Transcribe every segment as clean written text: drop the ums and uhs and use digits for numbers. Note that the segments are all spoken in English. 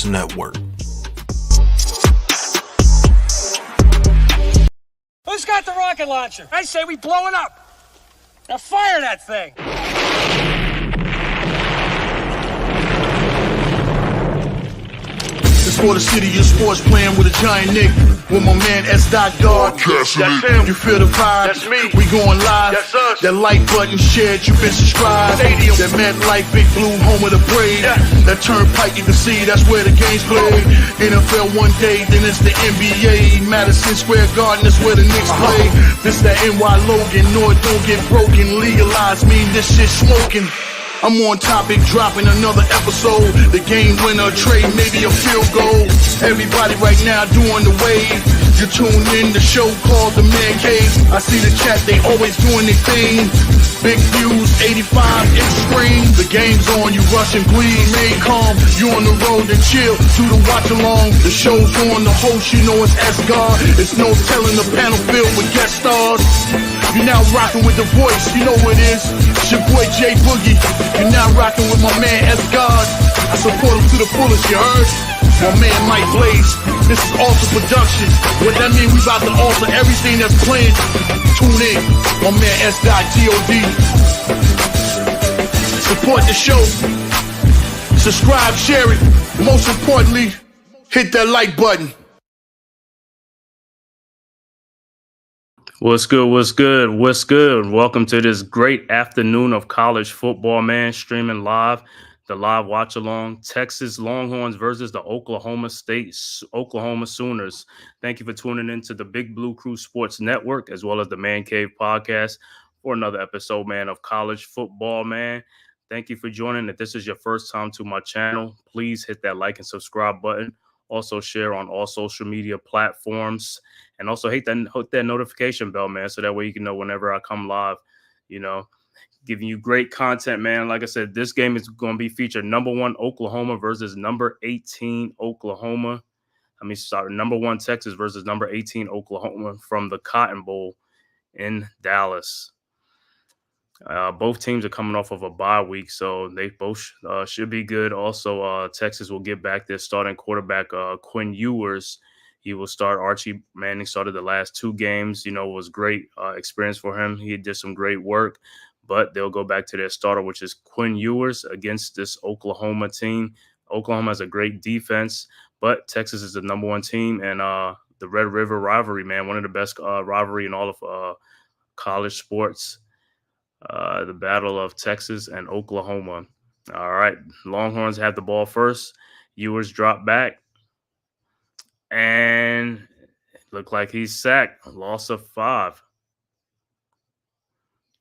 Sports Network. Who's got the rocket launcher? I say we blow it up. Now fire that thing. It's for the city of sports, playing with a giant Nick. With my man S. Dot Dog. That's him. You feel the vibe? That's me. We going live. That's us. That like button shared, you been subscribed. Stadium. That MetLife, Big Blue, home of the Braves. Yeah. That turnpike, you can see that's where the game's played. NFL one day, then it's the NBA. Madison Square Garden, that's where the Knicks play. This that NY Logan, North don't get broken. Legalized mean this shit smoking. I'm on topic, dropping another episode. The game winner, trade, maybe a field goal. Everybody right now doing the wave. You tune in, the show called The Man Cave. I see the chat, they always doing their thing. Big views, 85 inch screen. The game's on, you rush and bleed. Remain calm, you on the road and chill. Do the watch along. The show's on, the host, you know it's S-God. It's no telling, the panel filled with guest stars. You're now rocking with the voice, you know what it is. It's your boy J Boogie. You're now rocking with my man S-God. I support him to the fullest, you heard? My man Mike Blaze. This is Alter Production. What that mean, we about to alter everything that's playing. Tune in. My man S.God. Support the show. Subscribe, share it. Most importantly, hit that like button. What's good? What's good? What's good? Welcome to this great afternoon of college football, man. Streaming live, the live watch along. Texas Longhorns versus the Oklahoma Sooners. Thank you for tuning into the Big Blue Crew Sports Network as well as the Man Cave podcast for another episode, man, of college football, man. Thank you for joining. If this is your first time to my channel, please hit that like and subscribe button. Also share on all social media platforms. And also hit that notification bell, man, so that way you can know whenever I come live, you know, giving you great content, man. Like I said, this game is going to be featured number 1 Oklahoma versus number 18 Oklahoma. Number 1 Texas versus number 18 Oklahoma from the Cotton Bowl in Dallas. Both teams are coming off of a bye week, so they both should be good. Also, Texas will get back their starting quarterback, Quinn Ewers. He will start. Archie Manning started the last 2 games. You know, it was great experience for him. He did some great work, but they'll go back to their starter, which is Quinn Ewers against this Oklahoma team. Oklahoma has a great defense, but Texas is the number 1 team, and the Red River Rivalry, man, one of the best rivalry in all of college sports. The battle of Texas and Oklahoma. All right, Longhorns have the ball first. Ewers drop back. And look like he's sacked. Loss of 5.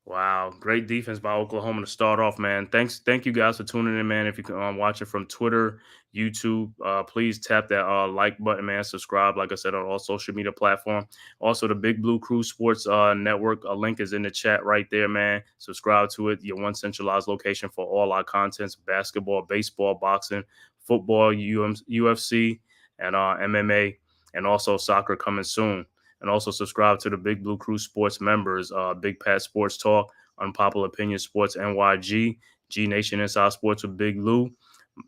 Wow, great defense by Oklahoma to start off, man. Thank you guys for tuning in, man. If you can watch it from Twitter, YouTube, please tap that like button, man. Subscribe, like I said, on all social media platforms. Also, the Big Blue Crew Sports Network, a link is in the chat right there, man. Subscribe to it. Your one centralized location for all our contents: basketball, baseball, boxing, football, UFC, and MMA, and also soccer coming soon. And also subscribe to the Big Blue Crew Sports members, Big Pat Sports Talk, Unpopular Opinion Sports NYG, G Nation Inside Sports with Big Lou,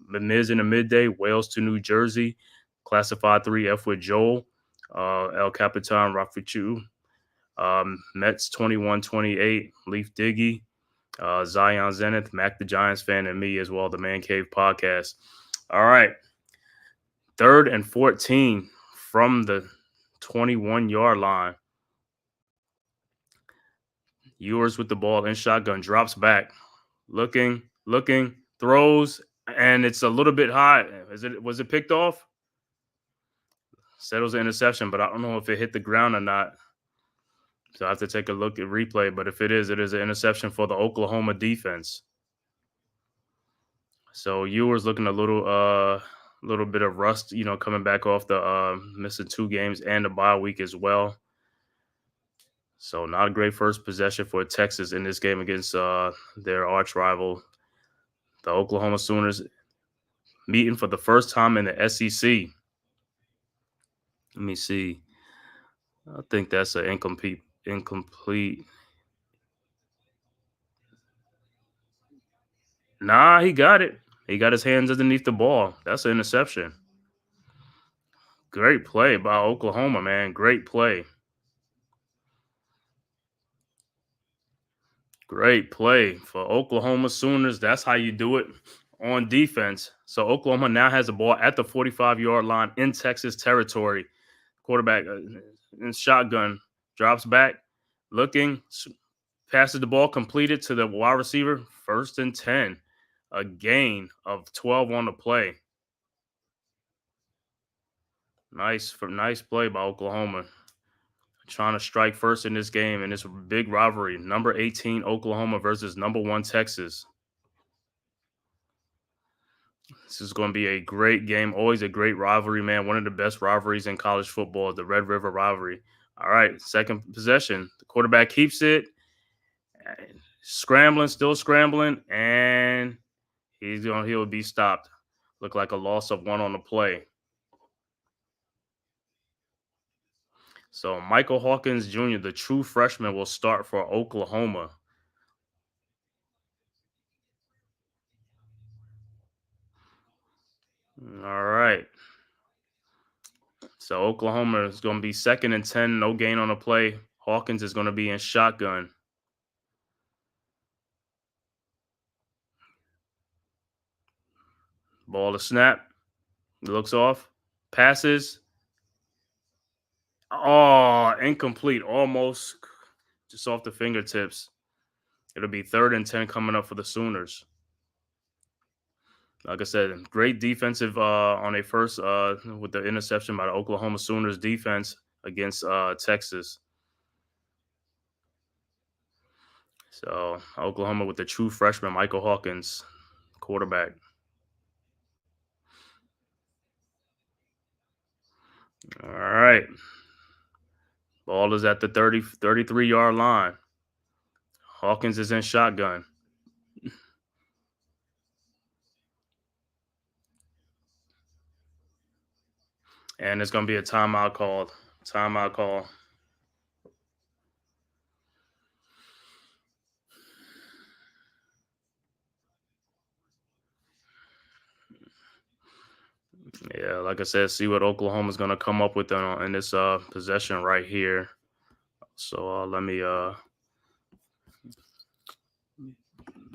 Miz in the Midday, Wales to New Jersey, Classified 3F with Joel, El Capitan Rafichu, Mets 21-28, Leaf Diggy, Zion Zenith, Mac the Giants fan, and me as well, the Man Cave podcast. All right. 3rd and 14 from the 21-yard line. Ewers with the ball in shotgun, drops back, looking, throws, and it's a little bit high. Was it picked off? Said it was an interception, but I don't know if it hit the ground or not. So I have to take a look at replay. But if it is an interception for the Oklahoma defense. So Ewers looking a little bit of rust, you know, coming back off the missing 2 games and the bye week as well. So not a great first possession for Texas in this game against their arch rival, the Oklahoma Sooners, meeting for the first time in the SEC. Let me see. I think that's an incomplete. Nah, he got it. He got his hands underneath the ball. That's an interception. Great play by Oklahoma, man. Great play. Great play for Oklahoma Sooners. That's how you do it on defense. So Oklahoma now has the ball at the 45-yard line in Texas territory. Quarterback in shotgun drops back, looking, passes the ball completed to the wide receiver. 1st and 10. A gain of 12 on the play. Nice play by Oklahoma. Trying to strike first in this game in this big rivalry. Number 18 Oklahoma versus number 1 Texas. This is going to be a great game. Always a great rivalry, man. One of the best rivalries in college football, the Red River Rivalry. All right, second possession. The quarterback keeps it. Still scrambling, and he'll be stopped. Look like a loss of 1 on the play. So Michael Hawkins Jr., the true freshman, will start for Oklahoma. All right. So Oklahoma is going to be 2nd and 10, no gain on the play. Hawkins is going to be in shotgun. Ball to snap. Looks off. Passes. Oh, incomplete. Almost just off the fingertips. It'll be 3rd and 10 coming up for the Sooners. Like I said, great defensive on a first with the interception by the Oklahoma Sooners defense against Texas. So Oklahoma with the true freshman, Michael Hawkins, quarterback. All right. Ball is at the 33-yard line. Hawkins is in shotgun. And it's going to be a timeout called. Timeout call. Yeah, like I said, see what Oklahoma's going to come up with in this possession right here. So let me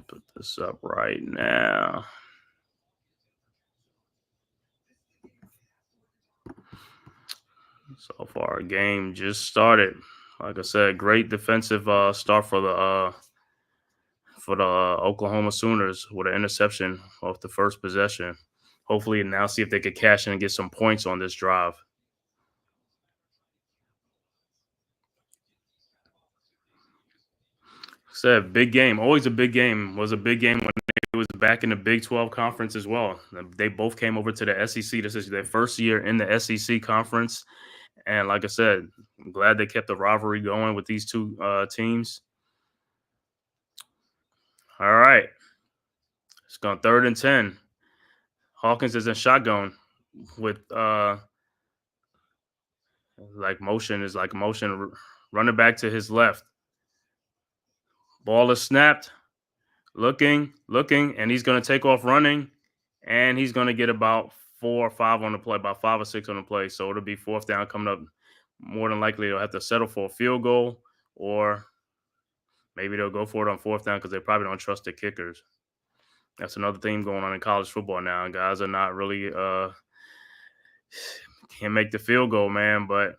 put this up right now. So far, our game just started. Like I said, great defensive start for the Oklahoma Sooners with an interception off the first possession. Hopefully, now see if they could cash in and get some points on this drive. Said big game, always a big game. Was a big game when it was back in the Big 12 conference as well. They both came over to the SEC. This is their first year in the SEC conference. And like I said, I'm glad they kept the rivalry going with these two teams. All right. It's gone 3rd and 10. Hawkins is in shotgun with motion running back to his left. Ball is snapped. Looking, and he's going to take off running, and he's going to get about 4 or 5 on the play, about 5 or 6 on the play. So it'll be 4th down coming up. More than likely, they'll have to settle for a field goal, or maybe they'll go for it on 4th down because they probably don't trust the kickers. That's another theme going on in college football now. Guys are not really can't make the field goal, man. But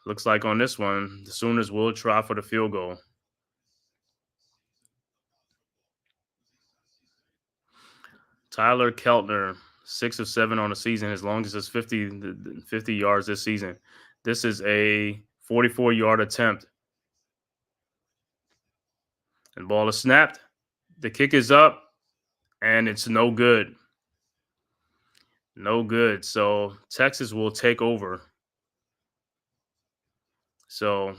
looks like on this one, the Sooners will try for the field goal. Tyler Keltner, 6 of 7 on the season. His longest is 50 yards this season. This is a 44-yard attempt. And ball is snapped. The kick is up, and it's no good. No good. So Texas will take over. So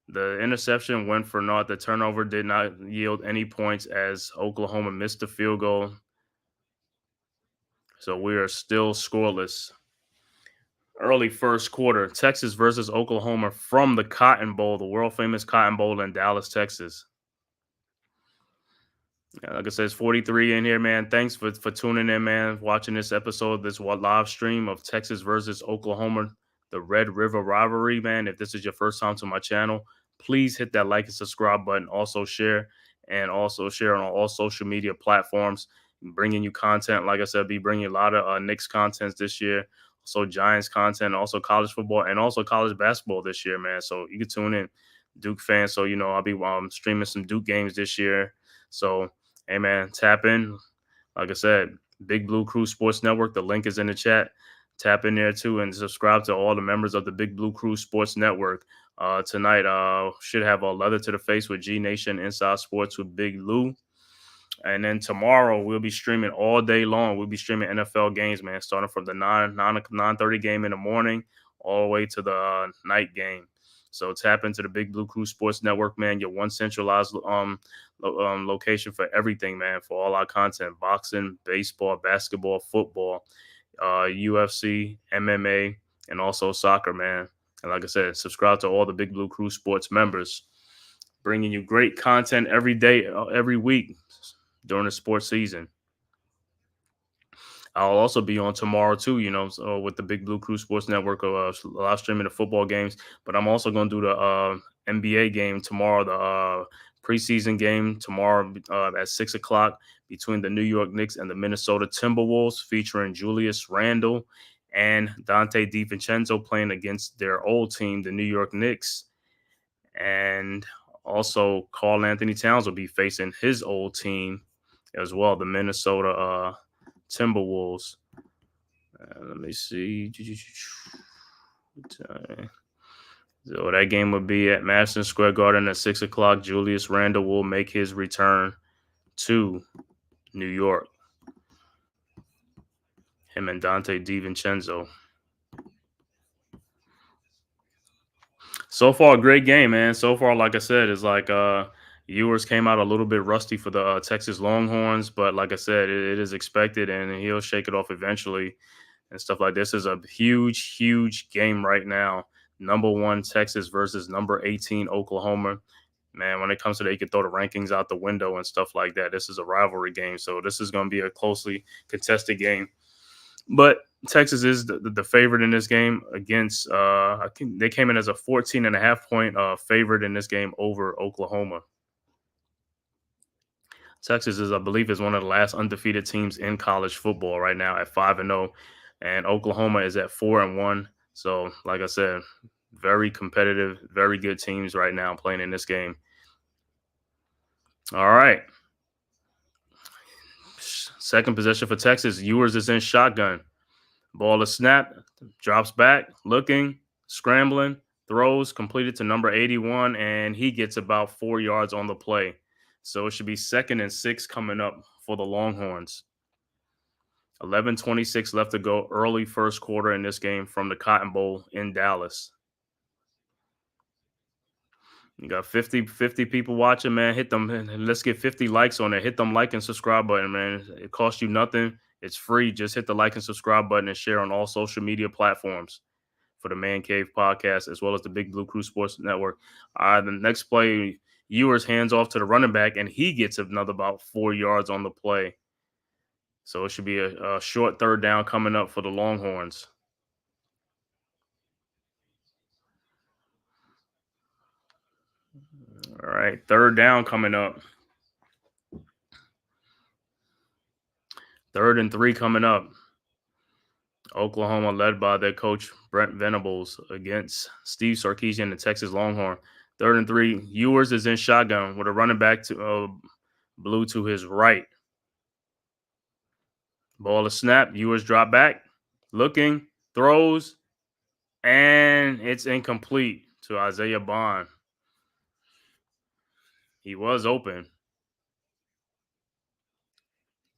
the interception went for naught. The turnover did not yield any points as Oklahoma missed the field goal. So we are still scoreless. Early first quarter, Texas versus Oklahoma from the Cotton Bowl, the world famous Cotton Bowl in Dallas, Texas. Like I said, it's 43 in here, man. Thanks for tuning in, man. Watching this episode, this live stream of Texas versus Oklahoma, the Red River Rivalry, man. If this is your first time to my channel, please hit that like and subscribe button. Also share on all social media platforms. Bringing you content, like I said, be bringing a lot of Knicks content this year. Also Giants content, also college football, and also college basketball this year, man. So you can tune in, Duke fans. So I'll be streaming some Duke games this year. So hey man, tap in. Like I said, Big Blue Crew Sports Network. The link is in the chat. Tap in there too and subscribe to all the members of the Big Blue Crew Sports Network. Tonight, should have a leather to the face with G Nation Inside Sports with Big Lou. And then tomorrow we'll be streaming all day long. We'll be streaming NFL games, man, starting from the 9:30 game in the morning all the way to the night game. So tap into the Big Blue Crew Sports Network, man. Your one centralized location for everything, man, for all our content: boxing, baseball, basketball, football, UFC, MMA, and also soccer, man. And like I said, subscribe to all the Big Blue Crew Sports members, bringing you great content every day, every week during the sports season. I'll also be on tomorrow too, so with the Big Blue Crew Sports Network, live streaming the football games. But I'm also going to do the NBA game tomorrow, the preseason game tomorrow at 6 o'clock between the New York Knicks and the Minnesota Timberwolves, featuring Julius Randle and Dante DiVincenzo playing against their old team, the New York Knicks. And also Karl Anthony Towns will be facing his old team as well, the Minnesota Timberwolves. Let me see. So that game would be at Madison Square Garden at 6 o'clock. Julius Randle will make his return to New York. Him and Dante DiVincenzo. So far, a great game, man. So far, like I said, it's like Ewers came out a little bit rusty for the Texas Longhorns, but like I said, it is expected, and he'll shake it off eventually and stuff like this. Is a huge, huge game right now. Number 1 Texas versus number 18 Oklahoma. Man, when it comes to that, you can throw the rankings out the window and stuff like that. This is a rivalry game, so this is going to be a closely contested game. But Texas is the favorite in this game against, I think they came in as a 14.5-point favorite in this game over Oklahoma. Texas is, I believe, is one of the last undefeated teams in college football right now at 5-0, and Oklahoma is at 4-1. So, like I said, very competitive, very good teams right now playing in this game. All right. Second possession for Texas. Ewers is in shotgun. Ball is snapped, drops back, looking, scrambling, throws, completed to number 81, and he gets about 4 yards on the play. So it should be 2nd and 6 coming up for the Longhorns. 11:26 left to go, early first quarter in this game from the Cotton Bowl in Dallas. You got 50 people watching, man. Hit them. Let's get 50 likes on it. Hit them like and subscribe button, man. It costs you nothing. It's free. Just hit the like and subscribe button and share on all social media platforms for the Man Cave Podcast, as well as the Big Blue Crew Sports Network. The next play, Ewers hands off to the running back, and he gets another about 4 yards on the play. So it should be a short third down coming up for the Longhorns. All right, third down coming up. 3rd and 3 coming up. Oklahoma led by their coach, Brent Venables, against Steve Sarkisian, the Texas Longhorn. 3rd and 3. Ewers is in shotgun with a running back to Blue to his right. Ball is snapped. Ewers drop back, looking, throws, and it's incomplete to Isaiah Bond. He was open.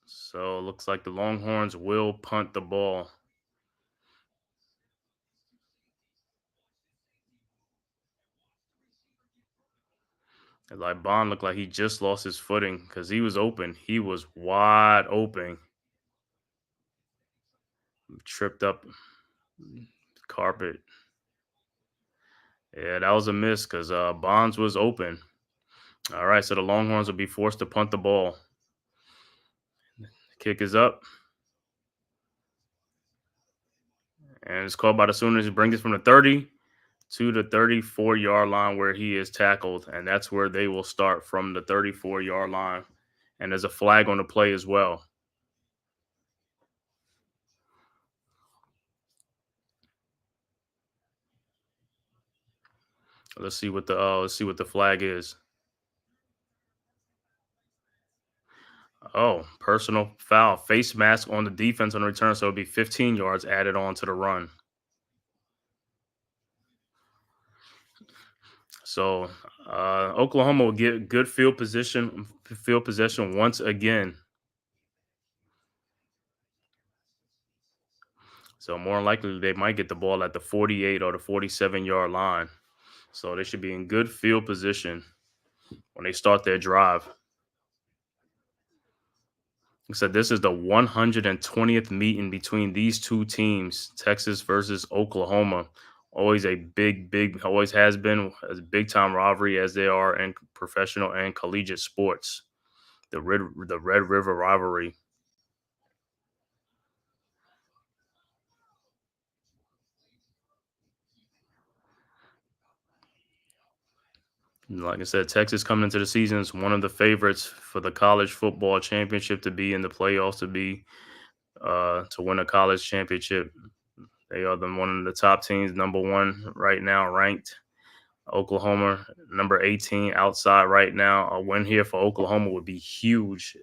So it looks like the Longhorns will punt the ball. Like Bond looked like he just lost his footing because he was open. He was wide open. Tripped up carpet. Yeah, that was a miss because Bonds was open. All right, so the Longhorns will be forced to punt the ball. Kick is up. And it's called by the Sooners. He brings it from the 30 to the 34-yard line where he is tackled. And that's where they will start, from the 34-yard line. And there's a flag on the play as well. Let's see what the flag is. Oh, personal foul. Face mask on the defense on the return, so it'll be 15 yards added on to the run. So Oklahoma will get good field possession once again. So more than likely they might get the ball at the 48 or the 47-yard line. So they should be in good field position when they start their drive. So this is the 120th meeting between these two teams, Texas versus Oklahoma. Always a always has been a big time rivalry, as they are in professional and collegiate sports. The Red River Rivalry. Like I said, Texas coming into the season is one of the favorites for the college football championship, to be in the playoffs, to win a college championship. They are one of the top teams, number one right now, ranked. Oklahoma, number 18, outside right now. A win here for Oklahoma would be huge.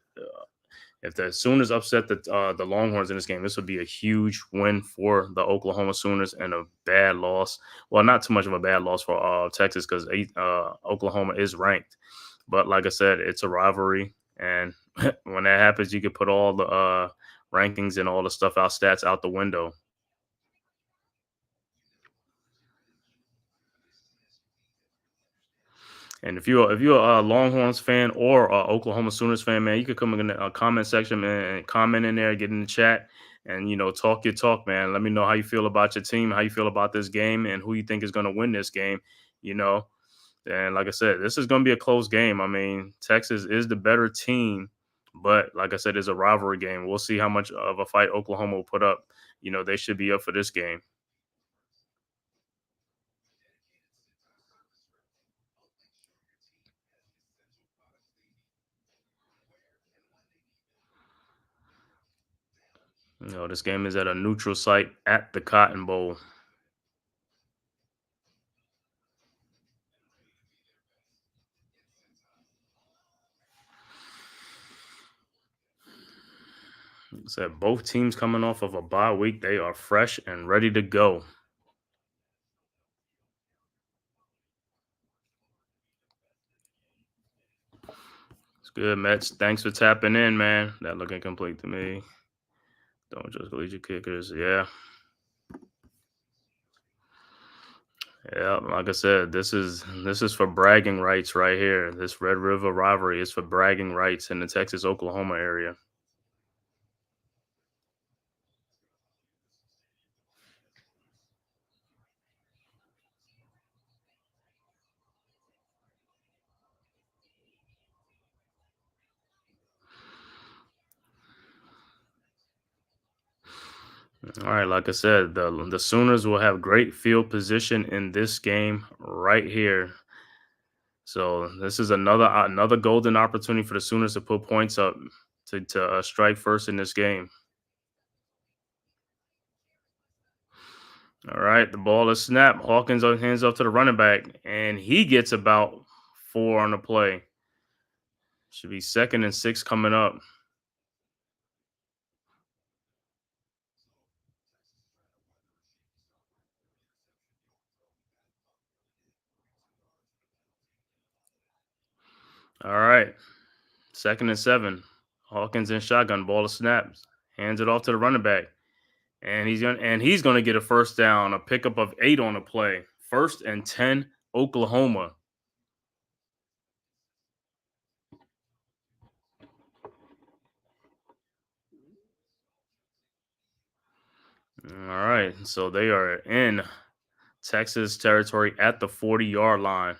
If the Sooners upset the Longhorns in this game, this would be a huge win for the Oklahoma Sooners, and a bad loss. Well, not too much of a bad loss for Texas, because Oklahoma is ranked. But like I said, it's a rivalry, and when that happens, you can put all the rankings and all the stats out the window. And if you're a Longhorns fan or a Oklahoma Sooners fan, man, you could come in the comment section, man, and comment in there, get in the chat, and talk your talk, man. Let me know how you feel about your team, how you feel about this game, and who you think is going to win this game. And like I said, this is going to be a close game. I mean, Texas is the better team, but like I said, it's a rivalry game. We'll see how much of a fight Oklahoma will put up. They should be up for this game. This game is at a neutral site at the Cotton Bowl. Said both teams coming off of a bye week. They are fresh and ready to go. It's good, Mets. Thanks for tapping in, man. That looking complete to me. Don't just collegiate kickers. Yeah. Yeah, like I said, this is for bragging rights right here. This Red River rivalry is for bragging rights in the Texas-Oklahoma area. All right, like I said, the Sooners will have great field position in this game right here. So this is another golden opportunity for the Sooners to put points up, to strike first in this game. All right, the ball is snapped. Hawkins hands off to the running back, and he gets about 4 on the play. Should be 2nd and 6 coming up. All right, 2nd and 7. Hawkins in shotgun. Ball is snapped. Hands it off to the running back, and he's gonna get a first down. A pickup of 8 on the play. 1st and 10, Oklahoma. All right, so they are in Texas territory at the 40-yard line.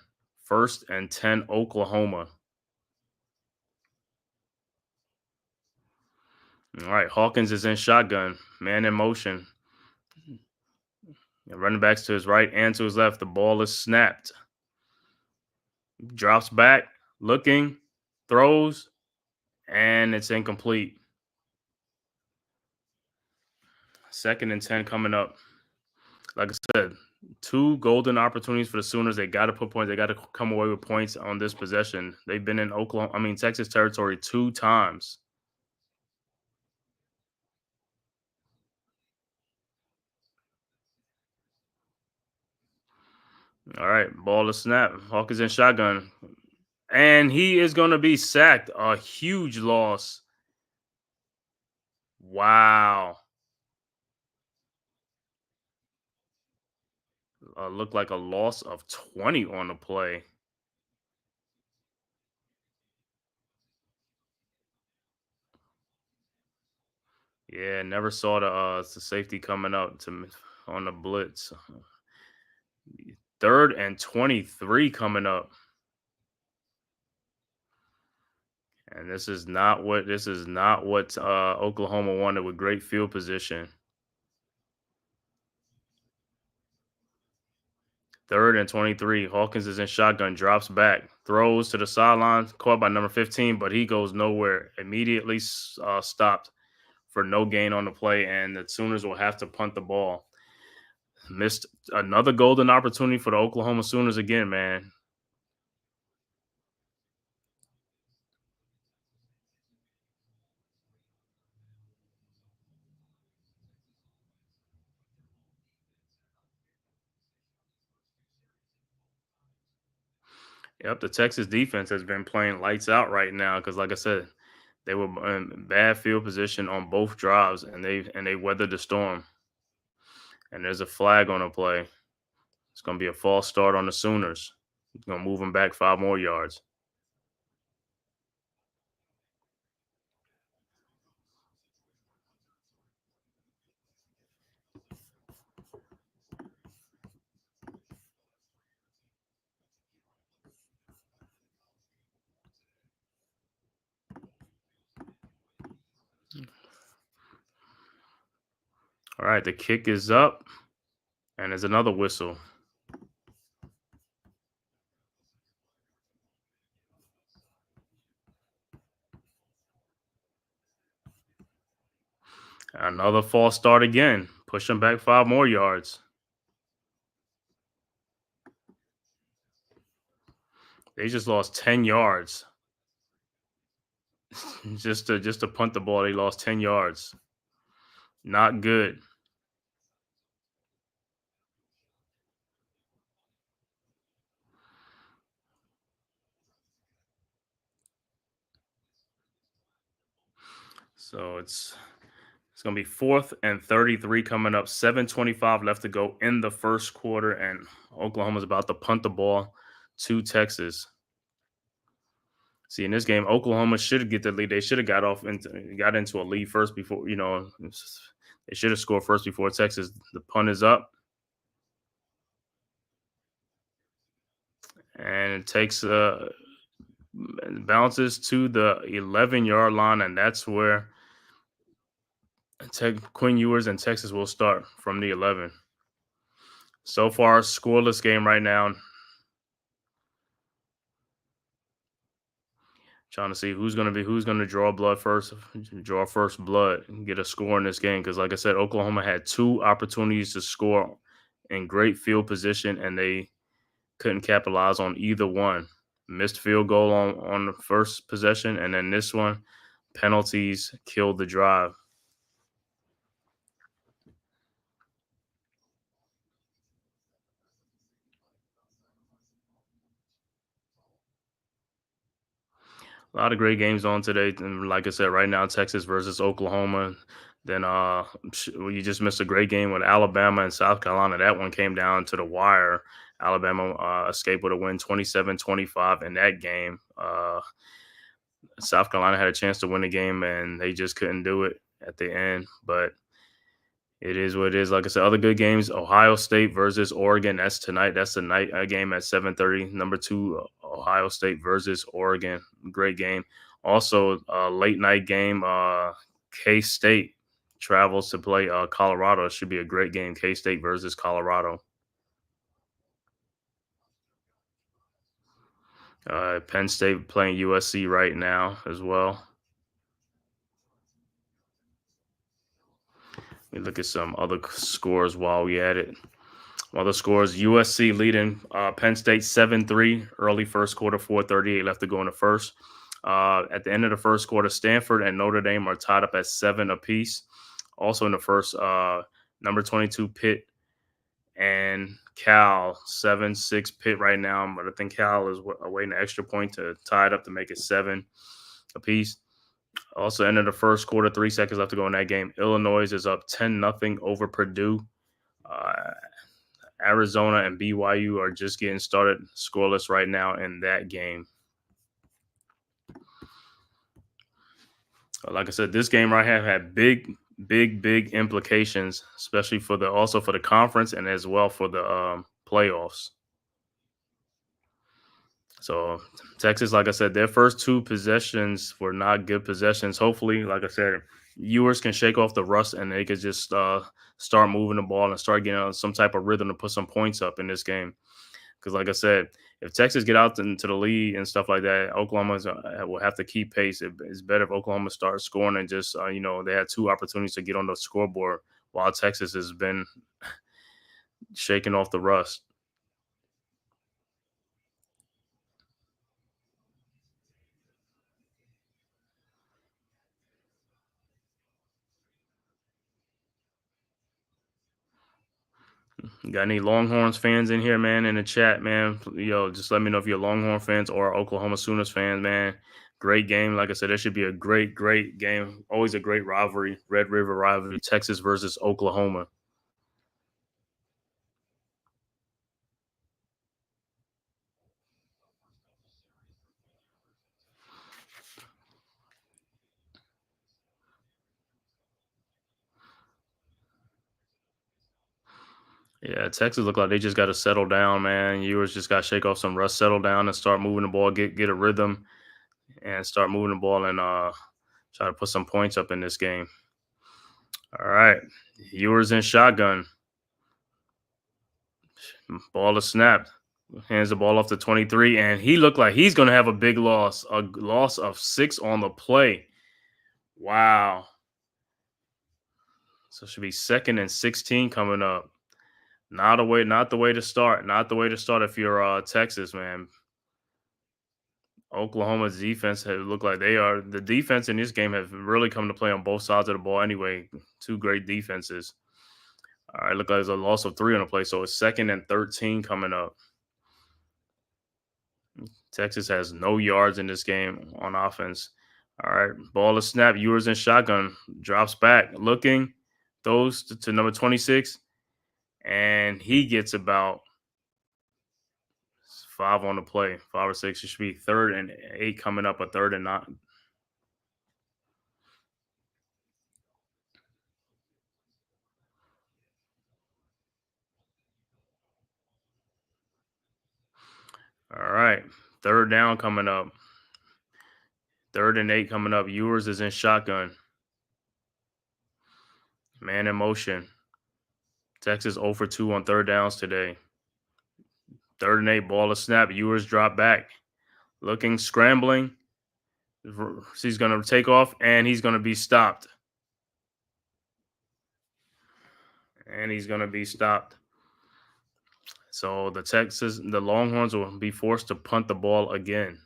1st and 10, Oklahoma. All right, Hawkins is in shotgun, man in motion. Running backs to his right and to his left. The ball is snapped. Drops back, looking, throws, and it's incomplete. 2nd and 10 coming up. Like I said, 2 golden opportunities for the Sooners. They got to put points. They got to come away with points on this possession. They've been in Texas territory 2 times. All right, ball to snap. Hawkins in shotgun. And he is going to be sacked. A huge loss. Wow. Looked like a loss of 20 on the play. Yeah, never saw the safety coming up on the blitz. 3rd and 23 coming up. And this is not what Oklahoma wanted with great field position. 3rd and 23. Hawkins is in shotgun, drops back, throws to the sideline, caught by number 15, but he goes nowhere. Immediately stopped for no gain on the play, and the Sooners will have to punt the ball. Missed another golden opportunity for the Oklahoma Sooners again, man. Yep, the Texas defense has been playing lights out right now because, like I said, they were in bad field position on both drives, and they weathered the storm. And there's a flag on the play. It's going to be a false start on the Sooners. It's going to move them back 5 more yards. All right, the kick is up, and there's another whistle. Another false start again. Push them back 5 more yards. They just lost 10 yards. just to punt the ball, they lost 10 yards. Not good. So it's going to be 4th and 33 coming up. 7:25 left to go in the first quarter, and Oklahoma's about to punt the ball to Texas. See, in this game, Oklahoma should get the lead. They should have got into a lead first before, they should have scored first before Texas. The punt is up. And it takes bounces to the 11-yard line, and that's where Quinn Ewers and Texas will start from the 11. So far, scoreless game right now. Trying to see who's going to draw first blood and get a score in this game. Because like I said, Oklahoma had 2 opportunities to score in great field position, and they couldn't capitalize on either one. Missed field goal on the first possession, and then this one, penalties killed the drive. A lot of great games on today. And like I said, right now, Texas versus Oklahoma. Then you just missed a great game with Alabama and South Carolina. That one came down to the wire. Alabama escaped with a win 27-25 in that game. South Carolina had a chance to win the game, and they just couldn't do it at the end. But it is what it is. Like I said, other good games. Ohio State versus Oregon. That's tonight. That's the night game at 7:30. Number 2, Ohio State versus Oregon. Great game. Also, a late night game. K-State travels to play Colorado. It should be a great game. K-State versus Colorado. Penn State playing USC right now as well. Let me look at some other scores while we at it. Other scores: USC leading Penn State 7-3 early first quarter, 4:38 left to go in the first. At the end of the first quarter, Stanford and Notre Dame are tied up at 7 apiece. Also in the first, number 22 Pitt and Cal 7-6 Pitt right now, but I think Cal is awaiting an extra point to tie it up to make it 7 apiece. Also, end of the first quarter, 3 seconds left to go in that game. Illinois is up 10-0 over Purdue. Arizona and BYU are just getting started scoreless right now in that game. Like I said, this game right here had big implications, especially for the conference and as well for the playoffs. So Texas, like I said, their first 2 possessions were not good possessions. Hopefully, like I said, Ewers can shake off the rust and they could just start moving the ball and start getting some type of rhythm to put some points up in this game. Because, like I said, if Texas get out into the lead and stuff like that, Oklahoma will have to keep pace. It's better if Oklahoma starts scoring and just, they had 2 opportunities to get on the scoreboard while Texas has been shaking off the rust. Got any Longhorns fans in here, man, in the chat, man? Yo, just let me know if you're Longhorn fans or Oklahoma Sooners fans, man. Great game. Like I said, it should be a great game. Always a great rivalry. Red River rivalry, Texas versus Oklahoma. Yeah, Texas look like they just got to settle down, man. Ewers just got to shake off some rust, settle down, and start moving the ball, get a rhythm, and start moving the ball and try to put some points up in this game. All right, Ewers in shotgun. Ball is snapped. Hands the ball off to 23, and he looked like he's going to have a big loss, a loss of 6 on the play. Wow. So it should be 2nd and 16 coming up. Not the way to start. Not the way to start if you're Texas, man. Oklahoma's defense have looked like the defense in this game have really come to play on both sides of the ball anyway. 2 great defenses. All right, look like there's a loss of 3 on the play, so it's 2nd and 13 coming up. Texas has no yards in this game on offense. All right, ball is snapped. Ewers in shotgun, drops back, looking, throws to number 26, and he gets about 5 on the play, 5 or 6. It should be 3rd and 8 coming up, a 3rd and 9. All right, 3rd down coming up. 3rd and 8 coming up. Ewers is in shotgun. Man in motion. Texas 0 for 2 on 3rd downs today. 3rd and 8, ball is snap. Ewers drop back. Looking, scrambling. He's going to take off, and he's going to be stopped. So the Longhorns will be forced to punt the ball again.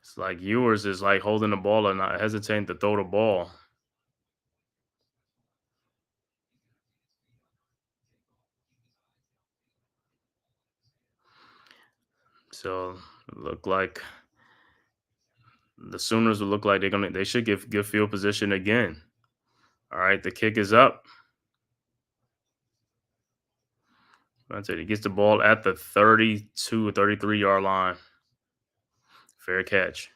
It's like Ewers is like holding the ball and not hesitating to throw the ball. So look like the Sooners will look like they should give good field position again. All right, the kick is up. He gets the ball at the 32 or 33-yard line. Fair catch.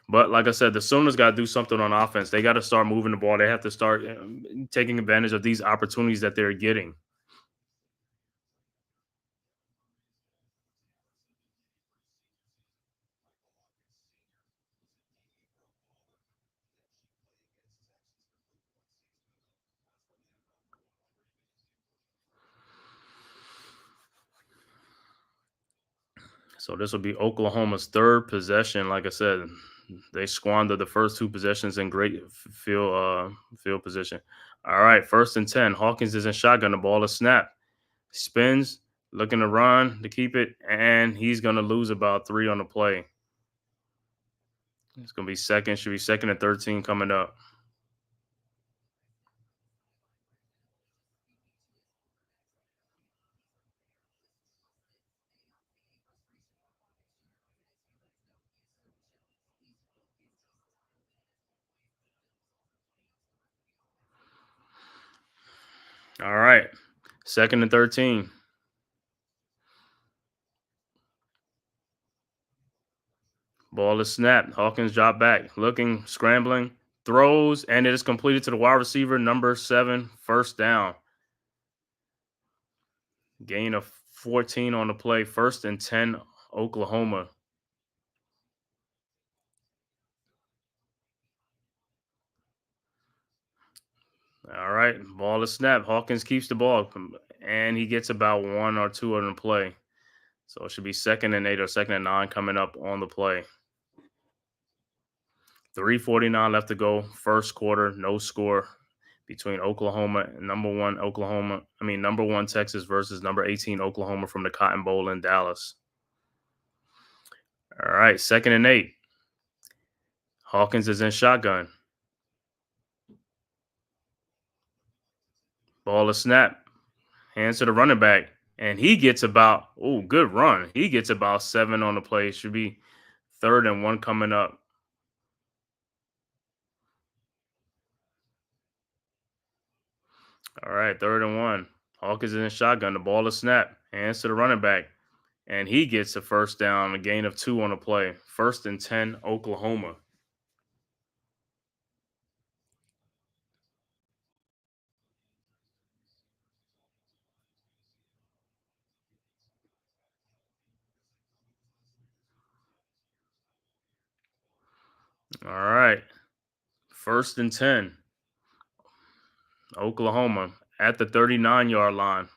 But like I said, the Sooners got to do something on offense. They got to start moving the ball. They have to start taking advantage of these opportunities that they're getting. So this will be Oklahoma's third possession. Like I said, they squandered the first two possessions in great field position. All right, 1st and 10. Hawkins is in shotgun. The ball is snapped. Spins, looking to run to keep it, and he's going to lose about 3 on the play. It's going to be second. Should be 2nd and 13 coming up. All right, 2nd and 13. Ball is snapped. Hawkins drop back, looking, scrambling, throws, and it is completed to the wide receiver, number 7, 1st down. Gain of 14 on the play, 1st and 10, Oklahoma. All right, ball is snapped. Hawkins keeps the ball, and he gets about 1 or 2 on the play. So it should be 2nd and 8 or 2nd and 9 coming up on the play. 3:49 left to go, first quarter, no score between Oklahoma and number one Texas versus number 18 Oklahoma from the Cotton Bowl in Dallas. All right, 2nd and 8. Hawkins is in shotgun. Ball is snapped. Hands to the running back. And he gets about, good run. He gets about 7 on the play. Should be 3rd and 1 coming up. All right, 3rd and 1. Hawkins is in shotgun. The ball is snapped. Hands to the running back. And he gets a 1st down, a gain of 2 on the play. 1st and 10, Oklahoma. All right. 1st and 10. Oklahoma at the 39-yard line.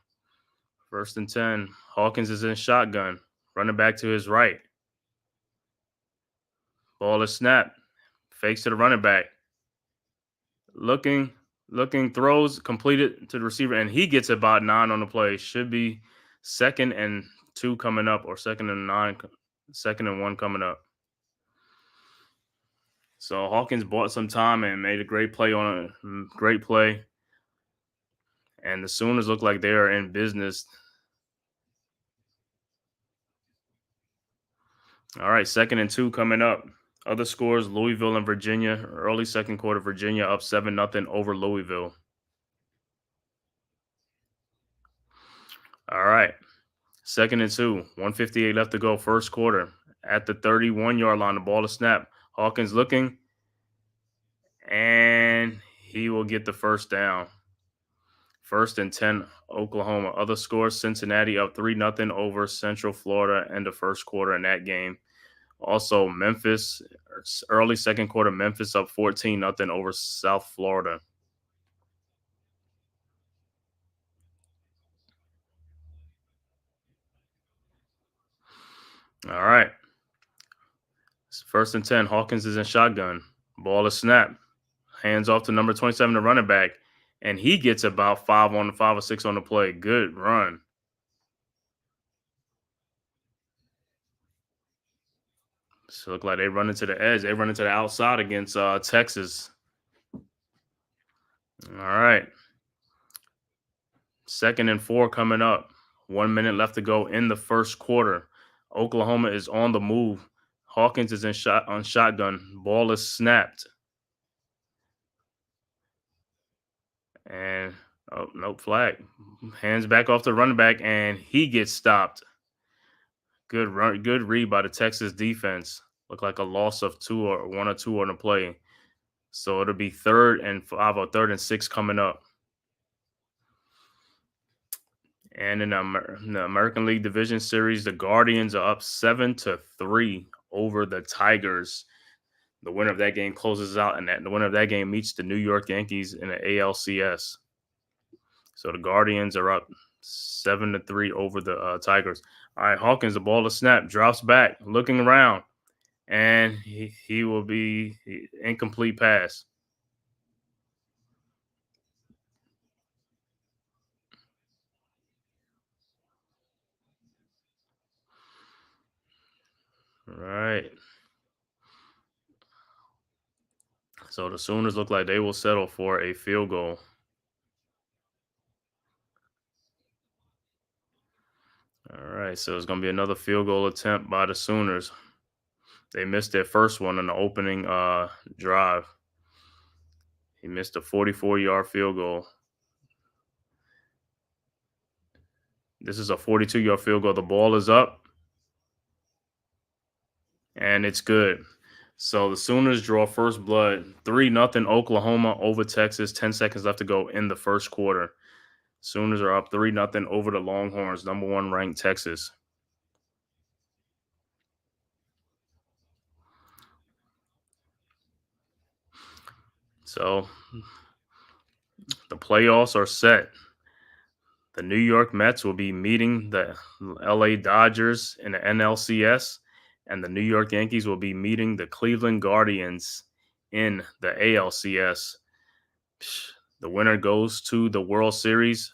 1st and 10. Hawkins is in shotgun. Running back to his right. Ball is snapped. Fakes to the running back. Looking, throws, completed to the receiver, and he gets about 9 on the play. Should be 2nd and 2 coming up, or 2nd and 9, 2nd and 1 coming up. So Hawkins bought some time and made a great play on a great play. And the Sooners look like they are in business. All right, 2nd and 2 coming up. Other scores, Louisville and Virginia. Early second quarter, Virginia up 7-0 over Louisville. All right, 2nd and 2. 1:58 left to go, first quarter. At the 31-yard line, the ball is snapped. Hawkins looking, and he will get the 1st down. 1st and 10, Oklahoma. Other scores, Cincinnati up 3-0 over Central Florida in the first quarter in that game. Also, Memphis, early second quarter, Memphis up 14-0 over South Florida. All right. 1st and 10, Hawkins is in shotgun. Ball is snapped. Hands off to number 27, the running back. And he gets about 5 or 6 on the play. Good run. So look like they run into the edge. They run into the outside against Texas. All right. 2nd and 4 coming up. 1 minute left to go in the first quarter. Oklahoma is on the move. Hawkins is on shotgun. Ball is snapped. And nope, flag. Hands back off the running back, and he gets stopped. Good run, good read by the Texas defense. Looked like a loss of 1 or 2 on the play. So it'll be 3rd and 5 or 3rd and 6 coming up. And in the American League Division Series, the Guardians are up 7-3 over the Tigers. The winner of that game closes out, and the winner of that game meets the New York Yankees in the ALCS. So the Guardians are up 7-3 over the Tigers. All right, Hawkins, the ball to snap, drops back, looking around, and he will be incomplete pass. All right. So the Sooners look like they will settle for a field goal. All right, so it's going to be another field goal attempt by the Sooners. They missed their first one in the opening drive. He missed a 44-yard field goal. This is a 42-yard field goal. The ball is up, and it's good. So the Sooners draw first blood, 3-0 Oklahoma over Texas. 10 seconds left to go in the first quarter. Sooners are up 3-0 over the Longhorns, number 1 ranked Texas. So the playoffs are set. The New York Mets will be meeting the LA Dodgers in the NLCS, and the New York Yankees will be meeting the Cleveland Guardians in the ALCS. The winner goes to the World Series.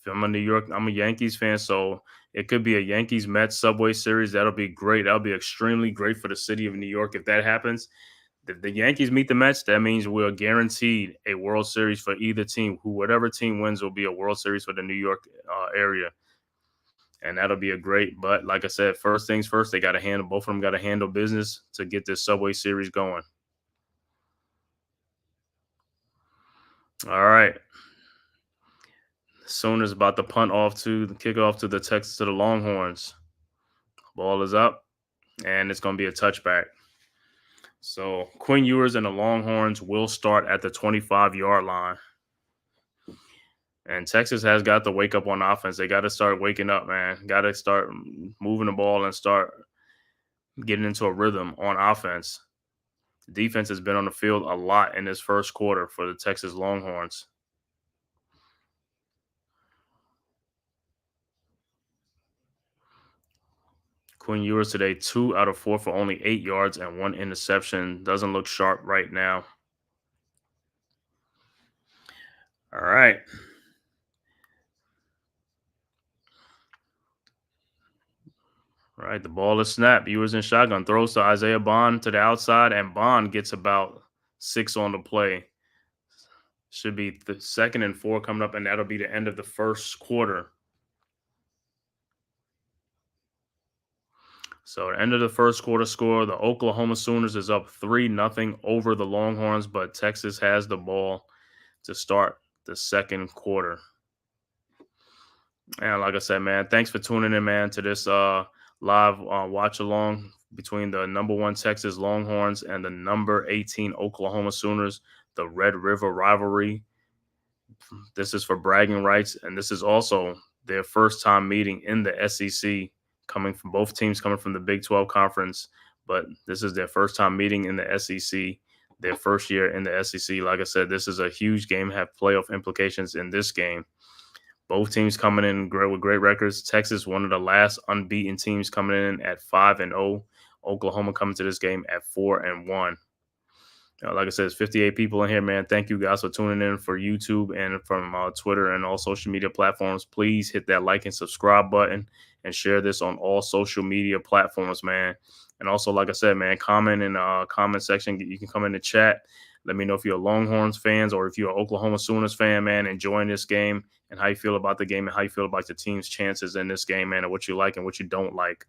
If I'm a Yankees fan, so it could be a Yankees Mets Subway Series. That'll be great. That'll be extremely great for the city of New York if that happens. If the Yankees meet the Mets, that means we're guaranteed a World Series for either team. Whatever team wins will be a World Series for the New York area, and that'll be a great. But like I said, first things first, they got to handle. Both of them got to handle business to get this Subway Series going. All right. Sooners about to punt off to the kickoff to the Longhorns. Ball is up, and it's going to be a touchback. So Quinn Ewers and the Longhorns will start at the 25-yard line. And Texas has got to wake up on offense. They got to start waking up, man. Got to start moving the ball and start getting into a rhythm on offense. The defense has been on the field a lot in this first quarter for the Texas Longhorns. Quinn Ewers today, 2 out of 4 for only 8 yards and 1 interception. Doesn't look sharp right now. All right. All right, the ball is snapped. Ewers in shotgun, throws to Isaiah Bond to the outside, and Bond gets about 6 on the play. Should be the 2nd and 4 coming up, and that'll be the end of the first quarter. So the end of the first quarter score, the Oklahoma Sooners is up 3-0 over the Longhorns, but Texas has the ball to start the second quarter. And like I said, man, thanks for tuning in, man, to this live watch along between the number 1 Texas Longhorns and the number 18 Oklahoma Sooners, the Red River Rivalry. This is for bragging rights, and this is also their first time meeting in the SEC. Coming from both teams coming from the Big 12 conference, but this is their first time meeting in the SEC, their first year in the SEC. Like I said, this is a huge game, have playoff implications in this game. Both teams coming in with great records. Texas, one of the last unbeaten teams, coming in at 5-0. Oklahoma coming to this game at 4-1. Like I said, it's 58 people in here, man. Thank you guys for tuning in for YouTube and from Twitter and all social media platforms. Please hit that like and subscribe button and share this on all social media platforms, man. And also, like I said, man, comment in the comment section. You can come in the chat. Let me know if you're a Longhorns fans or if you're an Oklahoma Sooners fan, man, enjoying this game and how you feel about the game and how you feel about the team's chances in this game, man, and what you like and what you don't like.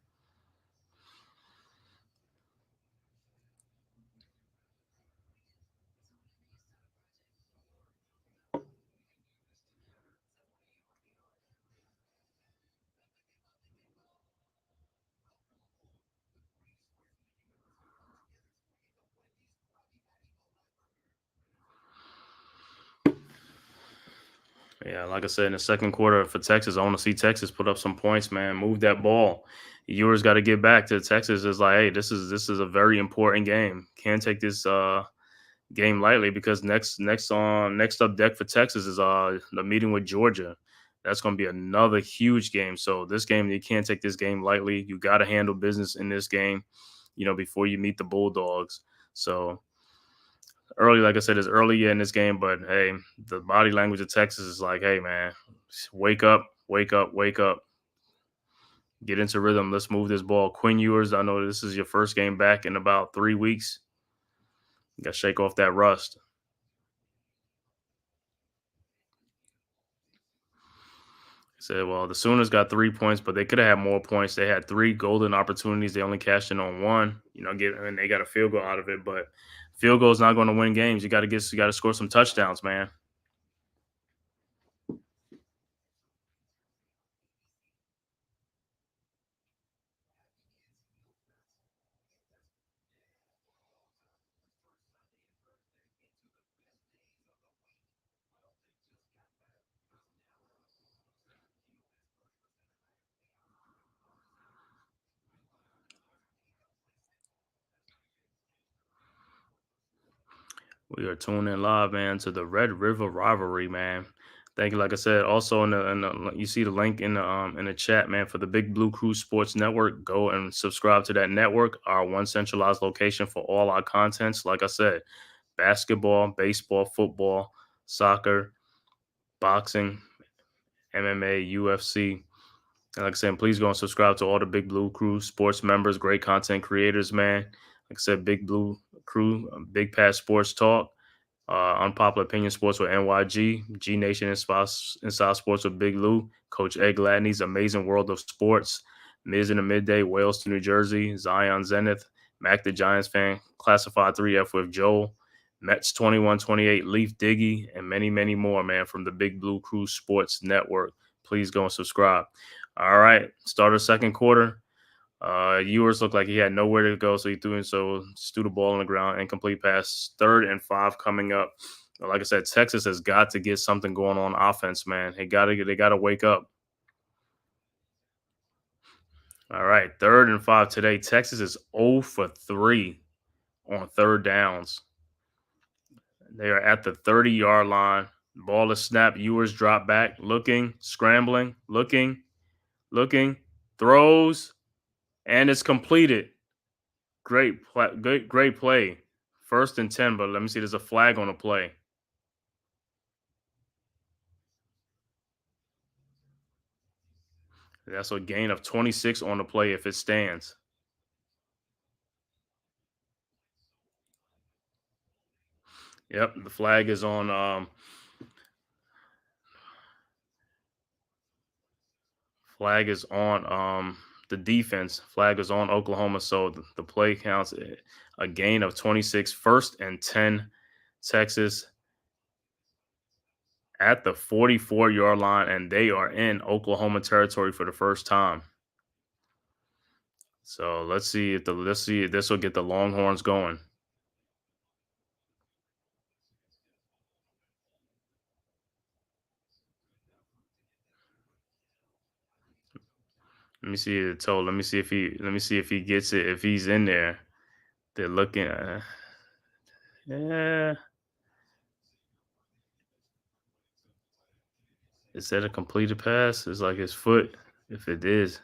Yeah, like I said, in the second quarter for Texas, I want to see Texas put up some points, man. Move that ball. Ewers got to get back to Texas. It's like, hey, this is a very important game. Can't take this game lightly because next up deck for Texas is the meeting with Georgia. That's going to be another huge game. So this game, you can't take this game lightly. You got to handle business in this game, before you meet the Bulldogs. So early, like I said, it's early in this game, but hey, the body language of Texas is like, hey, man, wake up, wake up, wake up. Get into rhythm. Let's move this ball. Quinn Ewers, I know this is your first game back in about 3 weeks. You got to shake off that rust. Said, well, the Sooners got 3 points, but they could have had more points. They had 3 golden opportunities. They only cashed in on one. And they got a field goal out of it. But field goal is not going to win games. You got to score some touchdowns, man. We are tuning in live, man, to the Red River Rivalry, man. Thank you. Like I said, also you see the link in the chat, man, for the Big Blue Crew Sports Network. Go and subscribe to that network. Our one centralized location for all our contents. Like I said, basketball, baseball, football, soccer, boxing, MMA, UFC. And like I said, please go and subscribe to all the Big Blue Crew sports members, great content creators, man. Like I said, Big Blue Crew, Big Pass Sports Talk, Unpopular Opinion Sports with NYG, G Nation Inside Sports with Big Lou, Coach Ed Gladney's Amazing World of Sports, Miz in the Midday, Wales to New Jersey, Zion Zenith, Mac the Giants fan, Classified 3F with Joel, Mets 2128, Leaf Diggy, and many, many more, man, from the Big Blue Crew Sports Network. Please go and subscribe. All right, start of second quarter. Ewers looked like he had nowhere to go, so he threw the ball on the ground, incomplete pass. 3rd and 5 coming up. Like I said, Texas has got to get something going on offense, man. They got to wake up. All right, 3rd and 5 today. Texas is 0 for 3 on 3rd downs. They are at the 30-yard line. Ball is snapped. Ewers drop back, looking, scrambling, looking, throws, and it's completed. Great play. Great play. 1st and 10, but let me see. There's a flag on the play. That's a gain of 26 on the play if it stands. Yep, the flag is on. Flag is on the defense. Flag is on Oklahoma, so the play counts a gain of 26. 1st and 10, Texas at the 44-yard line, and they are in Oklahoma territory for the first time. So let's see if this will get the Longhorns going. Let me see the total. Let me see if he gets it. If he's in there, they're looking. Yeah. Is that a completed pass? It's like his foot. If it is.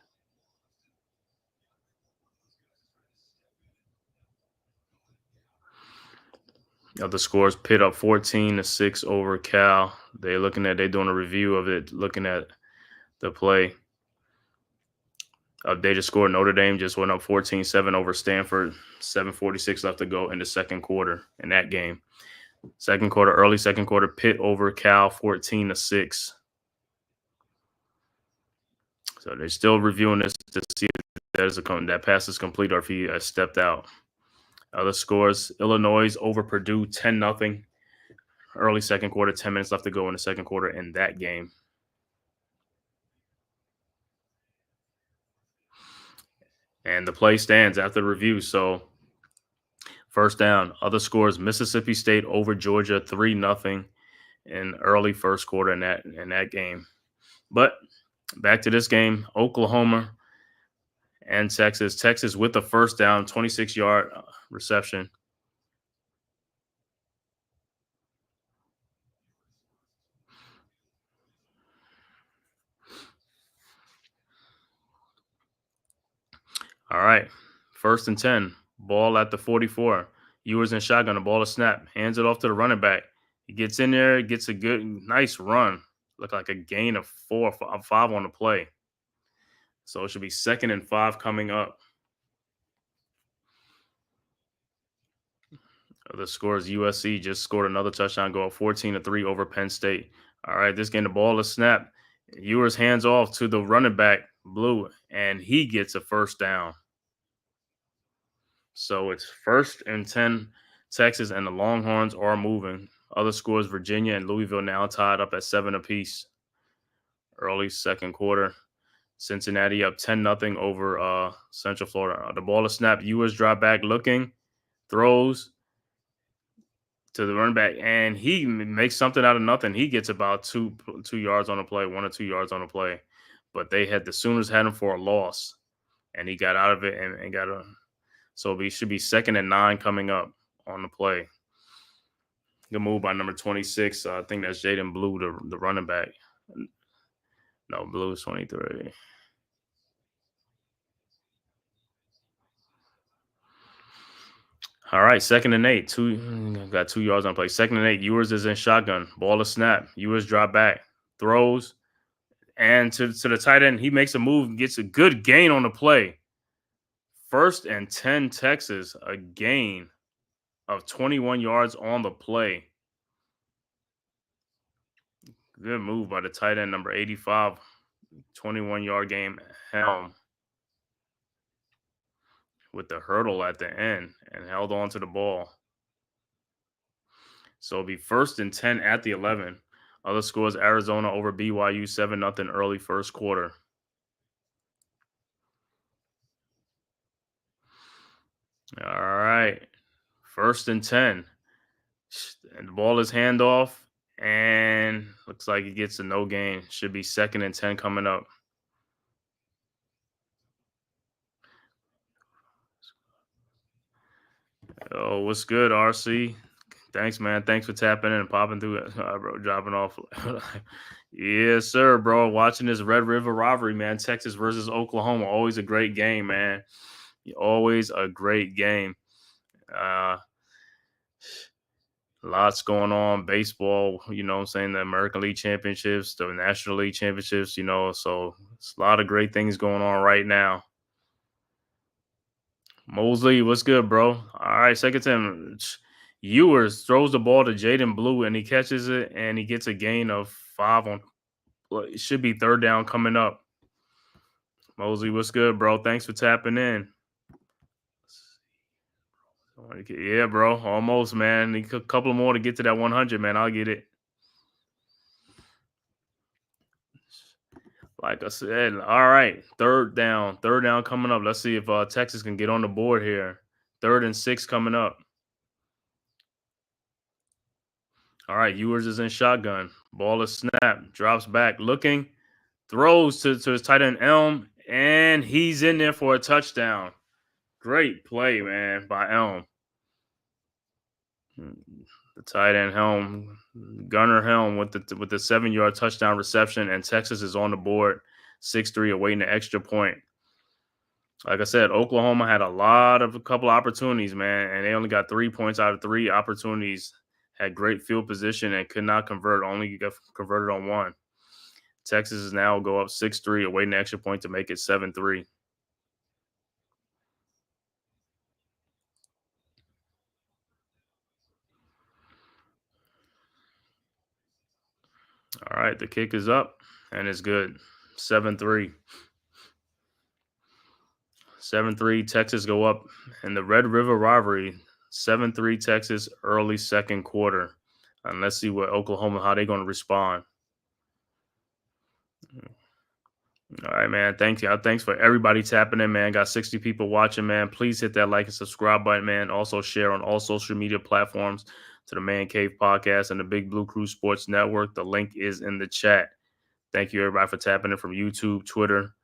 The scores: Pitt up 14-6 over Cal. They're doing a review of it, looking at the play. Updated score: Notre Dame just went up 14-7 over Stanford. 7:46 left to go in the second quarter in that game. Early second quarter, Pitt over Cal 14-6. So they're still reviewing this to see if that pass is complete or if he stepped out. Other scores: Illinois over Purdue 10-0. Early second quarter, 10 minutes left to go in the second quarter in that game. And the play stands after the review. So first down. Other scores: Mississippi State over Georgia 3-0 in early first quarter in that game. But back to this game, Oklahoma and Texas. Texas with the first down, 26-yard reception. All right. 1st and 10. Ball at the 44. Ewers in shotgun. The ball is snap. Hands it off to the running back. He gets in there, gets a nice run. Look like a gain of 5 on the play. So it should be 2nd and 5 coming up. The score is USC just scored another touchdown, go up 14-3 over Penn State. All right, this game, the ball is snapped. Ewers hands off to the running back, Blue, and he gets a 1st down. So it's 1st and 10, Texas, and the Longhorns are moving. Other scores, Virginia and Louisville now tied up at 7 apiece. Early 2nd quarter. Cincinnati up 10-0 over Central Florida. The ball is snapped. Ewers drop back looking, throws to the running back, and he makes something out of nothing. He gets about 2 yards on the play, 1 or 2 yards on the play. But the Sooners had him for a loss, and he got out of it and got a. So it should be 2nd and 9 coming up on the play. Good move by number 26. I think that's Jaden Blue, the running back. No, Blue is 23. All right, 2nd and 8. Got 2 yards on play. 2nd and 8. Ewers is in shotgun. Ball is snap. Ewers drop back, throws, and to the tight end. He makes a move, gets a good gain on the play. 1st and 10, Texas, a gain of 21 yards on the play. Good move by the tight end, number 85, 21-yard game, Helm, with the hurdle at the end and held on to the ball. So it'll be 1st and 10 at the 11. Other scores, Arizona over BYU, 7-0 early 1st quarter. All right. 1st and 10. And the ball is handoff, and looks like he gets a no gain. Should be 2nd and 10 coming up. Oh, what's good, RC? Thanks, man. Thanks for tapping in and popping through it, bro. Dropping off. Yes, sir, bro. Watching this Red River rivalry, man. Texas versus Oklahoma. Always a great game, man. Always a great game. Lots going on. Baseball, you know what I'm saying? The American League Championships, the National League Championships, you know. So it's a lot of great things going on right now. Mosley, what's good, bro? All right, 2nd 10. Ewers throws the ball to Jaden Blue, and he catches it, and he gets a gain of 5 on. It should be 3rd down coming up. Mosley, what's good, bro? Thanks for tapping in. Yeah, bro, almost, man. Need a couple more to get to that 100, man. I'll get it. Like I said, all right, 3rd down coming up. Let's see if Texas can get on the board here. 3rd and 6 coming up. All right, Ewers is in shotgun. Ball is snapped. Drops back, looking. Throws to his tight end, Elm. And he's in there for a touchdown. Great play, man, by Elm. The tight end Helm, Gunnar Helm with the 7-yard touchdown reception, and Texas is on the board, 6-3, awaiting the extra point. Like I said, Oklahoma had a couple opportunities, man, and they only got 3 points out of 3 opportunities. Had great field position and could not convert. Only got converted on 1. Texas is now go up 6-3, awaiting the extra point to make it 7-3. All right, the kick is up, and it's good. 7-3. 7-3, Texas go up in the Red River rivalry. 7-3 Texas, early 2nd quarter. And let's see what Oklahoma, how they're going to respond. All right, man. Thank you. Thanks for everybody tapping in, man. Got 60 people watching, man. Please hit that like and subscribe button, man. Also share on all social media platforms to the Man Cave Podcast and the Big Blue Crew Sports Network. The link is in the chat. Thank you, everybody, for tapping in from YouTube, Twitter,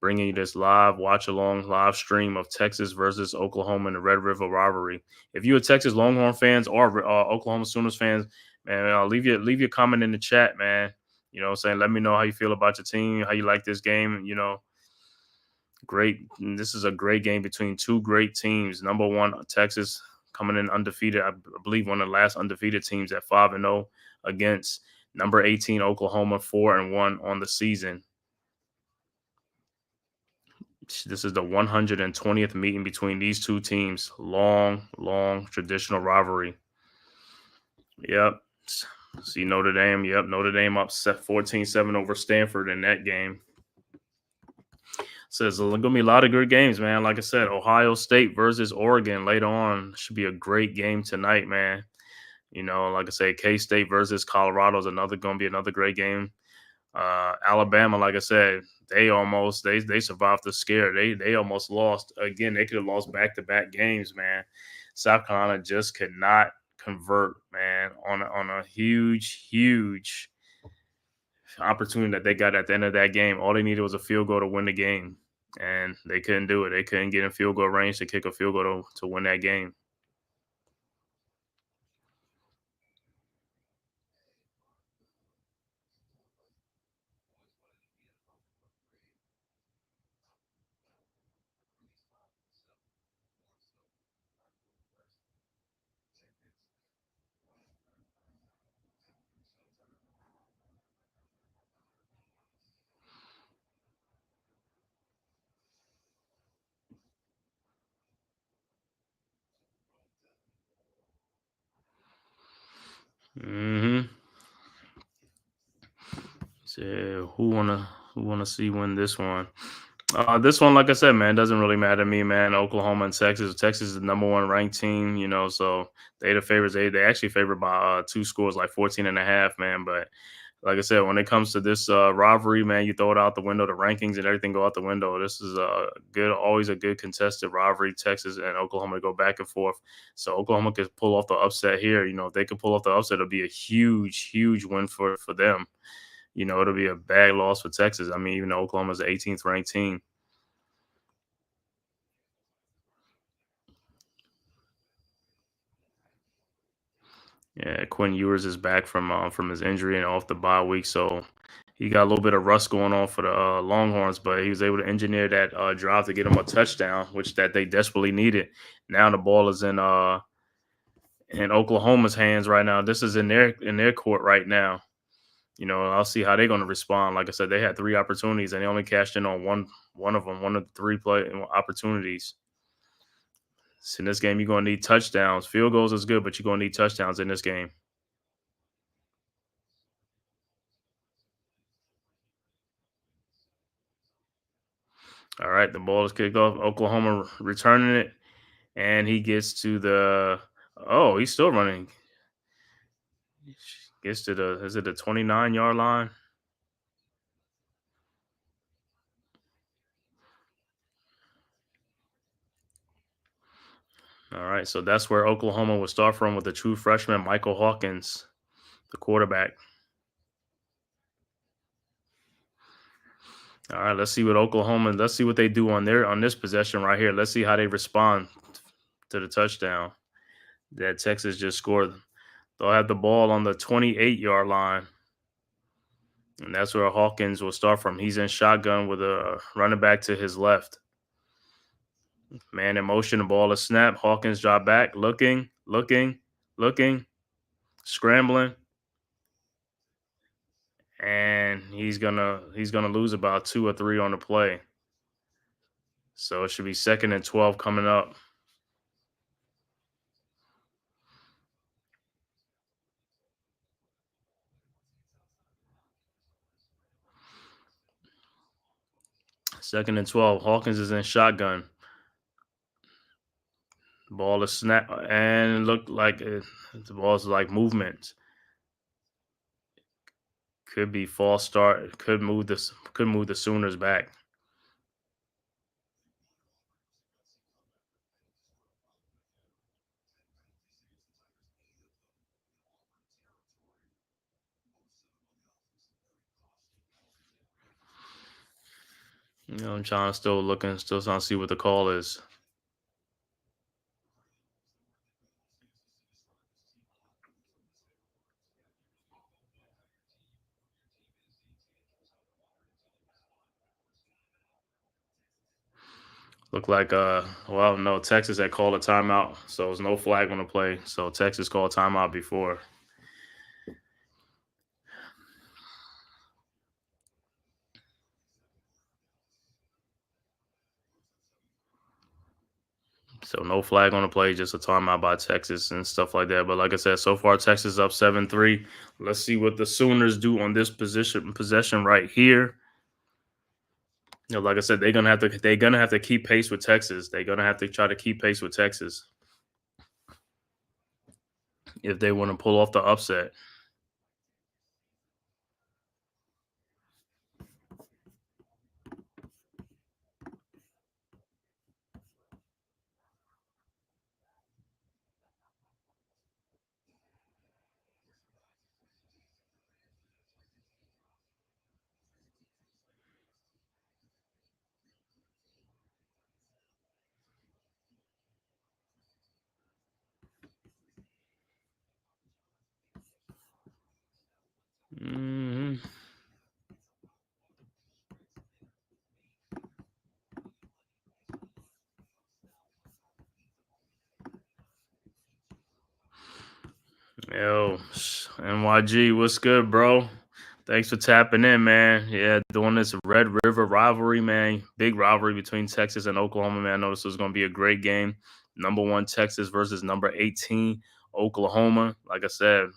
bringing you this live watch-along live stream of Texas versus Oklahoma in the Red River rivalry. If you're a Texas Longhorn fans or Oklahoma Sooners fans, man, leave your comment in the chat, man. You know what I'm saying? Let me know how you feel about your team, how you like this game. You know, This is a great game between two great teams. Number one, Texas coming in undefeated. I believe one of the last undefeated teams at 5-0 against number 18 Oklahoma, 4-1 on the season. This is the 120th meeting between these two teams. Long traditional rivalry. Yep. See Notre Dame. Yep. Notre Dame up 14-7 over Stanford in that game. So there's going to be a lot of good games, man. Like I said, Ohio State versus Oregon later on should be a great game tonight, man. You know, like I say, K-State versus Colorado is going to be another great game. Alabama, like I said, they survived the scare. They almost lost again. They could have lost back-to-back games, man. South Carolina just could not convert, man, on a huge opportunity that they got at the end of that game. All they needed was a field goal to win the game, and they couldn't do it. They couldn't get in field goal range to kick a field goal to win that game. Mm-hmm. So who wanna see win this one? This one, like I said, man, doesn't really matter to me, man. Oklahoma and Texas. Texas is the number one ranked team, you know, so they the favorites. They actually favored by 2 scores, like 14.5, man. But like I said, when it comes to this rivalry, man, you throw it out the window. The rankings and everything go out the window. This is always a good contested rivalry. Texas and Oklahoma go back and forth. So Oklahoma could pull off the upset here. You know, if they could pull off the upset, it'll be a huge win for them. You know, it'll be a bad loss for Texas. I mean, even though Oklahoma's the 18th ranked team. Yeah, Quinn Ewers is back from his injury and off the bye week, so he got a little bit of rust going on for the Longhorns, but he was able to engineer that drive to get him a touchdown, which that they desperately needed. Now the ball is in Oklahoma's hands right now. This is in their court right now. You know, I'll see how they're going to respond. Like I said, they had 3 opportunities and they only cashed in on one of them, one of the 3 play opportunities. So in this game, you're going to need touchdowns. Field goals is good, but you're going to need touchdowns in this game. All right, the ball is kicked off. Oklahoma returning it, and he gets to the. Oh, he's still running. Gets to the. Is it the 29-yard line? All right, so that's where Oklahoma will start from with the true freshman Michael Hawkins, the quarterback. All right, let's see what Oklahoma. Let's see what they do on this possession right here. Let's see how they respond to the touchdown that Texas just scored. They'll have the ball on the 28-yard line. And that's where Hawkins will start from. He's in shotgun with a running back to his left. Man in motion, the ball is snapped. Hawkins drop back, looking, scrambling. And he's gonna lose about 2 or 3 on the play. So it should be 2nd and 12 coming up. Second and 12. Hawkins is in shotgun. Ball is snap and it looked like the ball's like movement. Could be false start. Could move the Sooners back. You know, I'm trying to see what the call is. Look like well, no, Texas had called a timeout, so there's no flag on the play. So Texas called timeout before. So no flag on the play, just a timeout by Texas and stuff like that. But like I said, so far Texas up 7-3. Let's see what the Sooners do on this possession right here. Like I said, they're gonna have to keep pace with Texas. They're gonna have to try to keep pace with Texas if they want to pull off the upset. Mhm. Yo, NYG, what's good, bro? Thanks for tapping in, man. Yeah, doing this Red River rivalry, man. Big rivalry between Texas and Oklahoma, man. I know this was going to be a great game. Number one, Texas versus number 18, Oklahoma. Like I said,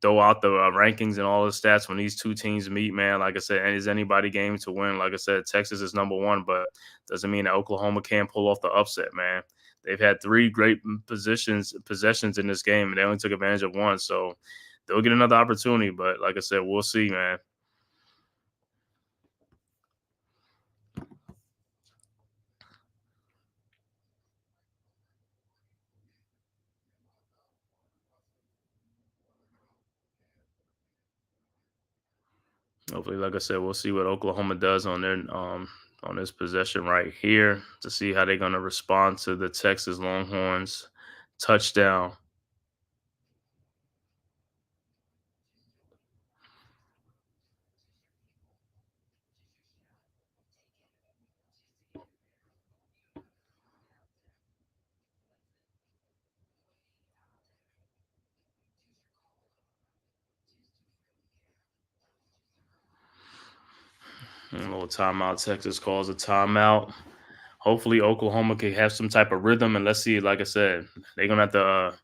throw out the rankings and all the stats when these two teams meet, man. Like I said, and is anybody game to win? Like I said, Texas is number one, but doesn't mean that Oklahoma can't pull off the upset, man. They've had three great possessions in this game, and they only took advantage of one, so they'll get another opportunity. But like I said, we'll see, man. Hopefully, like I said, we'll see what Oklahoma does on this possession right here to see how they're gonna respond to the Texas Longhorns touchdown. A little timeout. Texas calls a timeout. Hopefully, Oklahoma can have some type of rhythm, and let's see. Like I said, they're gonna have to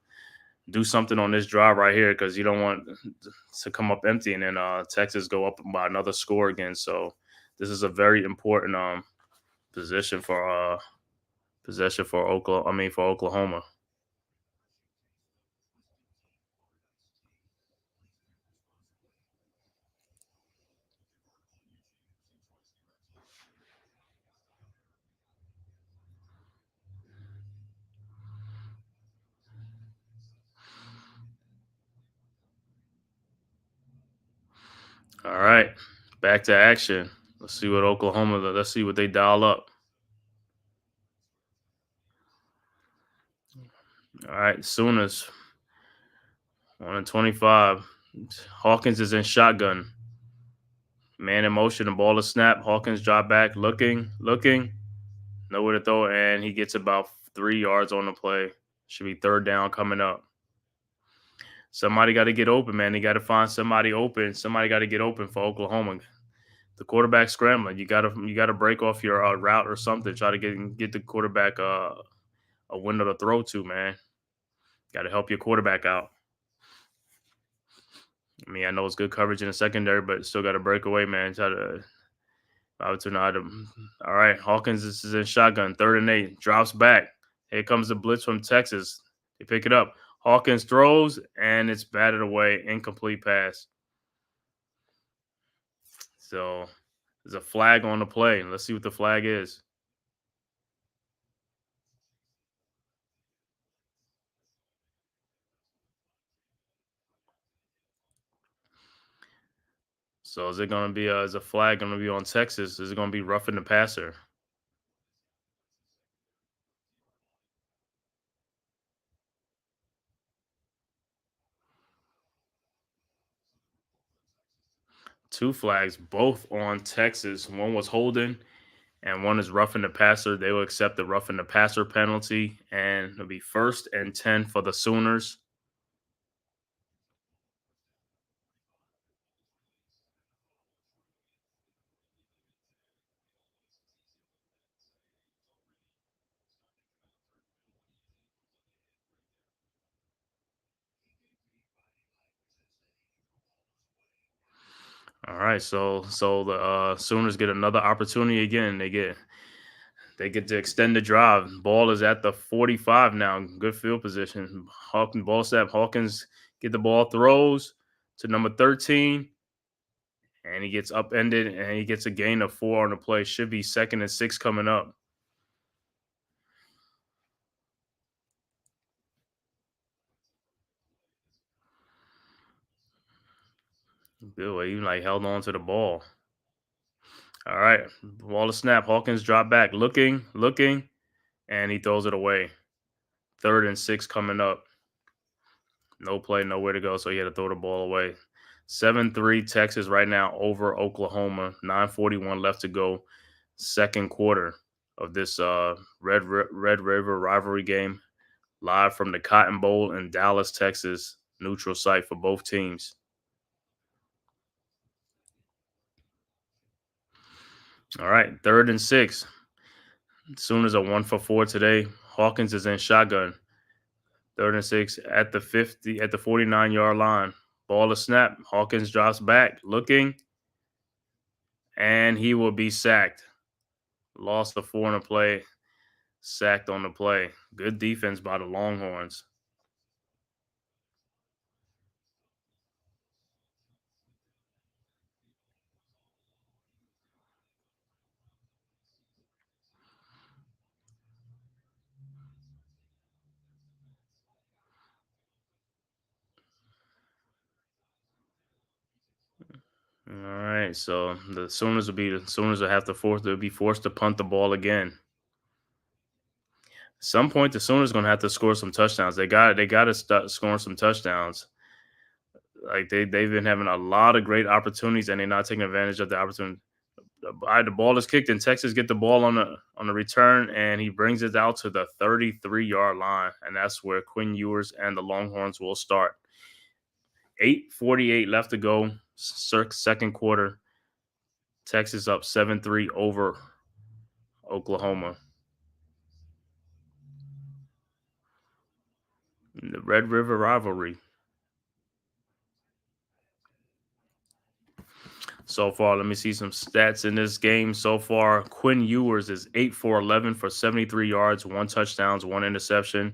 do something on this drive right here because you don't want to come up empty and then Texas go up by another score again. So this is a very important position for possession for Oklahoma. I mean for Oklahoma. All right, back to action. Let's see what Oklahoma. Let's see what they dial up. All right, Sooners 1-25. Hawkins is in shotgun. Man in motion. The ball is snapped. Hawkins drop back, looking, nowhere to throw, and he gets about 3 yards on the play. Should be third down coming up. Somebody got to get open, man. They got to find somebody open. Somebody got to get open for Oklahoma. The quarterback scrambling. You gotta break off your route or something. Try to get the quarterback a window to throw to, man. Got to help your quarterback out. I mean, I know it's good coverage in the secondary, but still got to break away, man. Try to opportunity item. All right, Hawkins is in shotgun, 3rd and 8, drops back. Here comes the blitz from Texas. They pick it up. Hawkins throws, and it's batted away. Incomplete pass. So there's a flag on the play. Let's see what the flag is. So is it going to be is a flag going to be on Texas? Is it going to be roughing the passer? Two flags, both on Texas. One was holding, and one is roughing the passer. They will accept the roughing the passer penalty, and it'll be 1st and 10 for the Sooners. All right, so the Sooners get another opportunity again. They get to extend the drive. Ball is at the 45 now. Good field position. Hawkins ball snap. Hawkins get the ball, throws to number 13, and he gets upended, and he gets a gain of 4 on the play. Should be 2nd and 6 coming up. Bill, he like held on to the ball. All right, ball to snap. Hawkins drop back, looking, and he throws it away. 3rd and 6 coming up. No play, nowhere to go, so he had to throw the ball away. 7-3 Texas right now over Oklahoma. 9:41 left to go. Second quarter of this Red River rivalry game. Live from the Cotton Bowl in Dallas, Texas. Neutral site for both teams. All right, 3rd and 6. Sooners are 1 for 4 today. Hawkins is in shotgun. 3rd and 6 at the 49-yard line. Ball to snap. Hawkins drops back, looking, and he will be sacked. Lost the 4 on the play, sacked on the play. Good defense by the Longhorns. All right, so the Sooners will have to they'll be forced to punt the ball again. At some point, the Sooners going to have to score some touchdowns. They got to start scoring some touchdowns. Like they've been having a lot of great opportunities, and they're not taking advantage of the opportunity. The ball is kicked, and Texas get the ball on the return, and he brings it out to the 33-yard line, and that's where Quinn Ewers and the Longhorns will start. 8:48 left to go, second quarter. Texas up 7-3 over Oklahoma. The Red River rivalry. So far, let me see some stats in this game. So far, Quinn Ewers is 8 for 11 for 73 yards, 1 touchdown, 1 interception.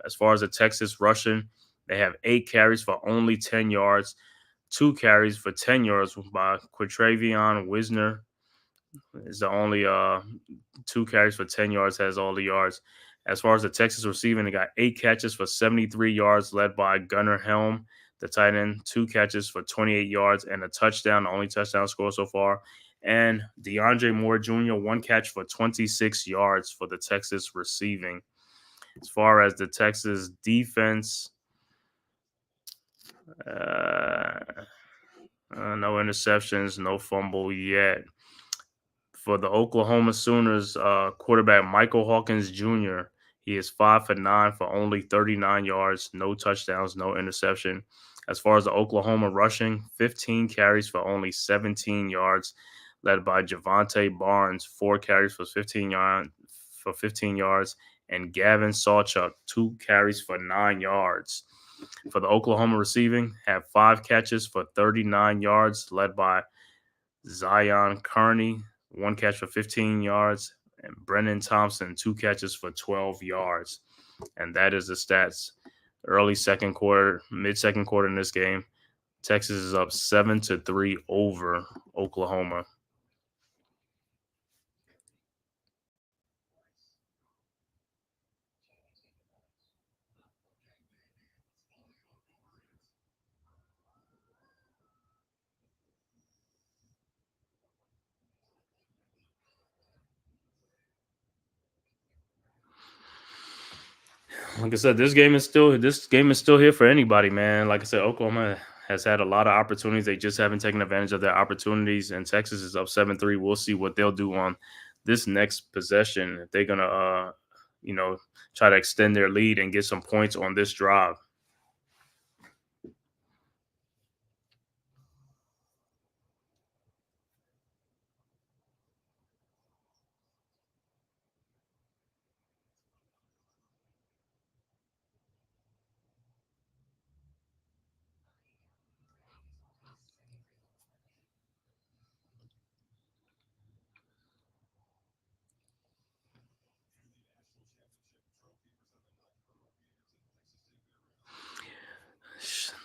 As far as the Texas rushing, they have 8 carries for only 10 yards, 2 carries for 10 yards by Quatravion Wisner. Is the only 2 carries for 10 yards, has all the yards. As far as the Texas receiving, they got 8 catches for 73 yards, led by Gunnar Helm, the tight end, 2 catches for 28 yards and a touchdown, the only touchdown score so far. And DeAndre Moore Jr., 1 catch for 26 yards for the Texas receiving. As far as the Texas defense, no interceptions, no fumble yet. For the Oklahoma Sooners, quarterback Michael Hawkins Jr., he is 5 for 9 for only 39 yards, no touchdowns, no interception. As far as the Oklahoma rushing, 15 carries for only 17 yards, led by Javante Barnes, 4 carries for 15 yards, and Gavin Sawchuk, 2 carries for 9 yards. For the Oklahoma receiving, have 5 catches for 39 yards, led by Zion Kearney, 1 catch for 15 yards, and Brennan Thompson, 2 catches for 12 yards. And that is the stats. Early second quarter, mid-second quarter in this game, Texas is up 7-3 over Oklahoma. Like I said, this game is still here for anybody, man. Like I said, Oklahoma has had a lot of opportunities. They just haven't taken advantage of their opportunities, and Texas is up 7-3. We'll see what they'll do on this next possession if they're gonna try to extend their lead and get some points on this drive.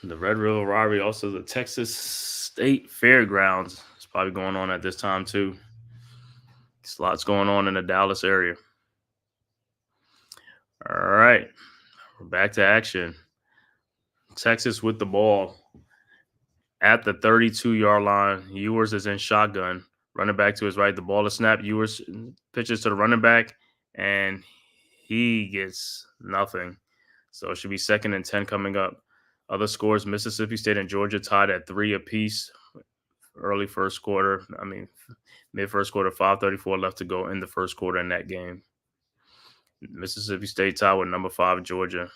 The Red River Rivalry, also the Texas State Fairgrounds. It's probably going on at this time too. There's lots going on in the Dallas area. All right, we're back to action. Texas with the ball at the 32-yard line. Ewers is in shotgun. Running back to his right. The ball is snapped. Ewers pitches to the running back, and he gets nothing. So it should be 2nd and 10 coming up. Other scores, Mississippi State and Georgia tied at 3 apiece. Mid first quarter, 5:34 left to go in the first quarter in that game. Mississippi State tied with number 5, Georgia.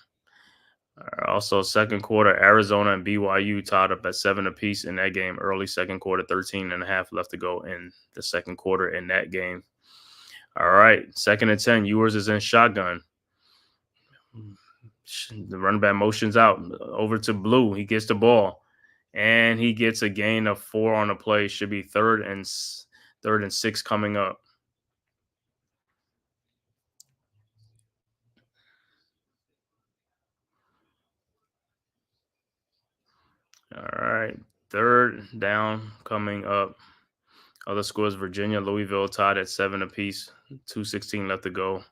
Also, second quarter, Arizona and BYU tied up at 7 apiece in that game. Early second quarter, 13 and a half left to go in the second quarter in that game. All right, 2nd and 10, Ewers is in shotgun. The running back motions out over to Blue. He gets the ball, and he gets a gain of 4 on the play. Should be third and 6 coming up. All right, 3rd down coming up. Other scores, Virginia, Louisville tied at 7 apiece. 2:16 left to go.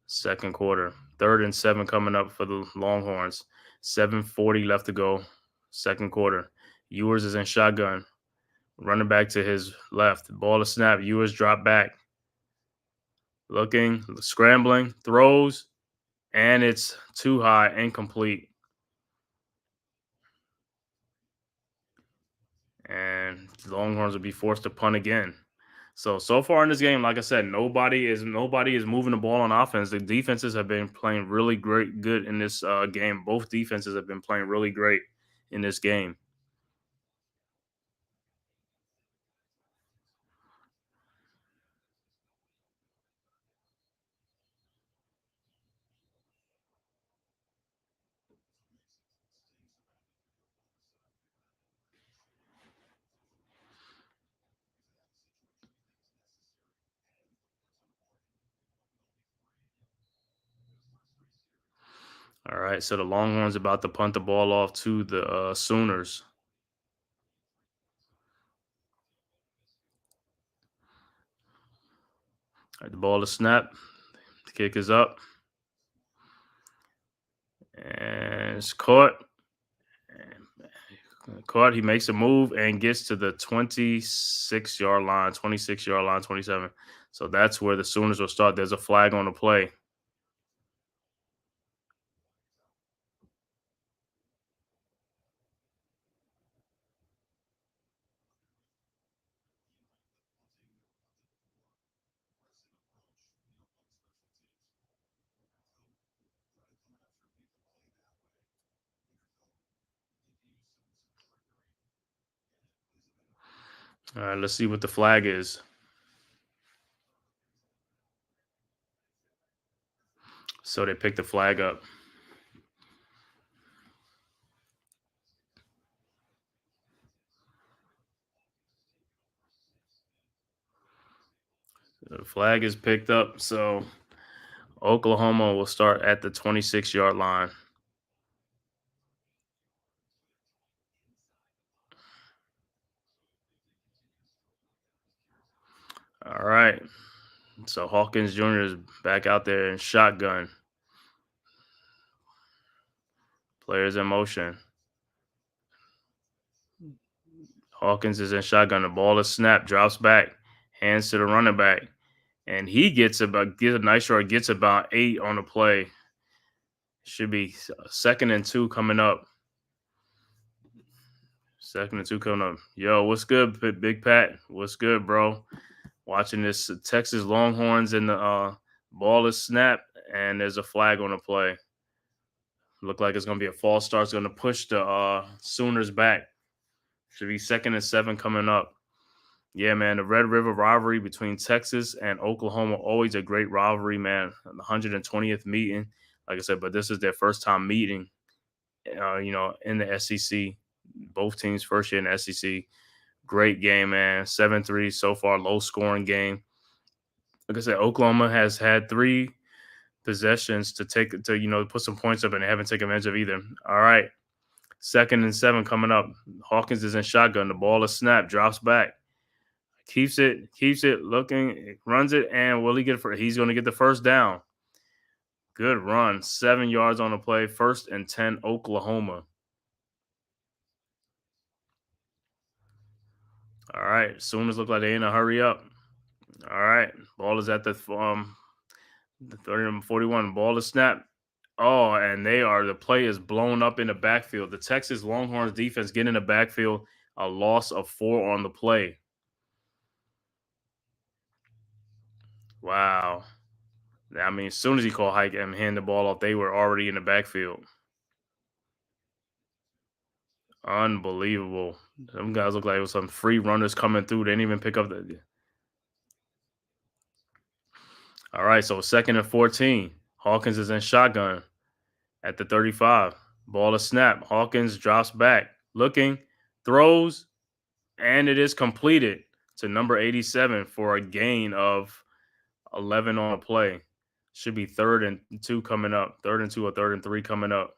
Second quarter. 3rd and 7 coming up for the Longhorns. 7:40 left to go. Second quarter. Ewers is in shotgun. Running back to his left. Ball is snapped. Ewers drop back. Looking, scrambling, throws, and it's too high, incomplete. And the Longhorns will be forced to punt again. So far in this game, like I said, nobody is moving the ball on offense. The defenses have been playing really good in this game. Both defenses have been playing really great in this game. All right, so the Longhorns about to punt the ball off to the Sooners. All right, the ball is snapped. The kick is up. And it's caught. He makes a move and gets to the 26-yard line, 27. So that's where the Sooners will start. There's a flag on the play. All right, let's see what the flag is. So they picked the flag up. The flag is picked up. So Oklahoma will start at the 26-yard line. All right. So Hawkins Jr. is back out there in shotgun. Players in motion. Hawkins is in shotgun. The ball is snapped, drops back, hands to the running back, and he gets about 8 on the play. Should be 2nd and 2 coming up. 2nd and 2 coming up. Yo, what's good, Big Pat? What's good, bro? Watching this Texas Longhorns and the ball is snapped, and there's a flag on the play. Look like it's going to be a false start. It's going to push the Sooners back. Should be 2nd and 7 coming up. Yeah, man, the Red River rivalry between Texas and Oklahoma, always a great rivalry, man. The 120th meeting, like I said, but this is their first time meeting, in the SEC. Both teams first year in the SEC. Great game, man. 7-3 so far, low-scoring game. Like I said, Oklahoma has had 3 possessions to put some points up, and they haven't taken advantage of either. All right, 2nd and 7 coming up. Hawkins is in shotgun. The ball is snapped, drops back. Keeps it looking, runs it, and will he get it? He's going to get the first down. Good run. 7 yards on the play. 1st and 10, Oklahoma. All right. Sooners look like they in a hurry up. All right. Ball is at the 30 and 41. Ball is snapped. Oh, and the play is blown up in the backfield. The Texas Longhorns defense getting in the backfield. A loss of 4 on the play. Wow. I mean, as soon as he called hike and hand the ball off, they were already in the backfield. Unbelievable. Some guys look like it was some free runners coming through. They didn't even pick up the. All right, so 2nd and 14. Hawkins is in shotgun at the 35. Ball is snapped. Hawkins drops back, looking, throws, and it is completed to number 87 for a gain of 11 on a play. Should be 3rd and 2 coming up. 3rd and 2 or 3rd and 3 coming up.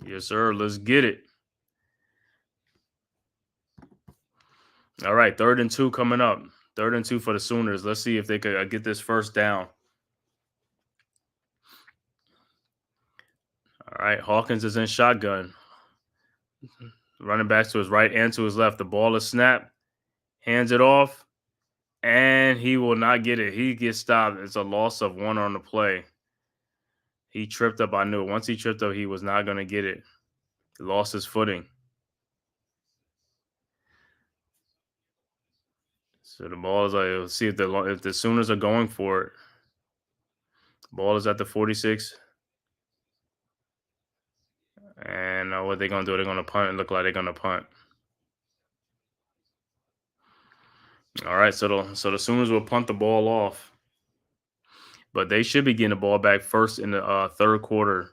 Yes, sir. Let's get it. All right, 3rd and 2 coming up. 3rd and 2 for the Sooners. Let's see if they could get this first down. All right, Hawkins is in shotgun. Running back to his right and to his left. The ball is snapped. Hands it off. And he will not get it. He gets stopped. It's a loss of 1 on the play. He tripped up. I knew it. Once he tripped up, he was not going to get it. He lost his footing. So the ball is like, let's see if the Sooners are going for it. Ball is at the 46. And what they're going to do, they're going to punt. It look like they're going to punt. All right, so the Sooners will punt the ball off. But they should be getting the ball back first in the 3rd quarter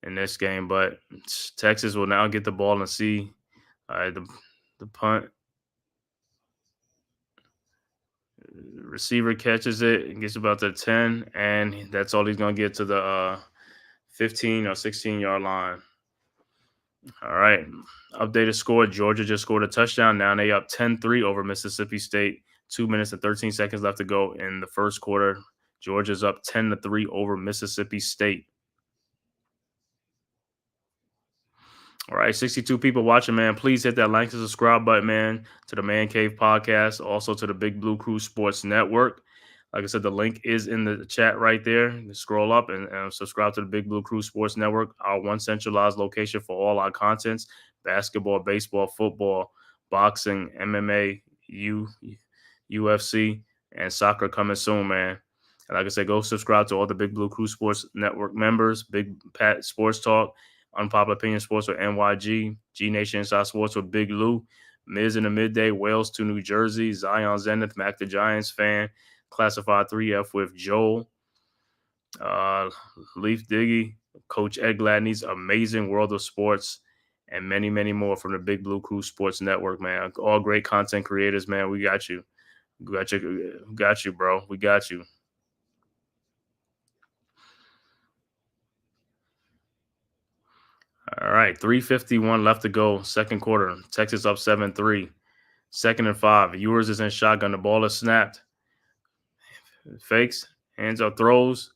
in this game. But Texas will now get the ball and see the punt. Receiver catches it and gets about to 10, and that's all he's going to get to the 15 or 16-yard line. All right. Updated score. Georgia just scored a touchdown. Now they up 10-3 over Mississippi State. 2 minutes and 13 seconds left to go in the 1st quarter. Georgia's up 10-3 over Mississippi State. All right, 62 people watching, man. Please hit that like and subscribe button, man, to the Man Cave Podcast, also to the Big Blue Crew Sports Network. Like I said, the link is in the chat right there. You can scroll up and subscribe to the Big Blue Crew Sports Network, our one centralized location for all our contents: basketball, baseball, football, boxing, MMA, UFC, and soccer coming soon, man. And like I said, go subscribe to all the Big Blue Crew Sports Network members, Big Pat Sports Talk, Unpopular Opinion Sports with NYG, G Nation Inside Sports with Big Lou, Miz in the Midday, Wales to New Jersey, Zion Zenith, Mac the Giants fan, Classified 3F with Joel, Leaf Diggy, Coach Ed Gladney's Amazing World of Sports, and many, many more from the Big Blue Crew Sports Network, man. All great content creators, man. We got you. Got you, bro. We got you. All right, 3:51 left to go, 2nd quarter. Texas up 7-3. 2nd and 5. Ewers is in shotgun. The ball is snapped. Fakes, hands up, throws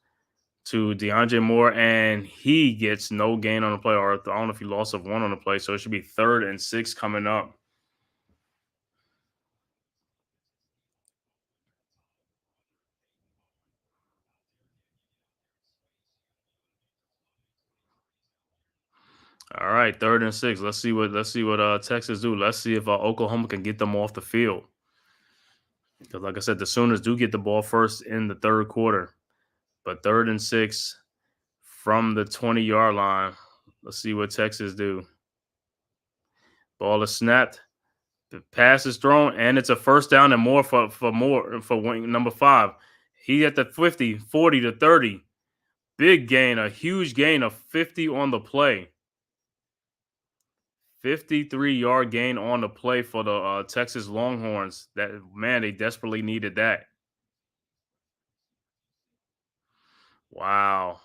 to DeAndre Moore, and he gets no gain on the play, or I don't know if he lost of 1 on the play, so it should be 3rd and 6 coming up. All right, 3rd and 6. Let's see what Texas do. Let's see if Oklahoma can get them off the field. Because, like I said, the Sooners do get the ball first in the third quarter. But 3rd and 6 from the 20-yard line. Let's see what Texas do. Ball is snapped. The pass is thrown, and it's a first down and more for wing number 5. He at the 50, 40 to 30. Big gain, a huge gain of 50 on the play. 53-yard gain on the play for the Texas Longhorns. That man, they desperately needed that. Wow.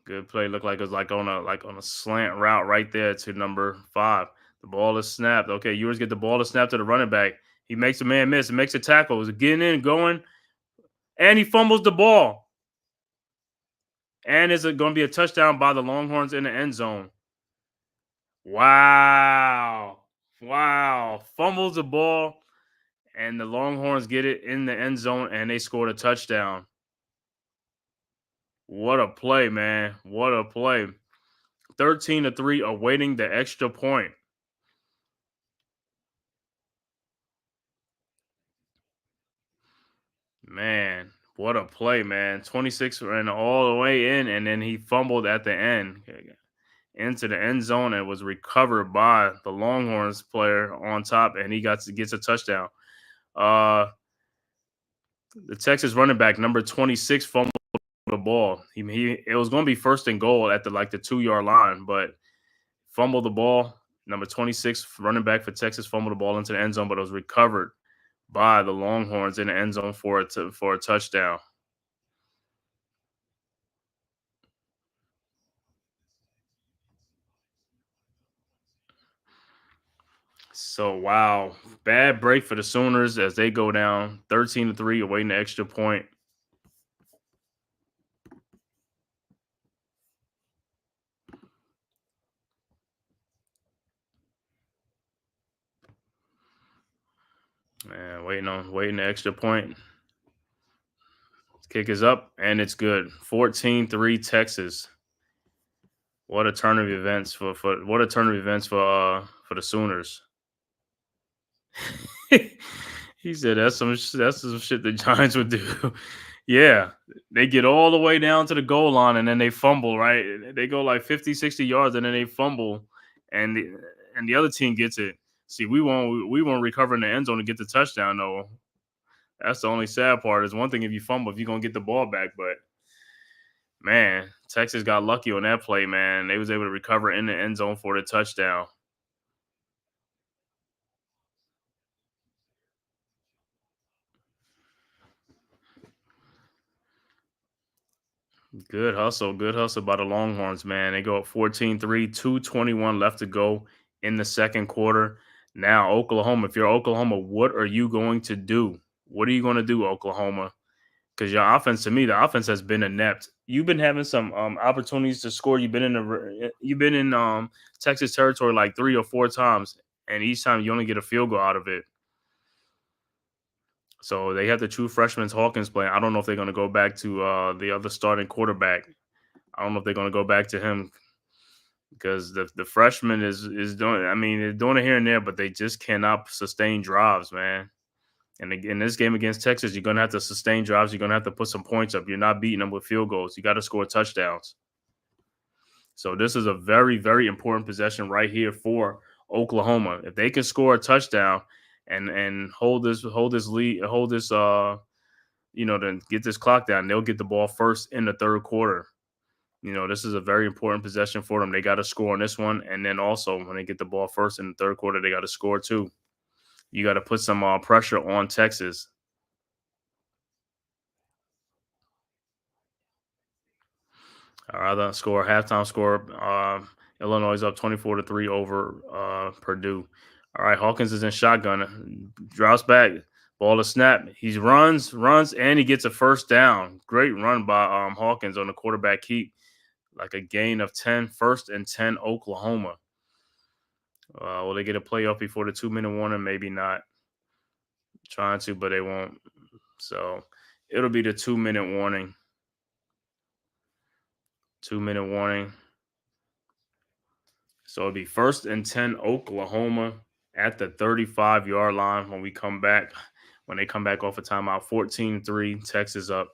Good play. Looked like it was on a slant route right there to number 5. The ball is snapped. Okay, Ewers get the ball to snap to the running back. He makes a man miss. It makes a tackle. Is getting in, going, and he fumbles the ball. And is it going to be a touchdown by the Longhorns in the end zone? Wow. Fumbles the ball, and the Longhorns get it in the end zone, and they scored a touchdown. What a play, man. What a play. 13-3, awaiting the extra point. Man, what a play, man. 26 ran all the way in, and then he fumbled at the end into the end zone and was recovered by the Longhorns player on top, and he gets a touchdown. The Texas running back, number 26, fumbled the ball. It was going to be 1st and goal at the 2-yard line, but fumbled the ball. Number 26, running back for Texas, fumbled the ball into the end zone, but it was recovered by the Longhorns in the end zone for a touchdown. So, wow. Bad break for the Sooners as they go down 13-3, awaiting the extra point. Man, waiting the extra point. Kick is up, and it's good. 14-3 Texas. What a turn of events for the Sooners. He said that's some shit the Giants would do. Yeah, they get all the way down to the goal line and then they fumble, right? They go like 50, 60 yards and then they fumble and the other team gets it. See, we won't recover in the end zone to get the touchdown though. That's the only sad part. Is one thing if you fumble, if you're gonna get the ball back, but man, Texas got lucky on that play, man. They was able to recover in the end zone for the touchdown. Good hustle by the Longhorns, man. They go up 14-3, 2:21 left to go in the second quarter. Now, Oklahoma, if you're Oklahoma, what are you going to do? What are you going to do, Oklahoma? Because your offense, to me, the offense has been inept. You've been having some opportunities to score. You've been in Texas territory like 3 or 4 times, and each time you only get a field goal out of it. So they have the true freshman Hawkins playing. I don't know if they're going to go back to the other starting quarterback. I don't know if they're going to go back to him because the freshman is doing. I mean, they're doing it here and there, but they just cannot sustain drives, man. And in this game against Texas, you're going to have to sustain drives. You're going to have to put some points up. You're not beating them with field goals. You got to score touchdowns. So this is a very, very important possession right here for Oklahoma. If they can score a touchdown and hold this lead, then get this clock down, they'll get the ball first in the third quarter. This is a very important possession for them. They got to score on this one, and then also when they get the ball first in the third quarter, they got to score too. You got to put some pressure on Texas. All right, the halftime score. Illinois is up 24-3 over Purdue. All right, Hawkins is in shotgun. Drops back. Ball to snap. He runs, and he gets a first down. Great run by Hawkins on the quarterback keep. Like a gain of 10, 1st and 10, Oklahoma. Will they get a playoff before the 2-minute warning? Maybe not. Trying to, but they won't. So it'll be the 2-minute warning. 2-minute warning. So it'll be 1st and 10 Oklahoma at the 35-yard line when we come back. When they come back off a timeout, 14-3, Texas up.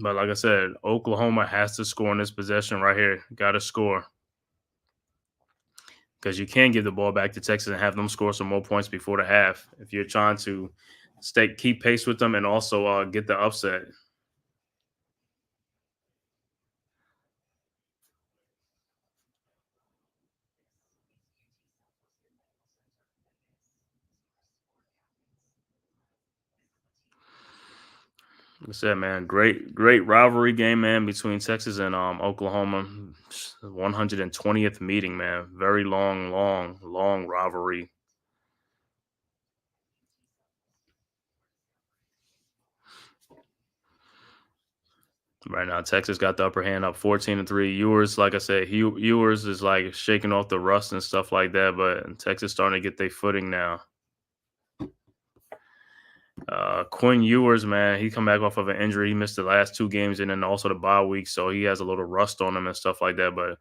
But like I said, Oklahoma has to score in this possession right here. Got to score because you can't give the ball back to Texas and have them score some more points before the half if you're trying to keep pace with them and also get the upset. Like I said, man, great rivalry game, man, between Texas and Oklahoma. 120th meeting, man. Very long rivalry. Right now, Texas got the upper hand, up 14-3. Ewers, like I said, Ewers is like shaking off the rust and stuff like that, but Texas starting to get their footing now. Quinn Ewers, man, he come back off of an injury. He missed the last 2 games and then also the bye week, so he has a little rust on him and stuff like that. But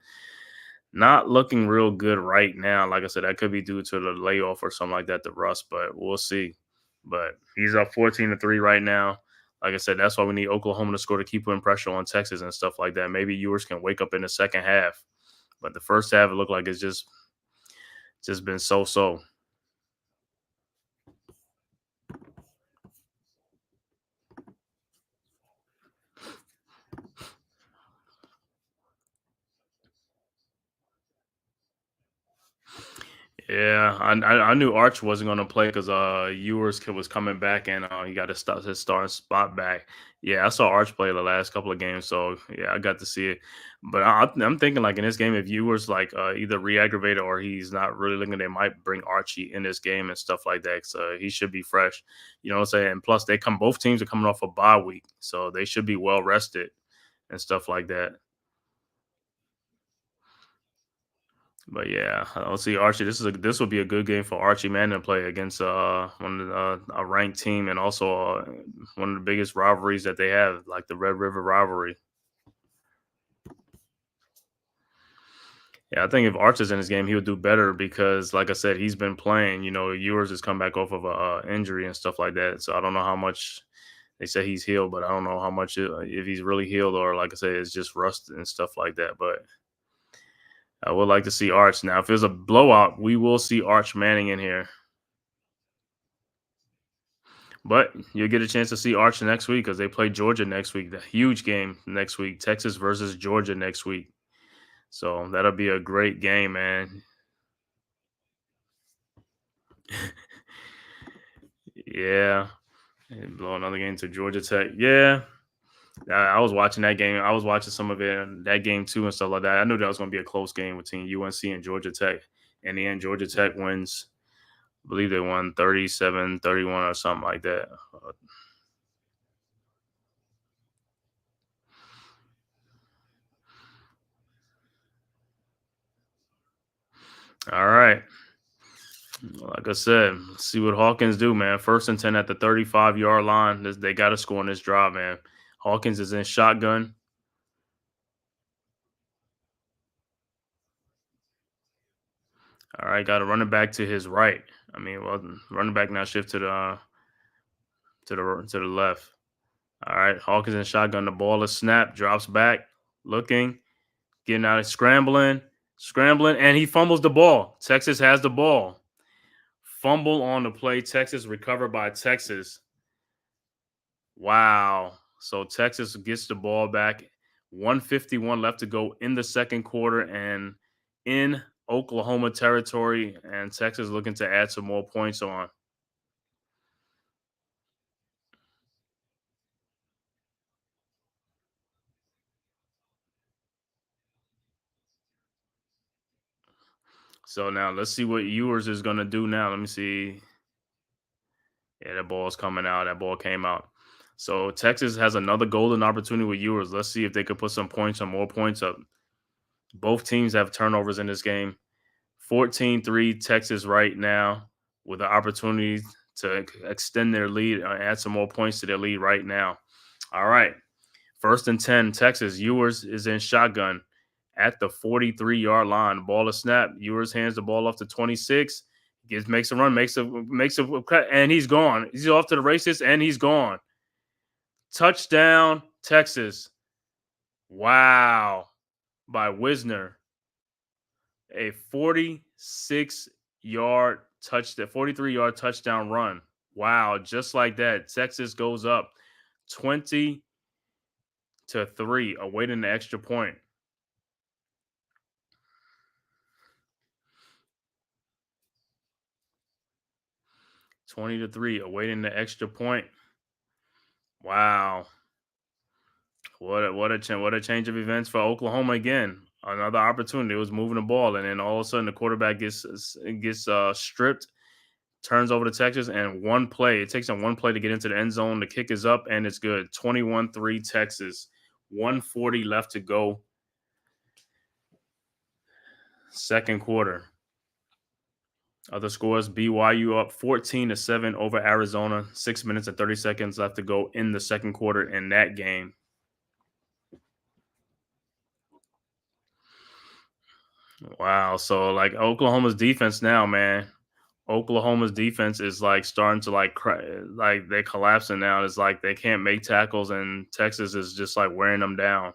not looking real good right now. Like I said, that could be due to the layoff or something like that, the rust, but we'll see. But he's up 14-3 right now. Like I said, that's why we need Oklahoma to score to keep putting pressure on Texas and stuff like that. Maybe Ewers can wake up in the second half. But the first half, it looked like it's just been so-so. Yeah, I knew Arch wasn't going to play because Ewers was coming back and he got his starting spot back. Yeah, I saw Arch play the last couple of games, so yeah, I got to see it. But I'm thinking like in this game, if Ewers like either re-aggravated or he's not really looking, they might bring Archie in this game and stuff like that. So he should be fresh. You know what I'm saying? And plus, both teams are coming off a bye week, so they should be well rested and stuff like that. But yeah, I'll see Archie. This will be a good game for Archie Man to play against one of a ranked team and also one of the biggest rivalries that they have, like the Red River rivalry. Yeah, I think if Arch is in this game, he would do better because, like I said, he's been playing. You know, Ewers has come back off of a injury and stuff like that. So I don't know how much they say he's healed, but I don't know how much if he's really healed or, like I said, it's just rust and stuff like that. But I would like to see Arch. Now, if there's a blowout, we will see Arch Manning in here. But you'll get a chance to see Arch next week because they play Georgia next week. The huge game next week. Texas versus Georgia next week. So that'll be a great game, man. Yeah. And blow another game to Georgia Tech. Yeah. I was watching that game. I was watching some of it and that game too and stuff like that. I knew that was going to be a close game between UNC and Georgia Tech. In the end, Georgia Tech wins. I believe they won 37-31 or something like that. All right. Like I said, see what Hawkins do, man. 1st and 10 at the 35-yard line. They got to score in this drive, man. Hawkins is in shotgun. All right, got to run it back to his right. I mean, well, running back now shift to the left. All right, Hawkins in shotgun. The ball is snapped, drops back, looking, getting out, scrambling, and he fumbles the ball. Texas has the ball. Fumble on the play. Texas recovered by Texas. Wow. So Texas gets the ball back. 151 left to go in the second quarter and in Oklahoma territory. And Texas looking to add some more points on. So now let's see what Ewers is going to do now. Let me see. Yeah, that ball is coming out. That ball came out. So Texas has another golden opportunity with Ewers. Let's see if they could put some points or more points up. Both teams have turnovers in this game. 14-3 Texas right now with the opportunity to extend their lead, add some more points to their lead right now. All right. 1st and 10, Texas. Ewers is in shotgun. at the 43-yard line. The ball is snapped. Ewers hands the ball off to 26. Makes a run, makes a cut, and he's gone. He's off to the races, and he's gone. Touchdown, Texas. Wow. By Wisner. A 46-yard touchdown, 43-yard touchdown run. Wow, just like that. Texas goes up 20-3, awaiting the extra point. Awaiting the extra point. Wow. What a change of events for Oklahoma again. Another opportunity. It was moving the ball, and then all of a sudden the quarterback gets stripped, turns over to Texas, and one play. It takes them one play to get into the end zone. The kick is up, and it's good. 21-3 Texas. 1:40 left to go. Second quarter. Other scores: BYU up 14-7 over Arizona. 6 minutes and 30 seconds left to go in the second quarter in that game. Wow. So like Oklahoma's defense now, man. Oklahoma's defense is like starting to like they're collapsing now. It's like they can't make tackles, and Texas is just like wearing them down.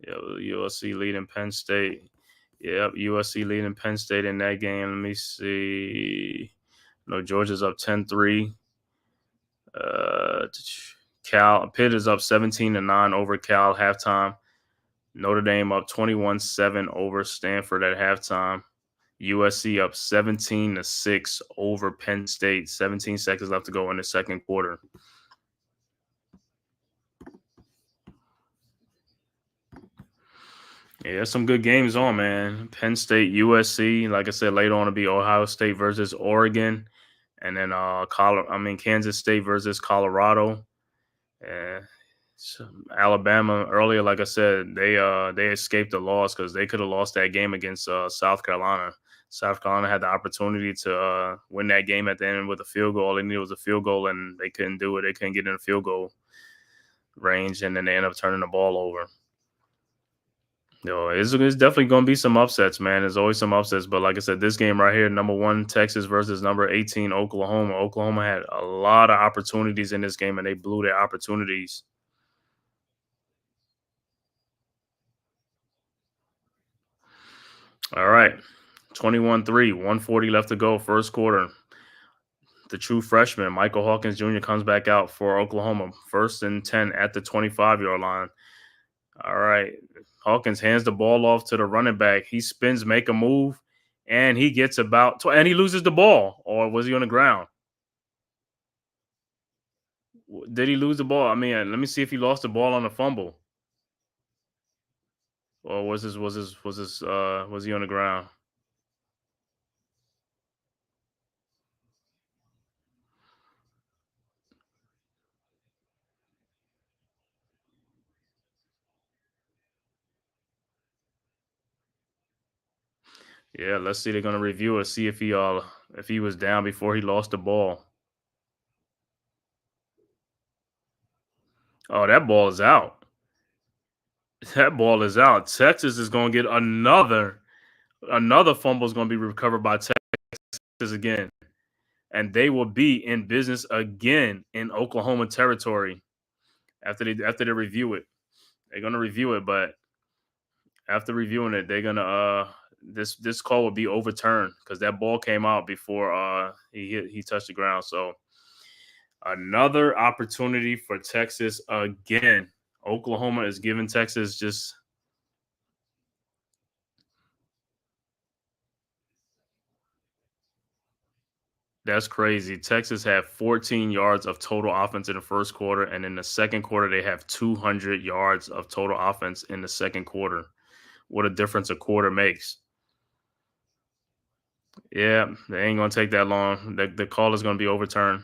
USC leading Penn State. Yep, USC leading Penn State in that game. Let me see. No, Georgia's up 10-3. Pitt is up 17-9 over Cal halftime. Notre Dame up 21-7 over Stanford at halftime. USC up 17-6 over Penn State. 17 seconds left to go in the second quarter. Yeah, there's some good games on, man. Penn State, USC. Like I said, later on it'll be Ohio State versus Oregon, and then Kansas State versus Colorado. Alabama earlier, like I said, they escaped the loss because they could have lost that game against South Carolina. South Carolina had the opportunity to win that game at the end with a field goal. All they needed was a field goal, and they couldn't do it. They couldn't get in the field goal range, and then they ended up turning the ball over. It's definitely going to be some upsets, man. There's always some upsets. But like I said, this game right here, number 1, Texas versus number 18, Oklahoma. Oklahoma had a lot of opportunities in this game, and they blew their opportunities. All right. 21-3, 1:40 left to go, first quarter. The true freshman, Michael Hawkins Jr., comes back out for Oklahoma. 1st and 10 at the 25-yard line. All right. Hawkins hands the ball off to the running back. He spins, make a move, and he gets and he loses the ball. Or was he on the ground? Did he lose the ball? I mean, let me see if he lost the ball on a fumble. Or was he on the ground? Yeah, let's see. They're gonna review it, see if he was down before he lost the ball. Oh, that ball is out. That ball is out. Texas is gonna get another fumble is gonna be recovered by Texas again, and they will be in business again in Oklahoma territory after they review it. They're gonna review it, but after reviewing it, they're gonna this call will be overturned because that ball came out before he touched the ground. So another opportunity for Texas again. Oklahoma is giving Texas just that's crazy. Texas had 14 yards of total offense in the first quarter, and in the second quarter they have 200 yards of total offense in the second quarter. What a difference a quarter makes. Yeah, they ain't gonna take that long. The call is gonna be overturned.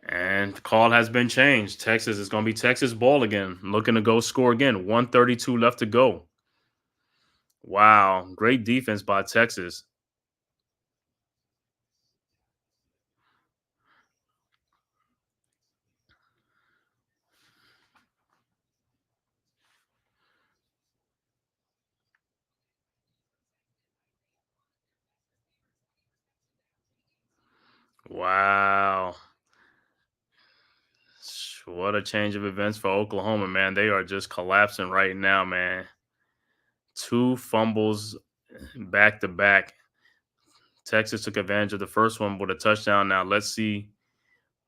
And the call has been changed. Texas is going to be Texas ball again, looking to go score again. 1:32 left to go. Wow, great defense by Texas. Wow. What a change of events for Oklahoma, man. They are just collapsing right now, man. Two fumbles back to back. Texas took advantage of the first one with a touchdown. Now let's see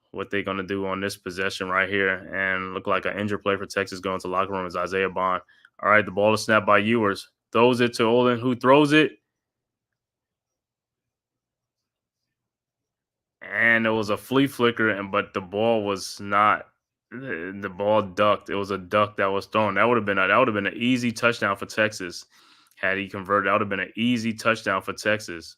what they're going to do on this possession right here. And look like an injured play for Texas going to the locker room is Isaiah Bond. All right, the ball is snapped by Ewers. Throws it to Olin, who throws it. And it was a flea flicker, but the ball was not. The ball ducked. It was a duck that was thrown. That would have been an easy touchdown for Texas had he converted. That would have been an easy touchdown for Texas.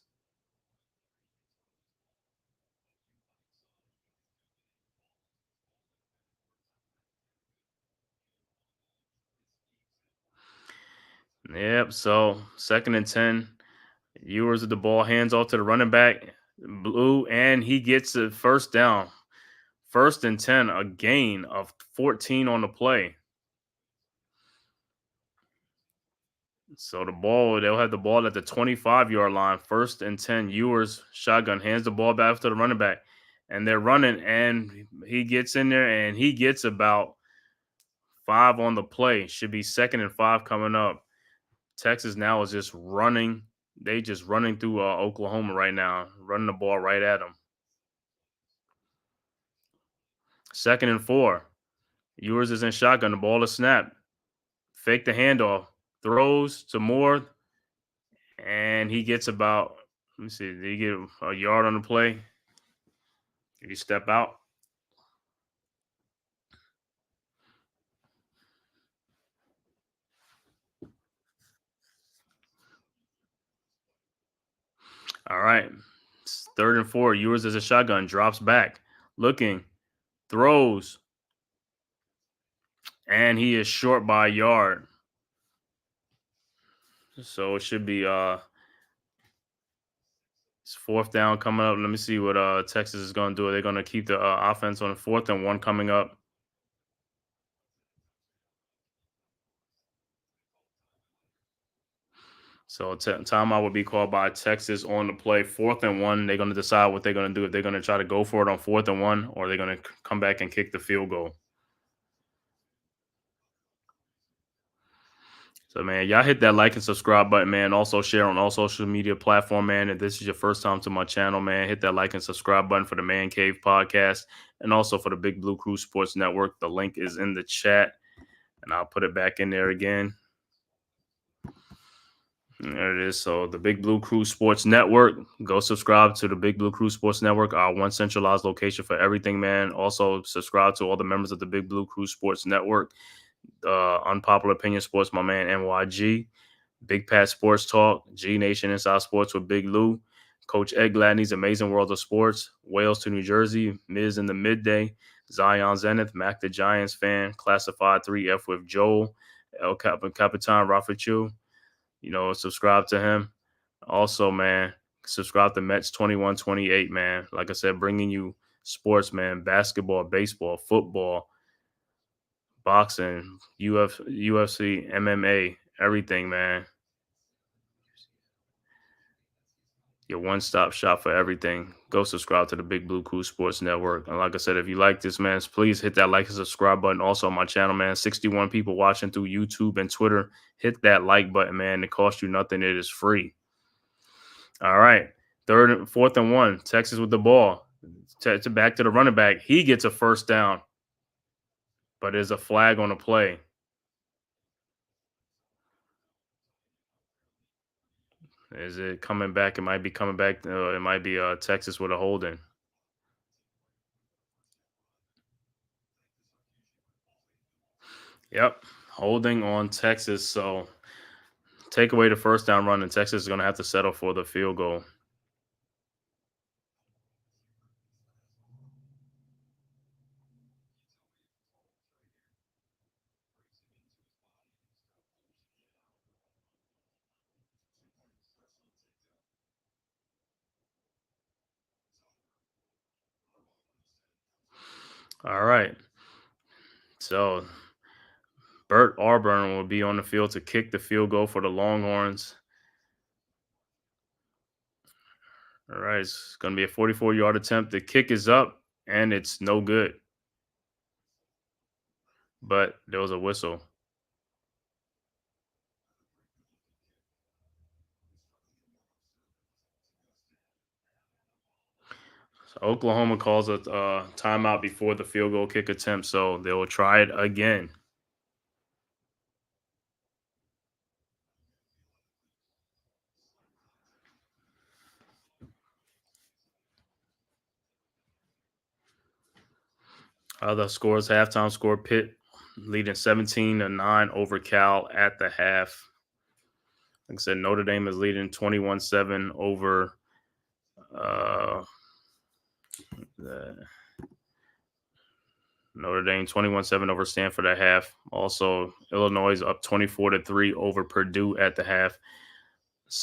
Yep. So 2nd and 10. Ewers with the ball, hands off to the running back, Blue, and he gets a first down. 1st and 10, a gain of 14 on the play. So they'll have the ball at the 25-yard line. 1st and 10, Ewers shotgun, hands the ball back to the running back. And they're running, and he gets in there, and he gets about 5 on the play. Should be 2nd and 5 coming up. Texas now is just running. They just running through Oklahoma right now, running the ball right at them. 2nd and 4. Ewers is in shotgun. The ball is snapped. Fake the handoff. Throws to Moore. And he gets about, let me see, did he get a yard on the play? Did he step out? All right. 3rd and 4. Ewers is a shotgun. Drops back. Looking. Throws. And he is short by a yard. So it should be it's 4th down coming up. Let me see what Texas is going to do. Are they going to keep the offense on 4th and 1 coming up? So timeout will be called by Texas on the play. 4th and 1. They're going to decide what they're going to do. If they're going to try to go for it on 4th and 1, or they're going to come back and kick the field goal. So, man, y'all hit that like and subscribe button, man. Also share on all social media platform, man. If this is your first time to my channel, man, hit that like and subscribe button for the Man Cave podcast and also for the Big Blue Crew Sports Network. The link is in the chat, and I'll put it back in there again. There it is. So the Big Blue Crew Sports Network. Go subscribe to the Big Blue Crew Sports Network, our one centralized location for everything, man. Also subscribe to all the members of the Big Blue Crew Sports Network. Unpopular Opinion Sports, my man NYG. Big Pat Sports Talk, G Nation Inside Sports with Big Lou. Coach Ed Gladney's Amazing World of Sports. Wales to New Jersey. Miz in the Midday. Zion Zenith. Mac the Giants fan. Classified 3F with Joel. El Capitan Rafachu. Subscribe to him. Also, man, subscribe to Mets 2128, man. Like I said, bringing you sports, man. Basketball, baseball, football, boxing, UFC, MMA, everything, man. Your one-stop shop for everything. Go subscribe to the Big Blue Crew Sports Network. And like I said, if you like this, man, please hit that like and subscribe button. Also on my channel, man, 61 people watching through YouTube and Twitter. Hit that like button, man. It costs you nothing. It is free. All right. 4th and 1. Texas with the ball. Back to the running back. He gets a first down. But there's a flag on the play. Is it coming back? It might be coming back. It might be Texas with a holding. Yep. Holding on Texas. So take away the first down run, and Texas is going to have to settle for the field goal. All right. So Bert Auburn will be on the field to kick the field goal for the Longhorns. All right, it's going to be a 44-yard attempt. The kick is up, and it's no good. But there was a whistle. So Oklahoma calls a timeout before the field goal kick attempt, so they will try it again. The scores, halftime score, Pitt leading 17-9 over Cal at the half. Like I said, Notre Dame is leading 21-7 over Notre Dame, 21-7 over Stanford at half. Also, Illinois is up 24-3 over Purdue at the half.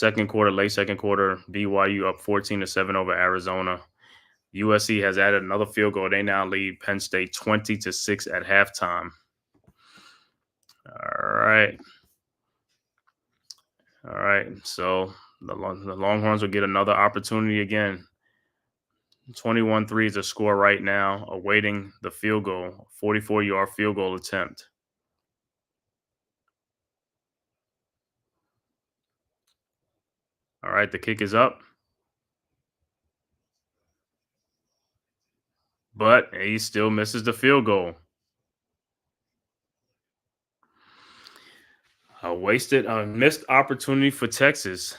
Late second quarter, BYU up 14-7 over Arizona. USC has added another field goal. They now lead Penn State 20-6 at halftime. All right. So the Longhorns will get another opportunity again. 21-3 is the score right now, awaiting the field goal, 44-yard field goal attempt. All right, the kick is up. But he still misses the field goal. A missed opportunity for Texas.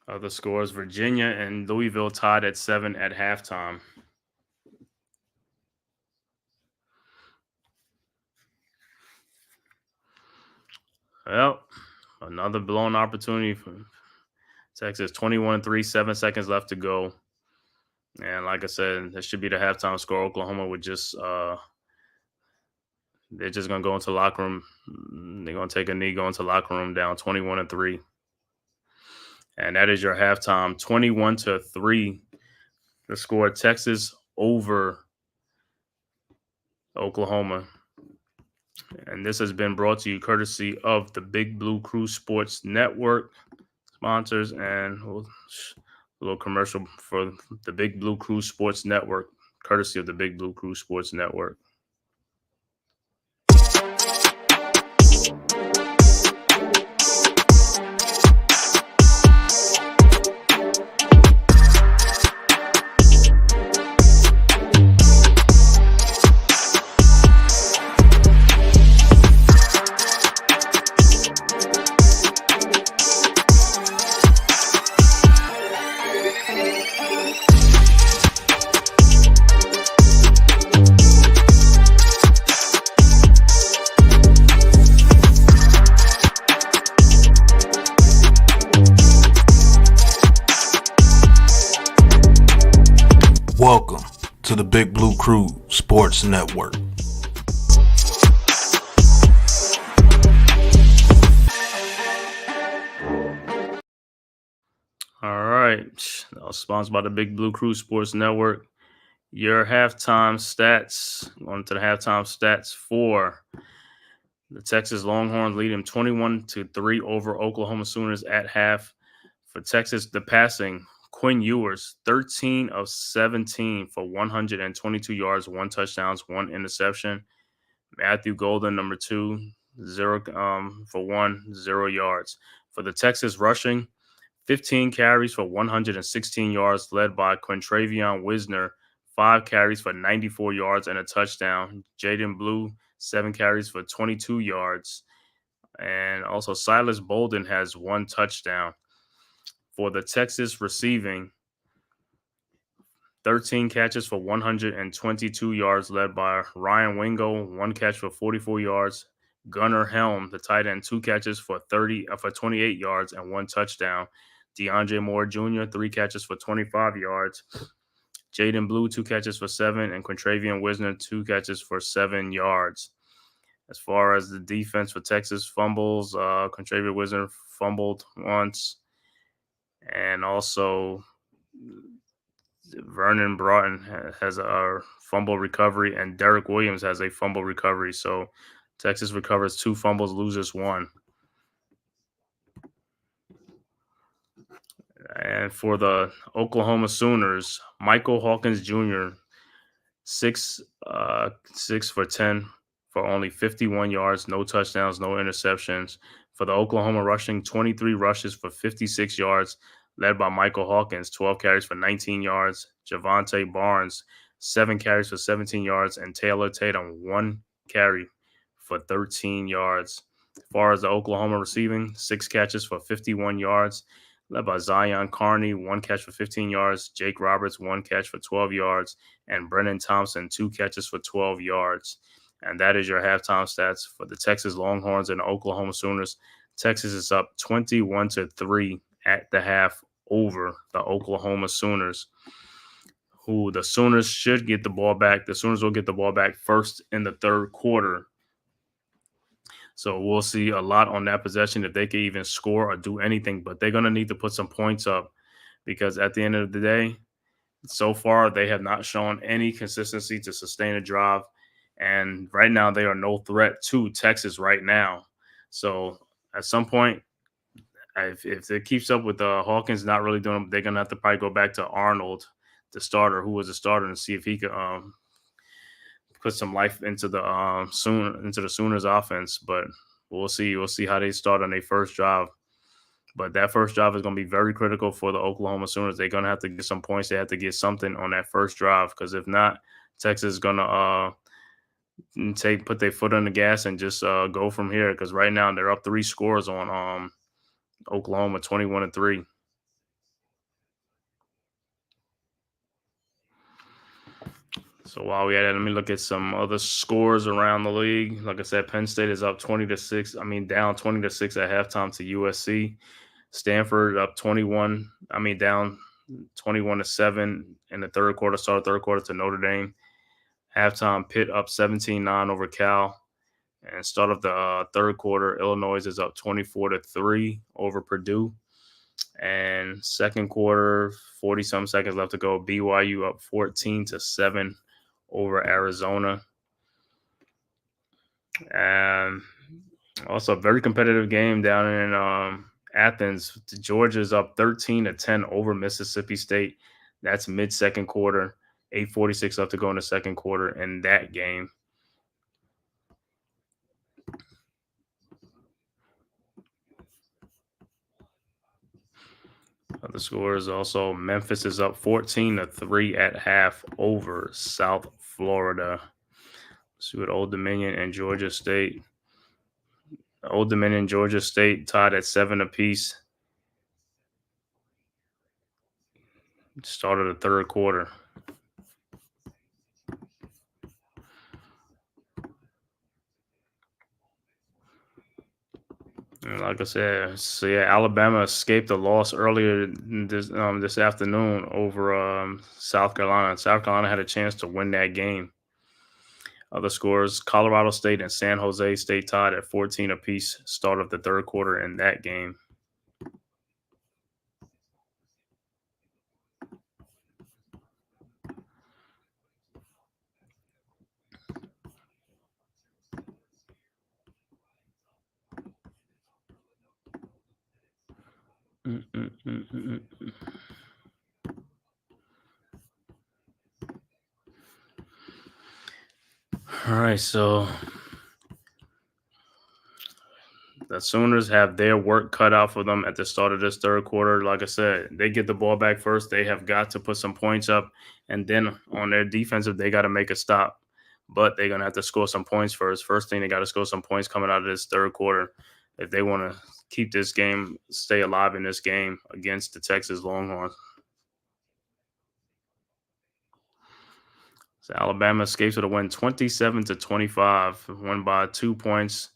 The scores, Virginia and Louisville tied at 7 at halftime. Well, another blown opportunity for Texas. 21-3, 7 seconds left to go. And like I said, that should be the halftime score. Oklahoma would just they're just gonna go into the locker room. They're gonna take a knee, go into the locker room down 21-3. And that is your halftime, 21-3. The score, Texas over Oklahoma. And this has been brought to you courtesy of the Big Blue Crew Sports Network sponsors, and a little commercial for the Big Blue Crew Sports Network, courtesy of the Big Blue Crew Sports Network. Welcome to the Big Blue Crew Sports Network. All right. That was sponsored by the Big Blue Crew Sports Network. Your halftime stats, going to the halftime stats for the Texas Longhorns, leading 21-3 over Oklahoma Sooners at half. For Texas, the passing, Quinn Ewers, 13 of 17 for 122 yards, 1 touchdown, 1 interception. Matthew Golden, number 2, 0 for 1, 0 yards. For the Texas rushing, 15 carries for 116 yards, led by Quintravion Wisner, 5 carries for 94 yards and a touchdown. Jaden Blue, 7 carries for 22 yards. And also Silas Bolden has 1 touchdown. For the Texas receiving, 13 catches for 122 yards, led by Ryan Wingo, 1 catch for 44 yards. Gunnar Helm, the tight end, 2 catches for 28 yards and 1 touchdown. DeAndre Moore Jr., 3 catches for 25 yards. Jaden Blue, 2 catches for 7, and Quintravion Wisner, 2 catches for 7 yards. As far as the defense for Texas, fumbles, Quintravion Wisner fumbled once. And also Vernon Broughton has a fumble recovery, and Derek Williams has a fumble recovery. So Texas recovers 2 fumbles, loses 1. And for the Oklahoma Sooners, Michael Hawkins Jr. 6 for 10 for only 51 yards, no touchdowns, no interceptions. For the Oklahoma rushing, 23 rushes for 56 yards, led by Michael Hawkins, 12 carries for 19 yards. Javante Barnes, 7 carries for 17 yards, and Taylor Tatum, 1 carry for 13 yards. As far as the Oklahoma receiving, 6 catches for 51 yards, led by Zion Carney, 1 catch for 15 yards. Jake Roberts, 1 catch for 12 yards. And Brennan Thompson, 2 catches for 12 yards. And that is your halftime stats for the Texas Longhorns and the Oklahoma Sooners. Texas is up 21-3 at the half over the Oklahoma Sooners, who the Sooners should get the ball back. The Sooners will get the ball back first in the third quarter. So we'll see a lot on that possession if they can even score or do anything. But they're going to need to put some points up because at the end of the day, so far they have not shown any consistency to sustain a drive. And right now they are no threat to Texas right now. So at some point, if it keeps up with Hawkins not really doing them, they're going to have to probably go back to Arnold, the starter, who was the starter, and see if he could put some life into the Sooners offense. But we'll see. We'll see how they start on their first drive. But that first drive is going to be very critical for the Oklahoma Sooners. They're going to have to get some points. They have to get something on that first drive because if not, Texas is going to put their foot on the gas and just go from here. Because right now they're up 3 scores on Oklahoma, 21-3. So while we at it, let me look at some other scores around the league. Like I said, Penn State is up 20-6. Down 20-6 at halftime to USC. Stanford up down 21-7 in the third quarter, start of third quarter to Notre Dame. Halftime, Pitt up 17-9 over Cal. And start of the third quarter, Illinois is up 24-3 over Purdue. And second quarter, 40-some seconds left to go. BYU up 14-7 over Arizona. And also a very competitive game down in Athens. Georgia's up 13-10 over Mississippi State. That's mid-second quarter. 8:46 left to go in the second quarter in that game. The scores also, Memphis is up 14-3 at half over South Florida. Let's see what Old Dominion and Georgia State. Old Dominion and Georgia State tied at 7 apiece. Start of the third quarter. And like I said, Alabama escaped a loss earlier this afternoon over South Carolina. South Carolina had a chance to win that game. Other scores, Colorado State and San Jose State tied at 14 apiece, start of the third quarter in that game. All right, so the Sooners have their work cut out for them at the start of this third quarter. Like I said, they get the ball back first. They have got to put some points up, and then on their defensive, they got to make a stop. But they're going to have to score some points first. First thing, they got to score some points coming out of this third quarter if they want to keep this game, stay alive in this game against the Texas Longhorns. So Alabama escapes with a win 27-25, won by 2 points.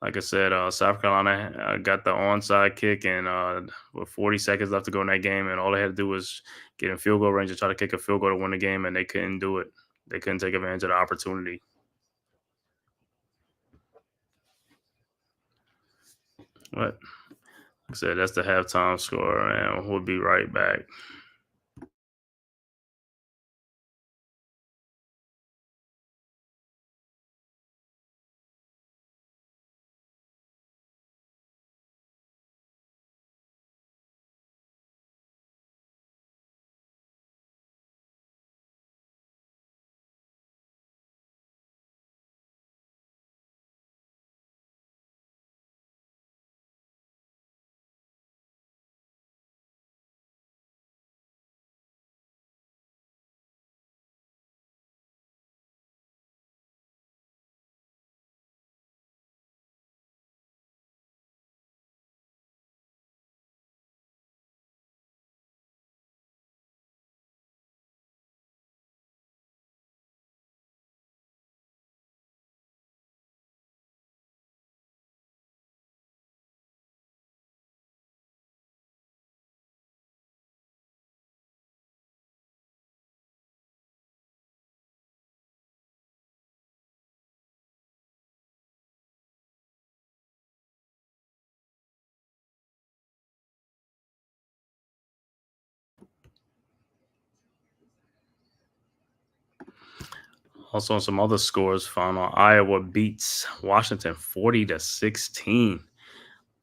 Like I said, South Carolina got the onside kick and with 40 seconds left to go in that game, and all they had to do was get in field goal range and try to kick a field goal to win the game, and they couldn't do it. They couldn't take advantage of the opportunity. But like I said, that's the halftime score, and we'll be right back. Also, on some other scores, final Iowa beats Washington 40-16.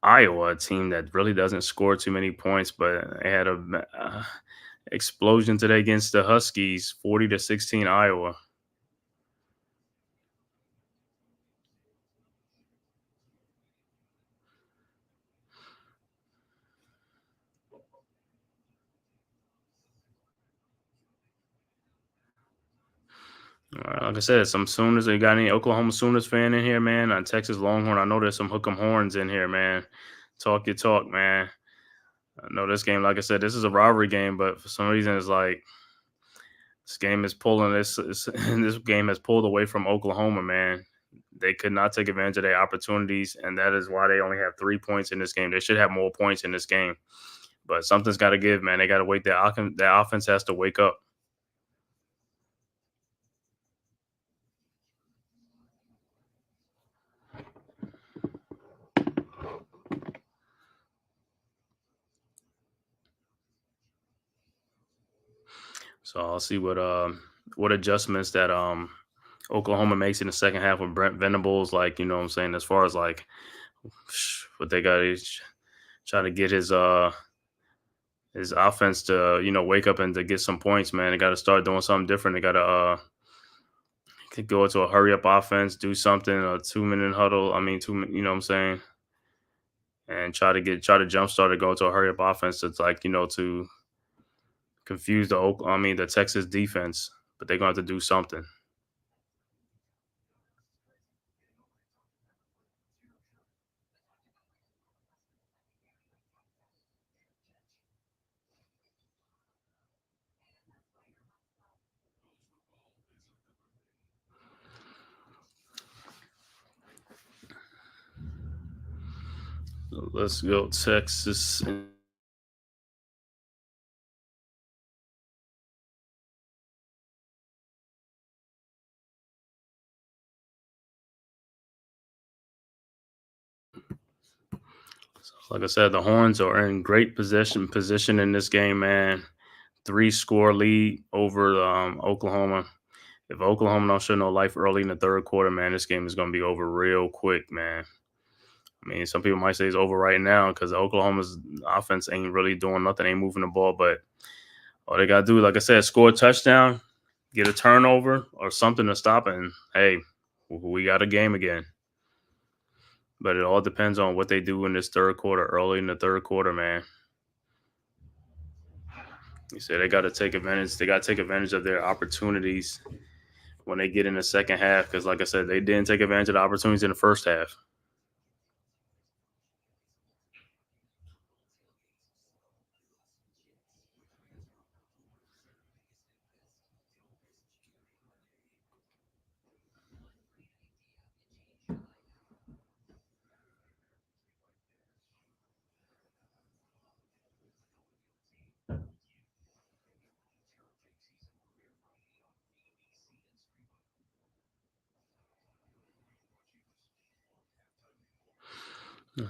Iowa, a team that really doesn't score too many points, but they had a explosion today against the Huskies, 40-16 Iowa. Like I said, some Sooners. You got any Oklahoma Sooners fan in here, man? On Texas Longhorn, I know there's some hook'em horns in here, man. Talk your talk, man. I know this game, like I said, this is a rivalry game, but for some reason, it's like this game is pulling this game has pulled away from Oklahoma, man. They could not take advantage of their opportunities, and that is why they only have 3 points in this game. They should have more points in this game, but something's got to give, man. They got to wait. Their offense has to wake up. So I'll see what adjustments that Oklahoma makes in the second half with Brent Venables. Like, you know what I'm saying, as far as like what they got is try to get his offense to, you know, wake up and to get some points, man. They got to start doing something different. They got to could go into a hurry up offense, do something, a 2-minute huddle. I mean, you know what I'm saying, and try to jumpstart to go to a hurry up offense. That's like, you know, to confuse the Texas defense, but they're going to have to do something. So let's go Texas. Like I said, the Horns are in great position in this game, man. 3-score lead over Oklahoma. If Oklahoma don't show no life early in the third quarter, man, this game is going to be over real quick, man. I mean, some people might say it's over right now because Oklahoma's offense ain't really doing nothing, ain't moving the ball. But all they got to do, like I said, score a touchdown, get a turnover or something to stop it. And, hey, we got a game again. But it all depends on what they do in this third quarter, early in the third quarter, man. You said they got to take advantage. They got to take advantage of their opportunities when they get in the second half. Because, like I said, they didn't take advantage of the opportunities in the first half.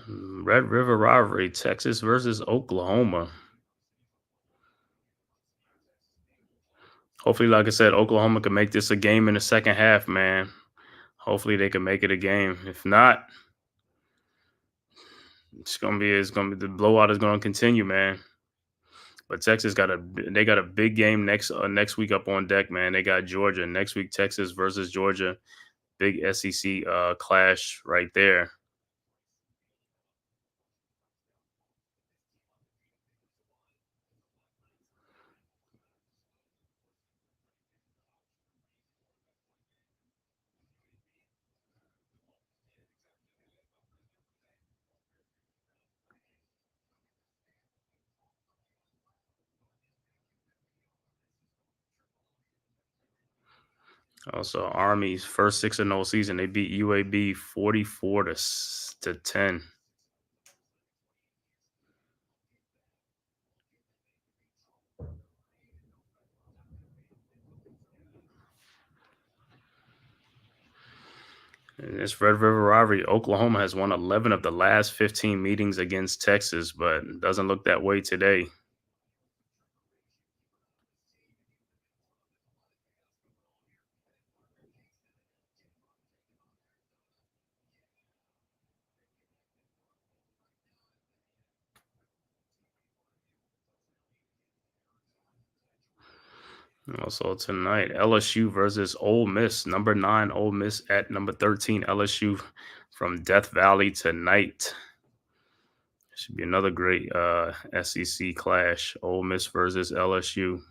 Red River Rivalry, Texas versus Oklahoma. Hopefully, like I said, Oklahoma can make this a game in the second half, man. Hopefully, they can make it a game. If not, it's gonna be the blowout is gonna continue, man. But Texas got a big game next week up on deck, man. They got Georgia next week. Texas versus Georgia, big SEC clash right there. Also, Army's first 6-0 season, they beat UAB 44-10. In this Red River rivalry, Oklahoma has won 11 of the last 15 meetings against Texas, but it doesn't look that way today. Also tonight, LSU versus Ole Miss. Number 9 Ole Miss at number 13 LSU from Death Valley tonight. Should be another great SEC clash. Ole Miss versus LSU.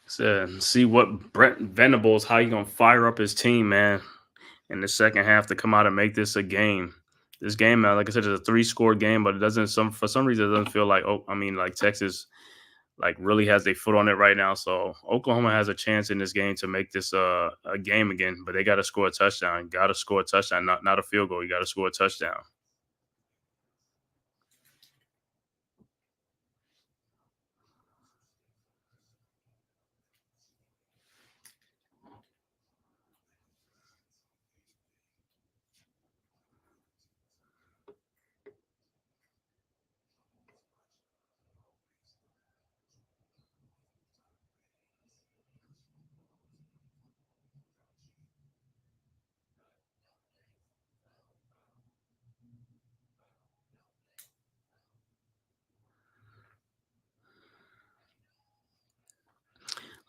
So see what Brent Venables, how you gonna fire up his team, man, in the second half to come out and make this a game. This game, man, like I said, is a 3-score game, but it doesn't for some reason it doesn't feel like like Texas like really has their foot on it right now. So Oklahoma has a chance in this game to make this a game again, but they got to score a touchdown. Got to score a touchdown, not a field goal. You got to score a touchdown.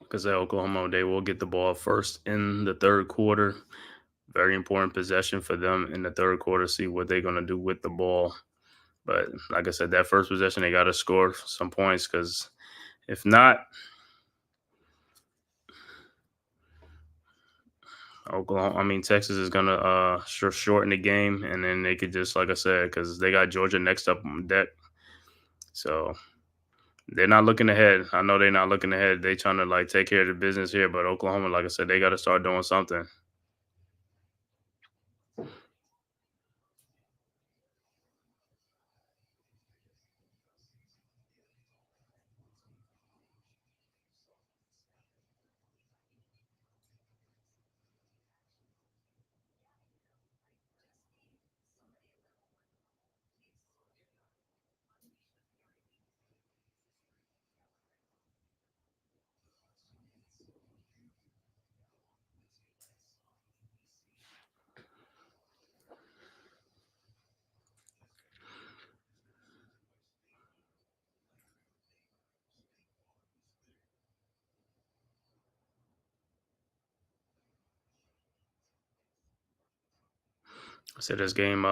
Because Oklahoma, they will get the ball first in the third quarter. Very important possession for them in the third quarter. See what they're going to do with the ball. But like I said, that first possession, they got to score some points because if not, Texas is going to shorten the game. And then they could just, like I said, because they got Georgia next up on deck. So they're not looking ahead. I know they're not looking ahead. They trying to like take care of the business here. But Oklahoma, like I said, they got to start doing something. So this game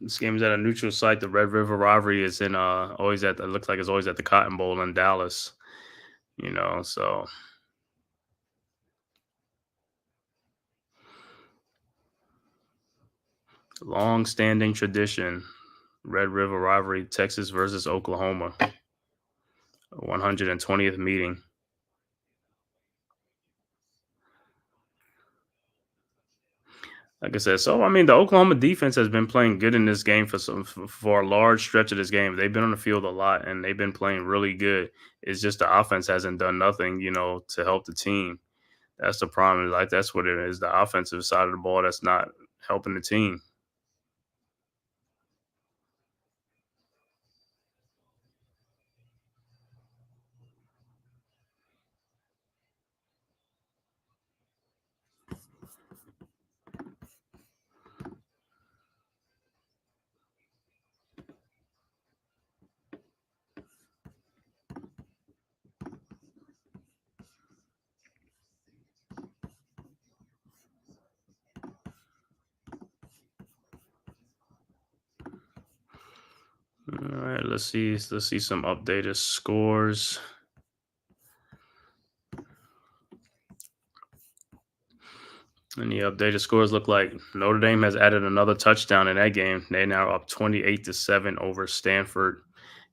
is at a neutral site. The Red River Rivalry is in always at it looks like it's always at the Cotton Bowl in Dallas. So long standing tradition. Red River Rivalry, Texas versus Oklahoma. 120th meeting. Like I said, so the Oklahoma defense has been playing good in this game for a large stretch of this game. They've been on the field a lot and they've been playing really good. It's just the offense hasn't done nothing, to help the team. That's the problem. Like that's what it is. The offensive side of the ball that's not helping the team. All right, let's see some updated scores. And the updated scores look like Notre Dame has added another touchdown in that game. They now up 28-7 over Stanford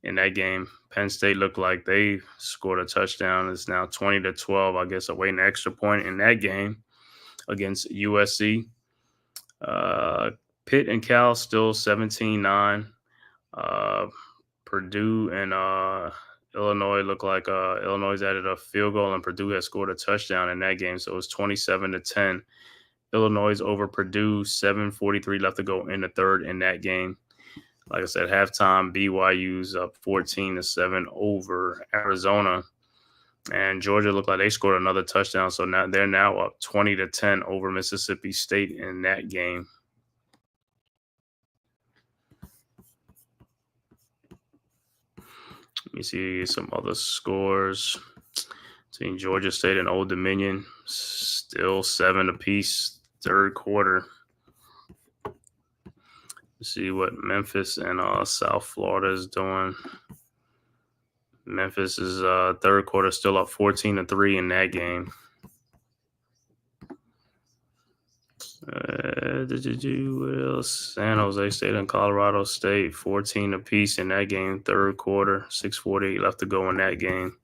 in that game. Penn State looked like they scored a touchdown. It's now 20-12. I guess awaiting an extra point in that game against USC. Pitt and Cal still 17-9. Purdue and Illinois looked like Illinois added a field goal and Purdue had scored a touchdown in that game. So it was 27-10. Illinois over Purdue, 7:43 left to go in the third in that game. Like I said, halftime, BYU's up 14-7 over Arizona. And Georgia looked like they scored another touchdown. So now they're now up 20-10 over Mississippi State in that game. Let me see some other scores. Between Georgia State and Old Dominion, still 7 apiece, third quarter. Let's see what Memphis and South Florida is doing. Memphis is third quarter still up 14-3 in that game. San Jose State and Colorado State, 14 apiece in that game, third quarter, 6:48 left to go in that game.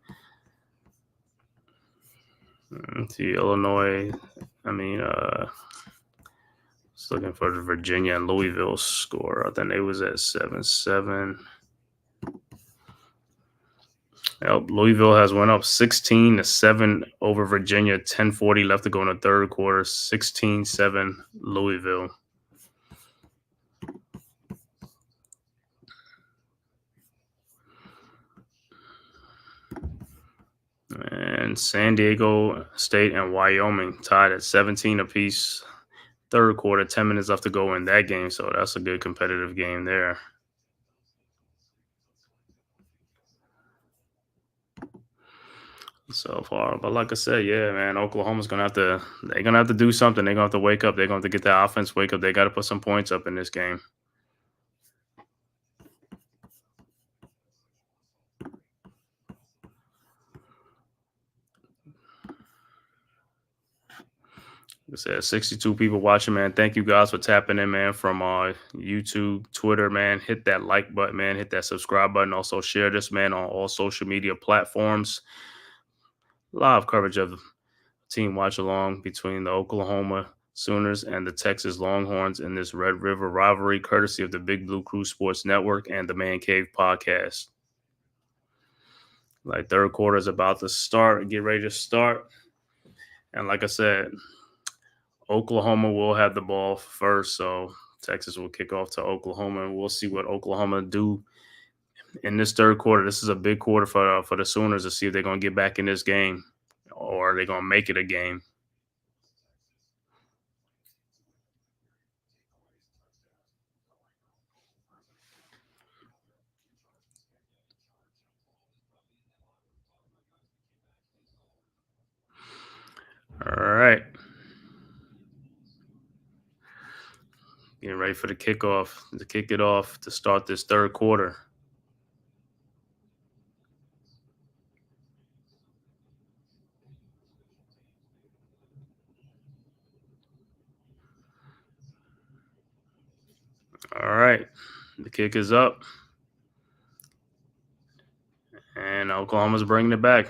See, Illinois, just looking for the Virginia and Louisville score. I think they was at 7-7. Louisville has went up 16-7 over Virginia. 10:40 left to go in the third quarter. 16-7 Louisville. And San Diego State and Wyoming tied at 17 apiece. Third quarter, 10 minutes left to go in that game. So that's a good competitive game there. So far, but like I said, yeah, man, Oklahoma's they're gonna have to do something. They're gonna have to wake up. They're gonna have to get the offense wake up. They got to put some points up in this game. Like I said, 62 people watching, man. Thank you guys for tapping in, man, from YouTube, Twitter, man. Hit that like button, man. Hit that subscribe button. Also share this, man, on all social media platforms. Live coverage of the team watch along between the Oklahoma Sooners and the Texas Longhorns in this Red River rivalry, courtesy of the Big Blue Crew Sports Network and the Man Cave Podcast. Like, third quarter is about to start. Get ready to start. And like I said, Oklahoma will have the ball first, so Texas will kick off to Oklahoma, and we'll see what Oklahoma do in this third quarter. This is a big quarter for the Sooners to see if they're going to get back in this game or are they going to make it a game. All right. Getting ready for the kickoff, to kick it off to start this third quarter. All right. The kick is up. And Oklahoma's bringing it back.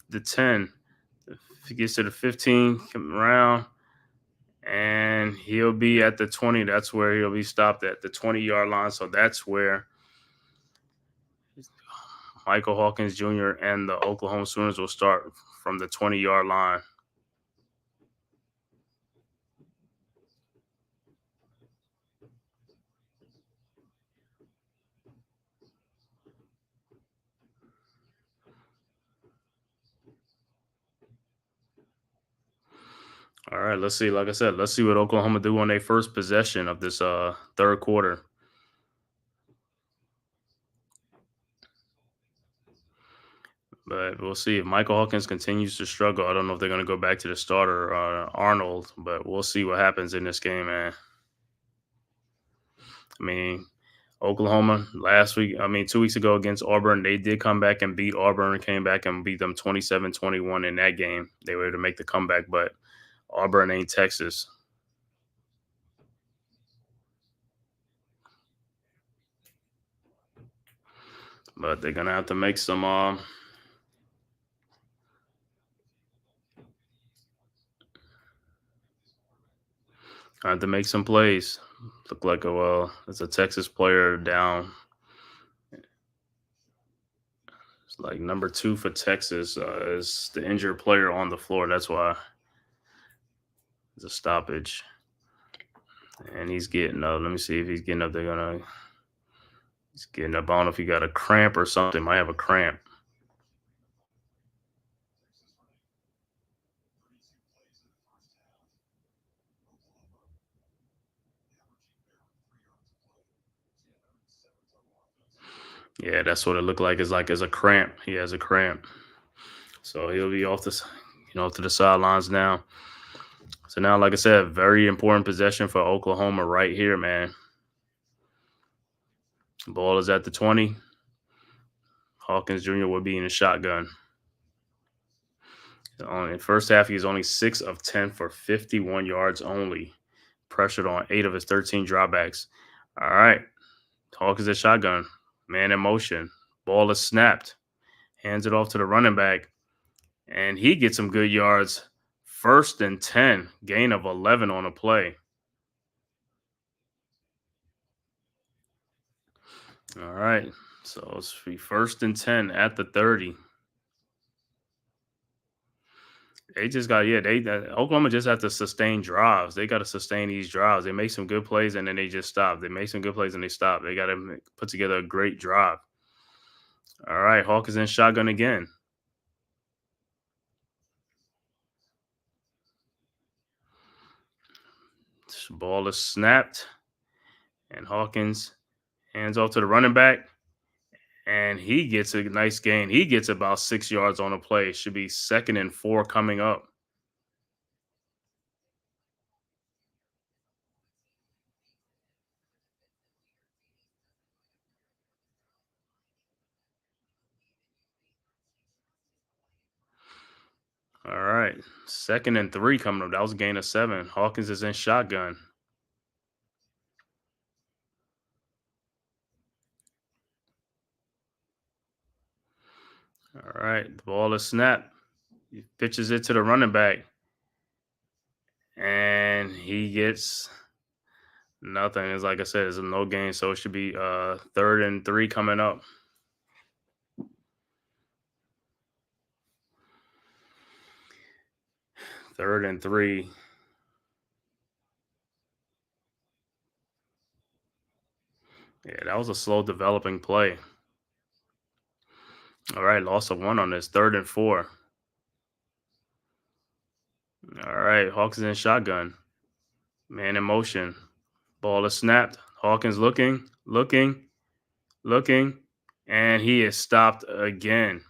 The 10. If he gets to the 15, come around. And he'll be at the 20. That's where he'll be stopped at, the 20-yard line. So that's where Michael Hawkins Jr. and the Oklahoma Sooners will start, from the 20-yard line. All right, let's see. Like I said, let's see what Oklahoma do on their first possession of this third quarter. But we'll see if Michael Hawkins continues to struggle. I don't know if they're going to go back to the starter, Arnold, but we'll see what happens in this game, man. I mean, Oklahoma 2 weeks ago against Auburn, they did come back and beat Auburn and came back and beat them 27-21 in that game. They were able to make the comeback, but Auburn ain't Texas. But they're going to have to make some plays. Look like it's a Texas player down. like number 2 for Texas is the injured player on the floor. That's why it's a stoppage. And he's getting up. Let me see if he's getting up. He's getting up. I don't know if he got a cramp or something. Might have a cramp. Yeah, that's what it looked like. It's a cramp. He has a cramp. So he'll be off to the sidelines now. So now, like I said, very important possession for Oklahoma right here, man. Ball is at the 20. Hawkins Jr. will be in the shotgun. In the first half, he was only 6 of 10 for 51 yards only. Pressured on 8 of his 13 dropbacks. All right. Hawkins at shotgun. Man in motion. Ball is snapped. Hands it off to the running back. And he gets some good yards. 1st and 10. Gain of 11 on a play. All right. So it's 1st and 10 at the 30. They just got, Oklahoma just have to sustain drives. They got to sustain these drives. They make some good plays and then they just stop. They make some good plays and they stop. They got to put together a great drive. All right, Hawkins in shotgun again. This ball is snapped. And Hawkins hands off to the running back. And he gets a nice gain. He gets about 6 yards on a play. Should be 2nd and 4 coming up. All right. 2nd and 3 coming up. That was a gain of 7. Hawkins is in shotgun. All right. The ball is snapped. He pitches it to the running back. And he gets nothing. It's like I said, it's a no gain. So it should be 3rd and 3 coming up. Third and 3. Yeah, that was a slow developing play. All right, loss of 1 on this. 3rd and 4. All right, Hawkins in shotgun. Man in motion. Ball is snapped. Hawkins looking, and he is stopped again.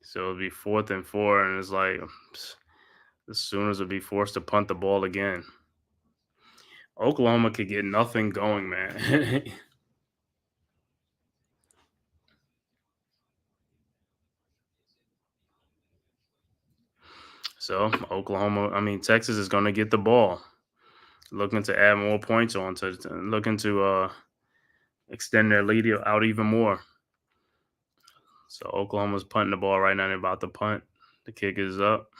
So it'll be 4th and 4, and it's like the Sooners will be forced to punt the ball again. Oklahoma could get nothing going, man. So Texas is going to get the ball, looking to add more points on, looking to extend their lead out even more. So Oklahoma's punting the ball right now. They're about to punt. The kick is up.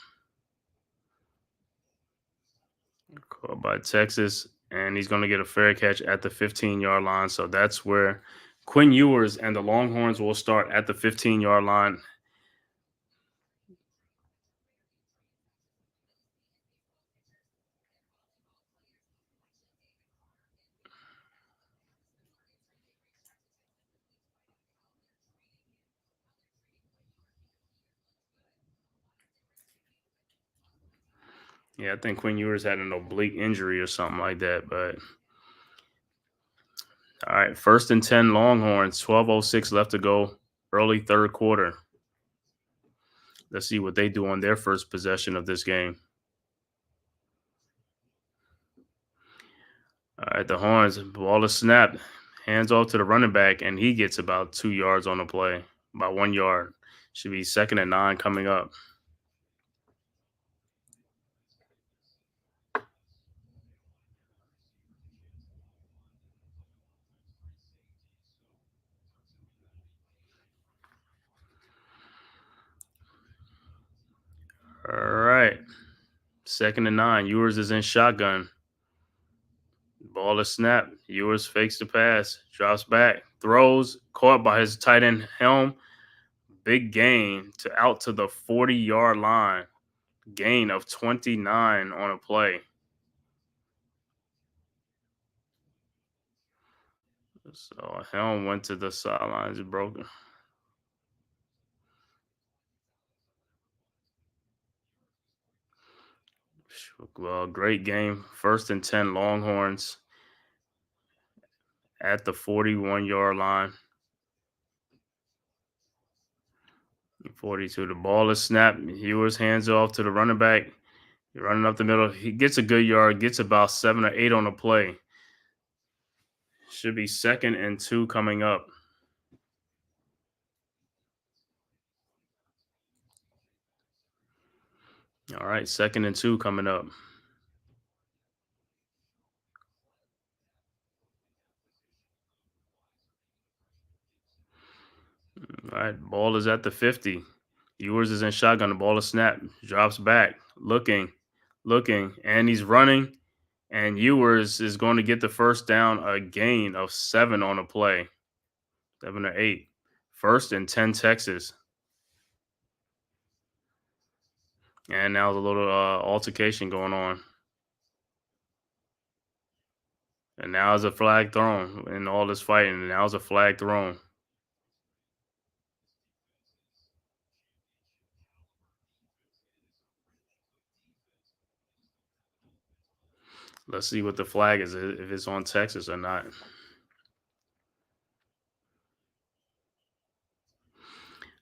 Caught by Texas, and he's going to get a fair catch at the 15-yard line. So that's where Quinn Ewers and the Longhorns will start at the 15-yard line. Yeah, I think Quinn Ewers had an oblique injury or something like that. But all right, 1st and 10 Longhorns, 12:06 left to go, early 3rd quarter. Let's see what they do on their first possession of this game. All right, the Horns, ball is snapped. Hands off to the running back, and he gets about 2 yards on the play, about 1 yard. Should be 2nd and 9 coming up. All right. 2nd and 9. Ewers is in shotgun. Ball is snapped. Ewers fakes the pass, drops back, throws, caught by his tight end Helm. Big gain out to the 40-yard line. Gain of 29 on a play. So Helm went to the sidelines, broken. Well, great game. 1st and 10 Longhorns at the 41-yard line. 42. The ball is snapped. Ewers hands off to the running back. You're running up the middle. He gets a good yard, gets about 7 or 8 on the play. Should be 2nd and 2 coming up. All right, 2nd and 2 coming up. All right, ball is at the 50. Ewers is in shotgun. The ball is snapped. Drops back. Looking, and he's running. And Ewers is going to get the first down, a gain of 7 on a play. 7 or 8. 1st and 10 Texas. And now there's a little altercation going on. And now there's a flag thrown in all this fighting. And now there's a flag thrown. Let's see what the flag is, if it's on Texas or not.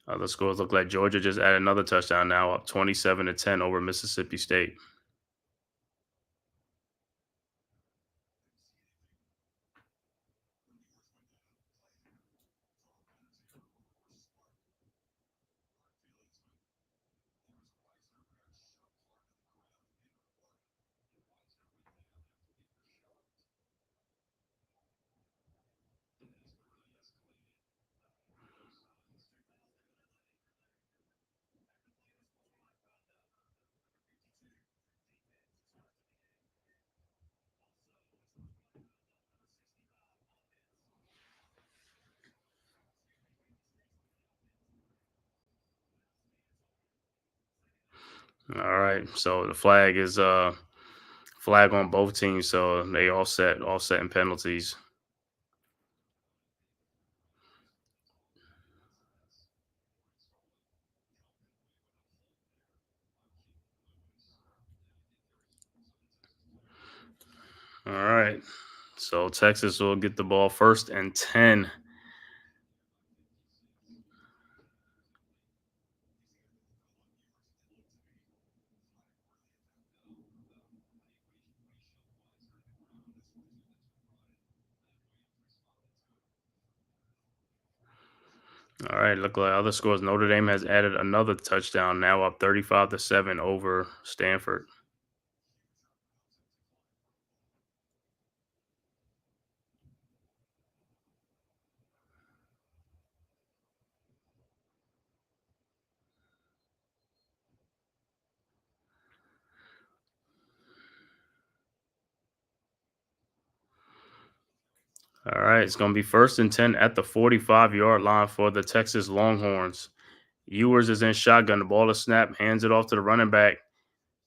The scores look like Georgia just added another touchdown, now up 27-10 over Mississippi State. All right, so the flag is flag on both teams, so they all set in penalties. All right, so Texas will get the ball 1st and 10. All right, look like other scores. Notre Dame has added another touchdown, now up 35-7 over Stanford. All right, it's going to be 1st and 10 at the 45-yard line for the Texas Longhorns. Ewers is in shotgun. The ball is snapped, hands it off to the running back.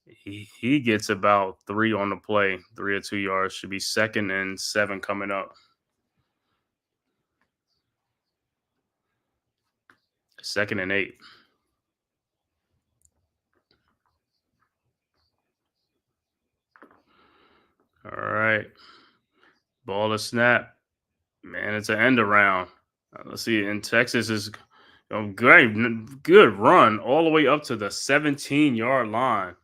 He gets about 3 on the play, 3 or 2 yards. Should be 2nd and 7 coming up. 2nd and 8. All right. Ball is snapped. Man, it's an end around. Let's see. And Texas is good run all the way up to the 17-yard line.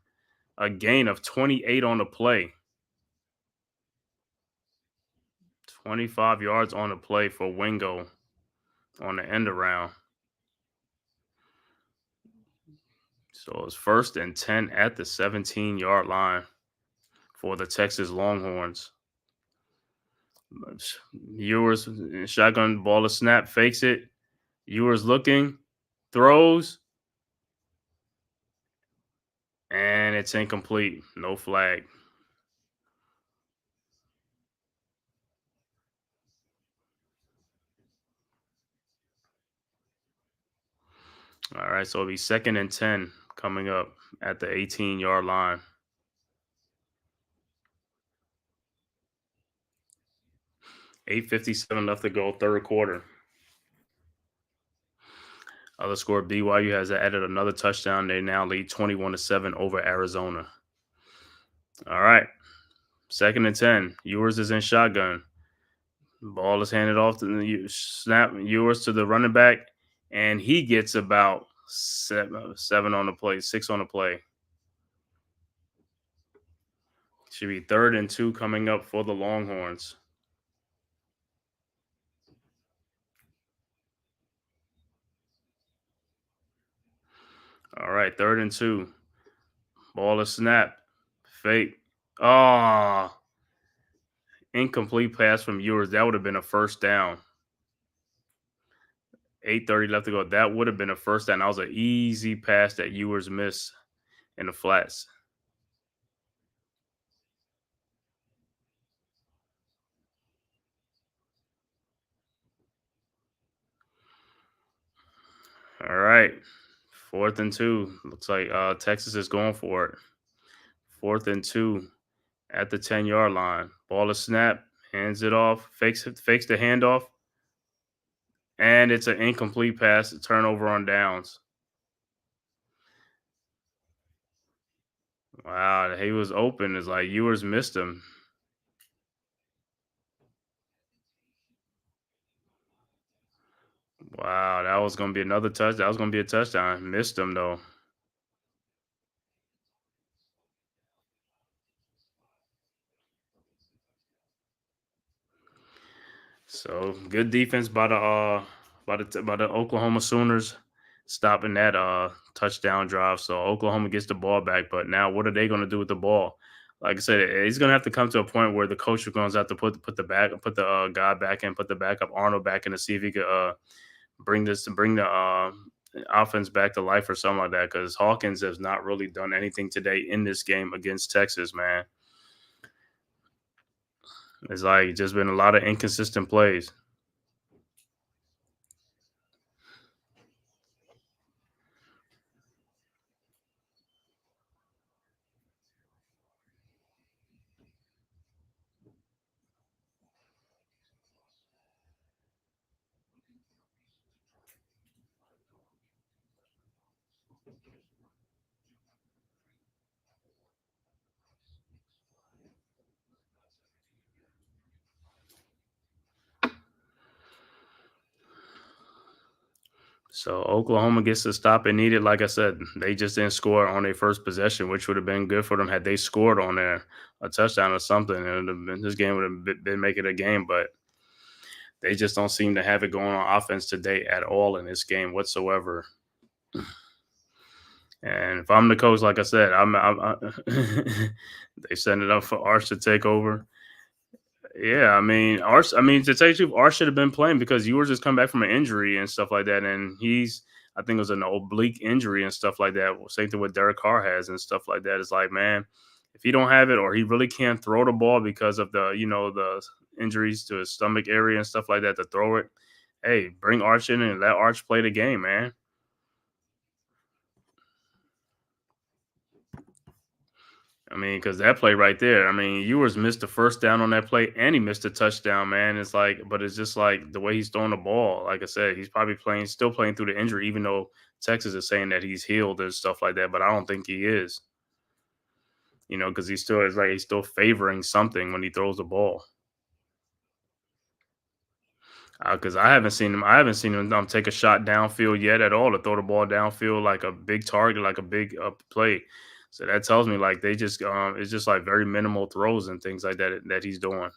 A gain of 28 on the play. 25 yards on the play for Wingo on the end around. So it's 1st and 10 at the 17-yard line for the Texas Longhorns. Ewers shotgun, ball is snap, fakes it. Ewers looking, throws, and it's incomplete. No flag. All right, so it'll be 2nd and 10 coming up at the 18-yard line. 8:57 left to go, third quarter. Other score, BYU has added another touchdown. They now lead 21-7 over Arizona. All right, 2nd and 10. Ewers is in shotgun. Ball is handed off to the snap. Ewers to the running back, and he gets about seven on the play, 6 on the play. Should be 3rd and 2 coming up for the Longhorns. All right, 3rd and 2. Ball is snapped. Fake. Oh, incomplete pass from Ewers. That would have been a first down. 8:30 left to go. That would have been a first down. That was an easy pass that Ewers missed in the flats. All right. 4th and 2. Looks like Texas is going for it. 4th and 2 at the 10-yard line. Ball is snapped. Hands it off. Fakes the handoff. And it's an incomplete pass. Turnover on downs. Wow. He was open. It's like Ewers missed him. Wow. That was going to be another touch. That was going to be a touchdown. Missed him, though. So good defense by the Oklahoma Sooners, stopping that touchdown drive. So Oklahoma gets the ball back, but now what are they going to do with the ball? Like I said, he's going to have to come to a point where the coach is going to have to put the guy back in, put the backup Arnold back in to see if he could bring the offense back to life or something like that. Because Hawkins has not really done anything today in this game against Texas, man. It's like just been a lot of inconsistent plays. So Oklahoma gets the stop it needed. Like I said, they just didn't score on their first possession, which would have been good for them had they scored on there a touchdown or something. And this game would have been making a game, but they just don't seem to have it going on offense today at all in this game whatsoever. And if I'm the coach, like I said, they setting it up for Arch to take over. Yeah, I mean, Arch. I mean, to tell you the truth, Arch should have been playing because Ewers just come back from an injury and stuff like that, and I think it was an oblique injury and stuff like that. Same thing with Derek Carr has and stuff like that. It's like, man, if he don't have it or he really can't throw the ball because of the injuries to his stomach area and stuff like that to throw it, hey, bring Arch in and let Arch play the game, man. I mean, because that play right there, I mean, Ewers missed the first down on that play and he missed a touchdown, man. It's like, but it's just like the way he's throwing the ball. Like I said, he's probably still playing through the injury, even though Texas is saying that he's healed and stuff like that. But I don't think he is, because he's still favoring something when he throws the ball. Because I haven't seen him take a shot downfield yet at all to throw the ball downfield like a big target, like a big play. So that tells me like they just it's just like very minimal throws and things like that he's doing.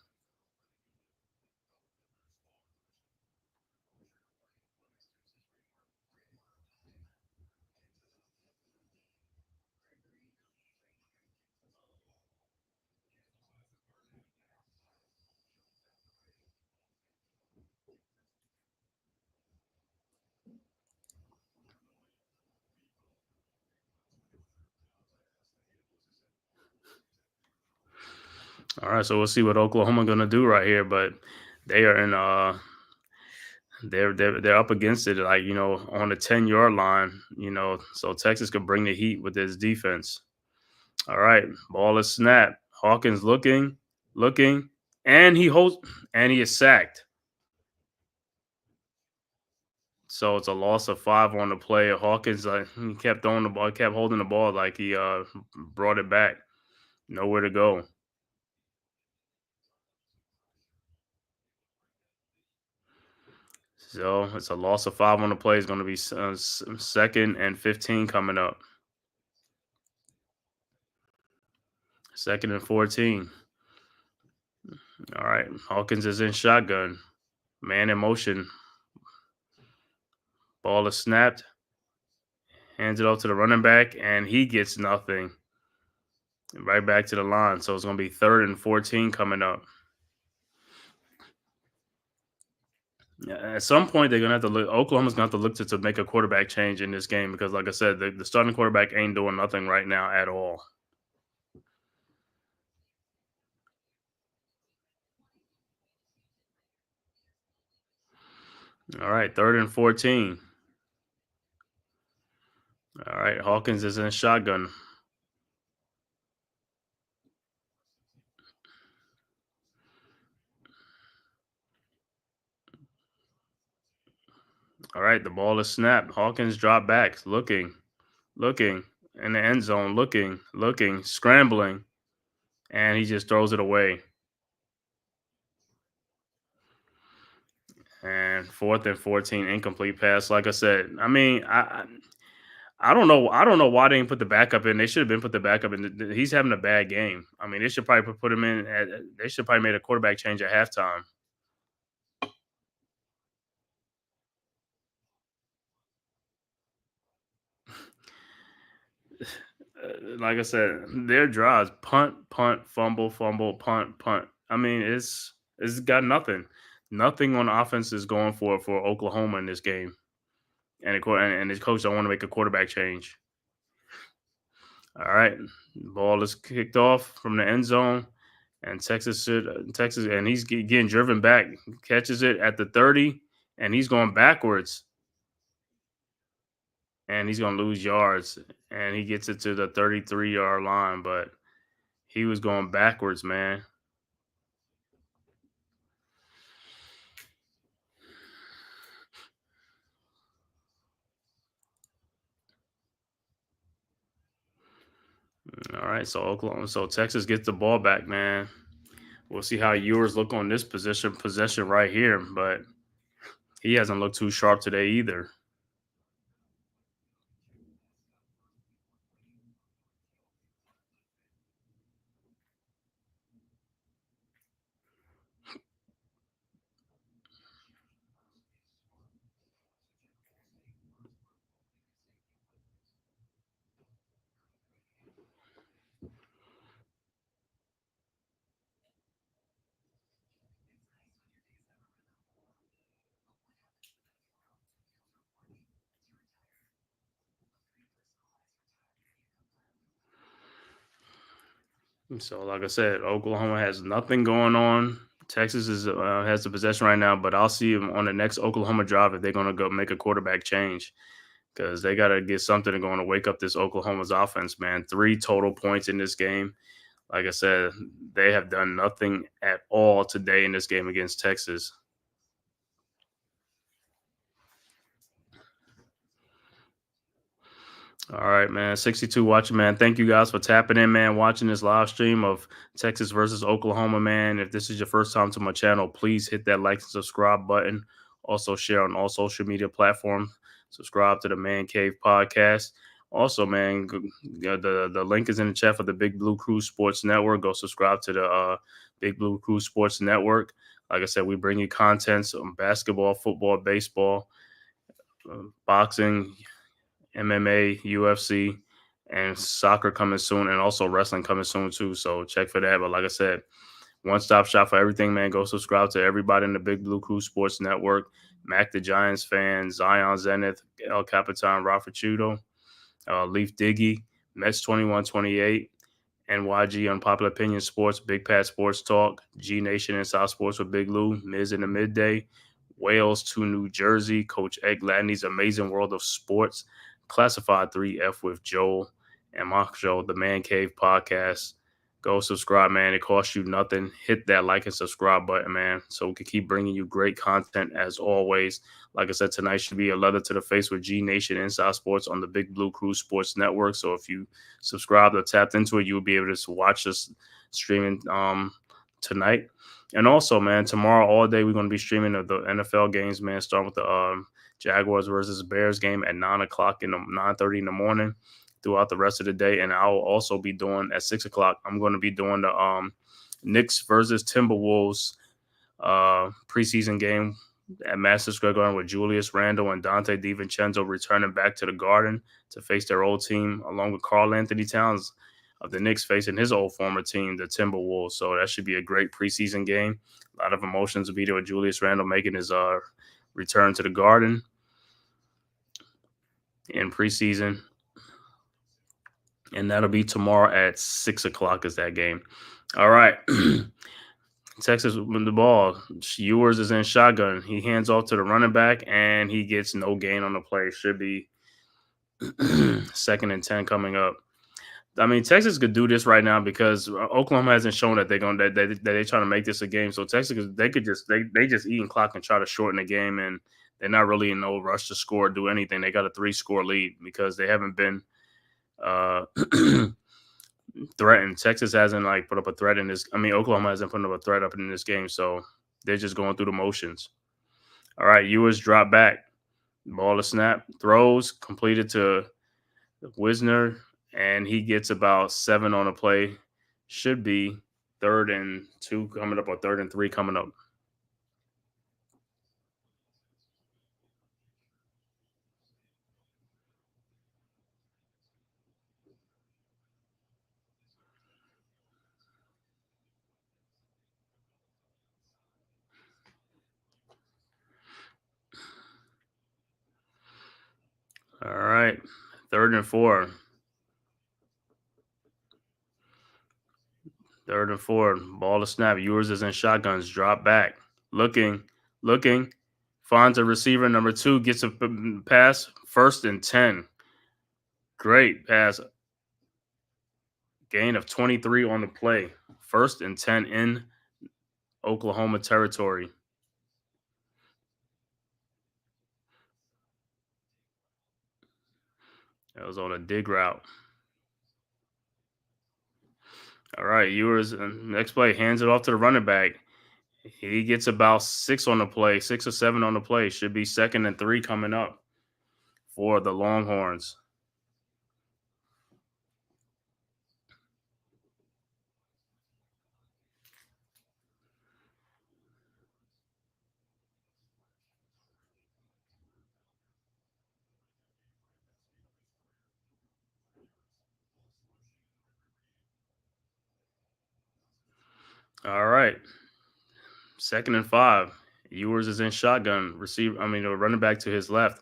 All right, so we'll see what Oklahoma going to do right here, but they are in they're up against it, like, on the 10-yard line, so Texas could bring the heat with his defense. All right, ball is snapped. Hawkins looking, and he is sacked. So it's a loss of 5 on the play. Hawkins, he kept throwing the ball, kept holding the ball like he brought it back. Nowhere to go. So it's a loss of 5 on the play. It's going to be second and 15 coming up. Second and 14. All right, Hawkins is in shotgun. Man in motion. Ball is snapped. Hands it off to the running back, and he gets nothing. Right back to the line. So it's going to be 3rd and 14 coming up. At some point, they're going to have to look. Oklahoma's going to have to look to make a quarterback change in this game because, like I said, the starting quarterback ain't doing nothing right now at all. All right, 3rd and 14. All right, Hawkins is in shotgun. All right, the ball is snapped. Hawkins drop back, looking in the end zone, looking, scrambling, and he just throws it away. And 4th and 14, incomplete pass. Like I said, I mean, I don't know. I don't know why they didn't put the backup in. They should have been put the backup in. He's having a bad game. I mean, they should probably put him in. They should probably made a quarterback change at halftime. Like I said, their drives: punt, fumble, punt, punt. I mean, it's got nothing. Nothing on offense is going for Oklahoma in this game, and his coach don't want to make a quarterback change. All right, ball is kicked off from the end zone, and Texas, and he's getting driven back. Catches it at the 30, and he's going backwards, and he's going to lose yards, and he gets it to the 33-yard line, but he was going backwards, man. All right, so Texas gets the ball back, man. We'll see how Ewers look on this possession right here, but he hasn't looked too sharp today either. So, like I said, Oklahoma has nothing going on. Texas has the possession right now, but I'll see them on the next Oklahoma drive if they're going to go make a quarterback change because they got to get something going to wake up this Oklahoma's offense, man. 3 total points in this game. Like I said, they have done nothing at all today in this game against Texas. All right, man. 62 watching, man. Thank you guys for tapping in, man, watching this live stream of Texas versus Oklahoma, man. If this is your first time to my channel, please hit that like and subscribe button. Also share on all social media platforms. Subscribe to the Man Cave podcast. Also, man, the link is in the chat for the Big Blue Crew Sports Network. Go subscribe to the Big Blue Crew Sports Network. Like I said, we bring you content on basketball, football, baseball, boxing, MMA, UFC, and soccer coming soon, and also wrestling coming soon too. So check for that. But like I said, one-stop shop for everything, man. Go subscribe to everybody in the Big Blue Crew Sports Network. Mac the Giants fan, Zion Zenith, El Capitan Rafachudo, Leaf Diggy, Mets 2128, NYG Unpopular Opinion Sports, Big Pat Sports Talk, G Nation Inside Sports with Big Lou, Miz in the Midday, Wales to New Jersey. Coach Ed Gladney's Amazing World of Sports. Classified 3F with Joel and my show, the Man Cave Podcast. Go subscribe, man. It costs you nothing. Hit that like and subscribe button, man, so we can keep bringing you great content as always. Like I said, tonight should be a leather to the face with G Nation Inside Sports on the Big Blue Crew Sports Network. So if you subscribed or tapped into it, you'll be able to watch us streaming tonight. And also, man, tomorrow all day we're going to be streaming the NFL games, man, starting with the Jaguars versus Bears game at 9:30 in the morning throughout the rest of the day. And I'll also be doing at 6 o'clock, I'm going to be doing the Knicks versus Timberwolves preseason game at Madison Square Garden with Julius Randle and Dante DiVincenzo returning back to the Garden to face their old team, along with Karl Anthony Towns of the Knicks facing his old former team, the Timberwolves. So that should be a great preseason game. A lot of emotions will be there with Julius Randle making his return to the Garden in preseason. And that'll be tomorrow at 6 o'clock is that game. All right. Texas with the ball. Ewers is in shotgun. He hands off to the running back, and he gets no gain on the play. Should be 2nd and 10 coming up. I mean, Texas could do this right now because Oklahoma hasn't shown that they're trying to make this a game. So Texas, they just eat and clock and try to shorten the game, and they're not really in no rush to score or do anything. They got a 3-score lead because they haven't been threatened. Texas hasn't put up a threat in this. I mean, Oklahoma hasn't put up a threat up in this game, so they're just going through the motions. All right, Ewers drop back, ball to snap, throws completed to Wisner, and he gets about 7 on the play. Should be 3rd and 2 coming up or 3rd and 3 coming up. All right, 3rd and 4. 3rd and 4, ball to snap. Ewers is in shotguns, drop back, looking, finds a receiver. Number 2 gets a pass, 1st and 10. Great pass. Gain of 23 on the play. 1st and 10 in Oklahoma territory. That was on a dig route. All right, Ewers, next play, hands it off to the running back. He gets about 6 on the play, 6 or 7 on the play. Should be 2nd and 3 coming up for the Longhorns. All right, 2nd and 5. Ewers is in shotgun. Running back to his left.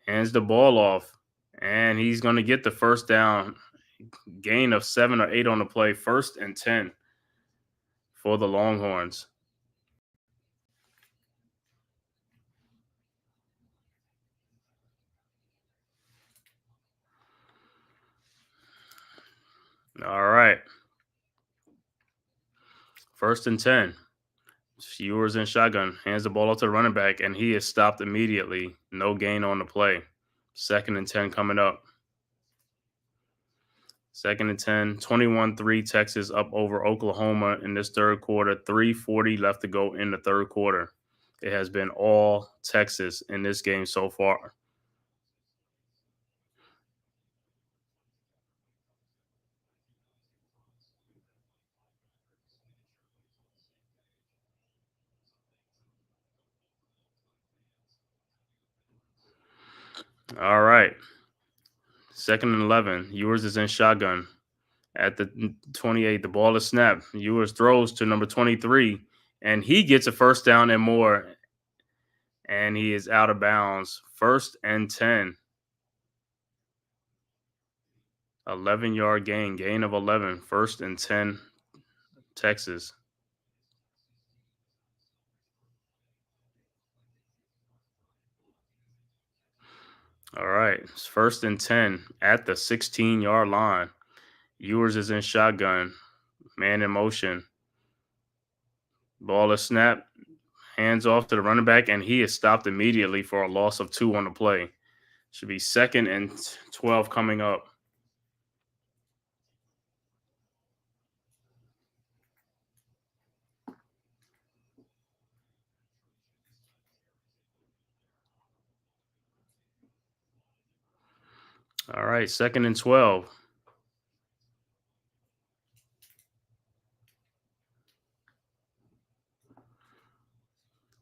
Hands the ball off, and he's going to get the first down. Gain of 7 or 8 on the play. 1st and 10 for the Longhorns. All right. 1st and 10. Ewers in shotgun. Hands the ball off to the running back, and he is stopped immediately. No gain on the play. 2nd and 10 coming up. 2nd and 10. 21-3 Texas up over Oklahoma in this 3rd quarter. 3:40 left to go in the 3rd quarter. It has been all Texas in this game so far. All right. 2nd and 11. Ewers is in shotgun. At the 28, the ball is snapped. Ewers throws to number 23, and he gets a 1st down and more, and he is out of bounds. 1st and 10. 11-yard gain of 11. 1st and 10, Texas. All right. It's 1st and 10 at the 16-yard line. Ewers is in shotgun. Man in motion. Ball is snapped. Hands off to the running back, and he is stopped immediately for a loss of 2 on the play. Should be 2nd and 12 coming up. All right, 2nd and 12.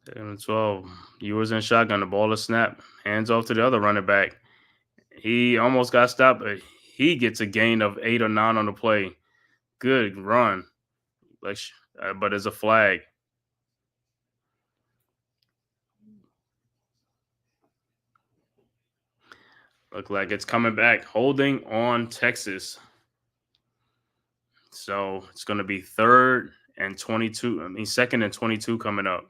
2nd and 12. Ewers in shotgun. The ball is snapped. Hands off to the other running back. He almost got stopped, but he gets a gain of 8 or 9 on the play. Good run. But it's a flag. Look like it's coming back. Holding on Texas. So it's going to be 3rd and 22. 2nd and 22 coming up.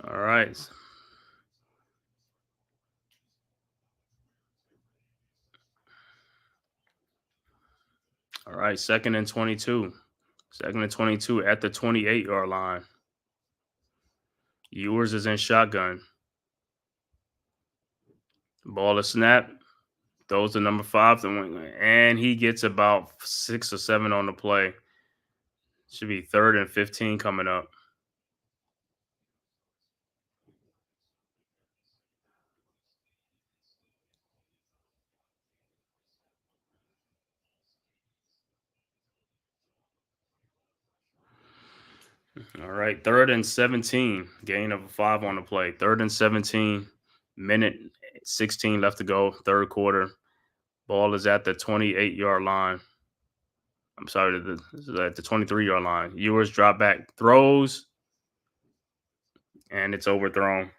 All right. All right. 2nd and 22. 2nd and 22 at the 28-yard line. Ewers is in shotgun. Ball is snapped. Throws to number 5. And he gets about 6 or 7 on the play. Should be 3rd and 15 coming up. All right, 3rd and 17, gain of 5 on the play. 3rd and 17, minute 16 left to go, third quarter. Ball is at the 28-yard line. I'm sorry, this is at the 23-yard line. Ewers drop back, throws, and it's overthrown.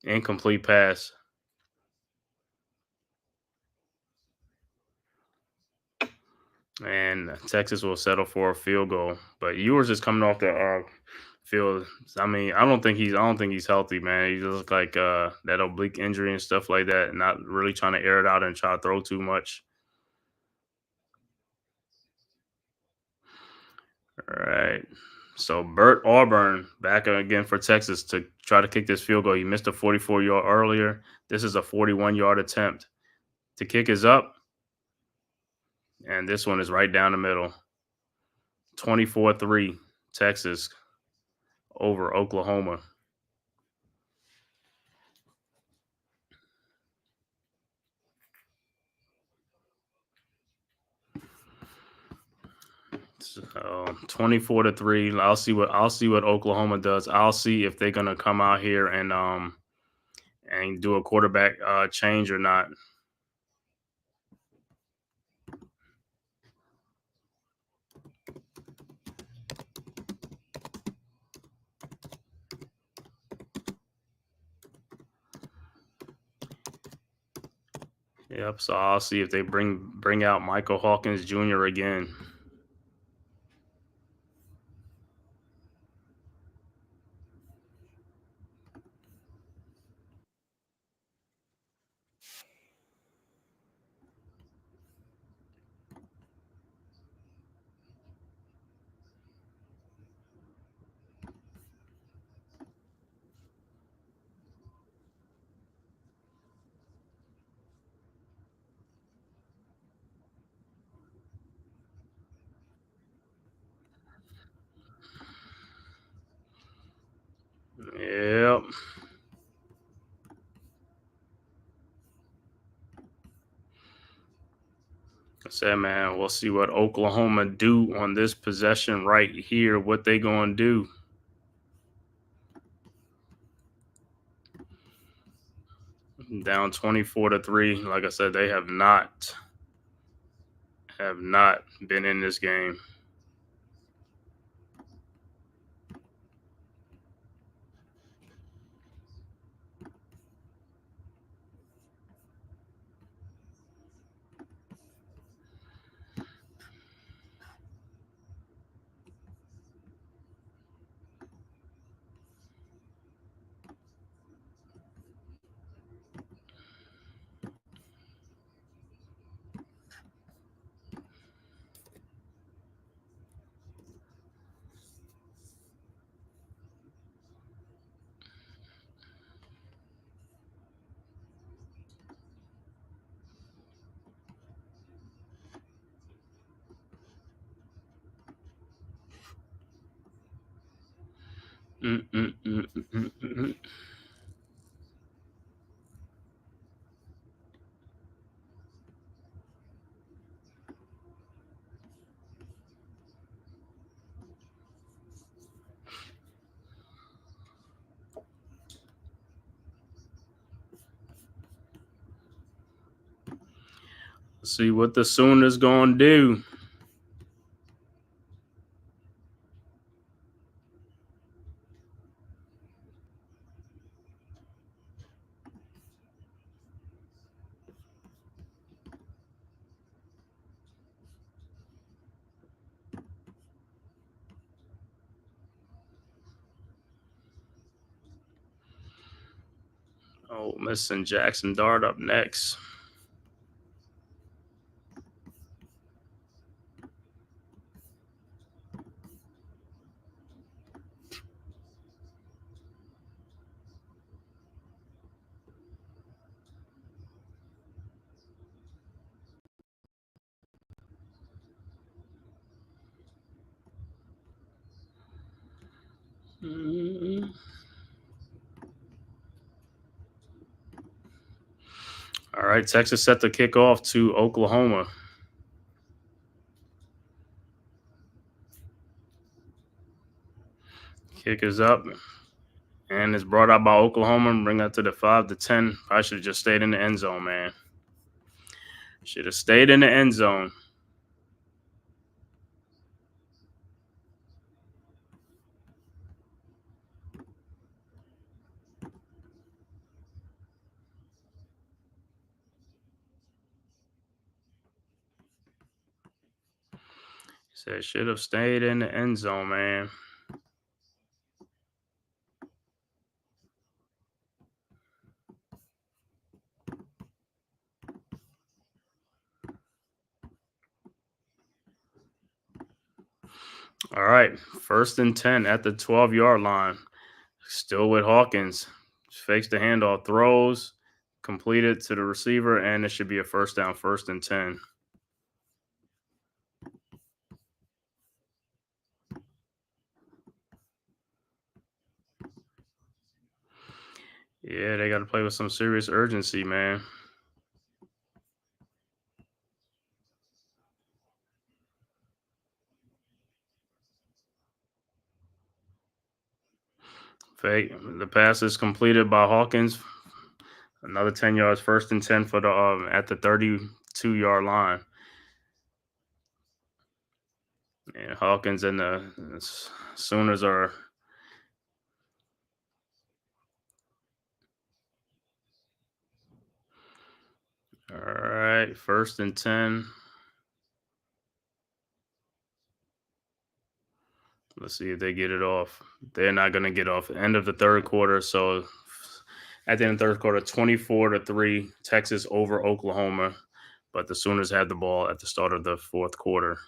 Incomplete pass. And Texas will settle for a field goal. But Ewers is coming off the field. I mean, I don't think he's healthy, man. He looks like that oblique injury and stuff like that. Not really trying to air it out and try to throw too much. All right. So Bert Auburn back again for Texas to try to kick this field goal. He missed a 44-yard earlier. This is a 41-yard attempt. The kick is up. And this one is right down the middle. 24-3, Texas over Oklahoma. So 24-3. I'll see what Oklahoma does. I'll see if they're gonna come out here and do a quarterback change or not. Yep. So I'll see if they bring out Michael Hawkins Jr. again. Yep. I said, man, we'll see what Oklahoma do on this possession right here. What they gonna do? Down 24-3. Like I said, they have not been in this game. See what the Sooners gonna do. Oh, Miss and Jackson Dart up next. All right, Texas set to kick off to Oklahoma. Kick is up, and it's brought out by Oklahoma. Bring that to the 5-10. I should have just stayed in the end zone, man. Should have stayed in the end zone. Said should have stayed in the end zone, man. All right, 1st and 10 at the 12-yard line. Still with Hawkins. Fakes the handoff, throws, completed to the receiver, and it should be a first down, 1st and 10. Yeah, they got to play with some serious urgency, man. Fake. The pass is completed by Hawkins. Another 10 yards, 1st and 10 for the at the 32-yard line. And Hawkins and the Sooners are all right. 1st and 10. Let's see if they get it off. They're not going to get off. End of the third quarter. So at the end of the third quarter, 24-3, Texas over Oklahoma. But the Sooners had the ball at the start of the fourth quarter.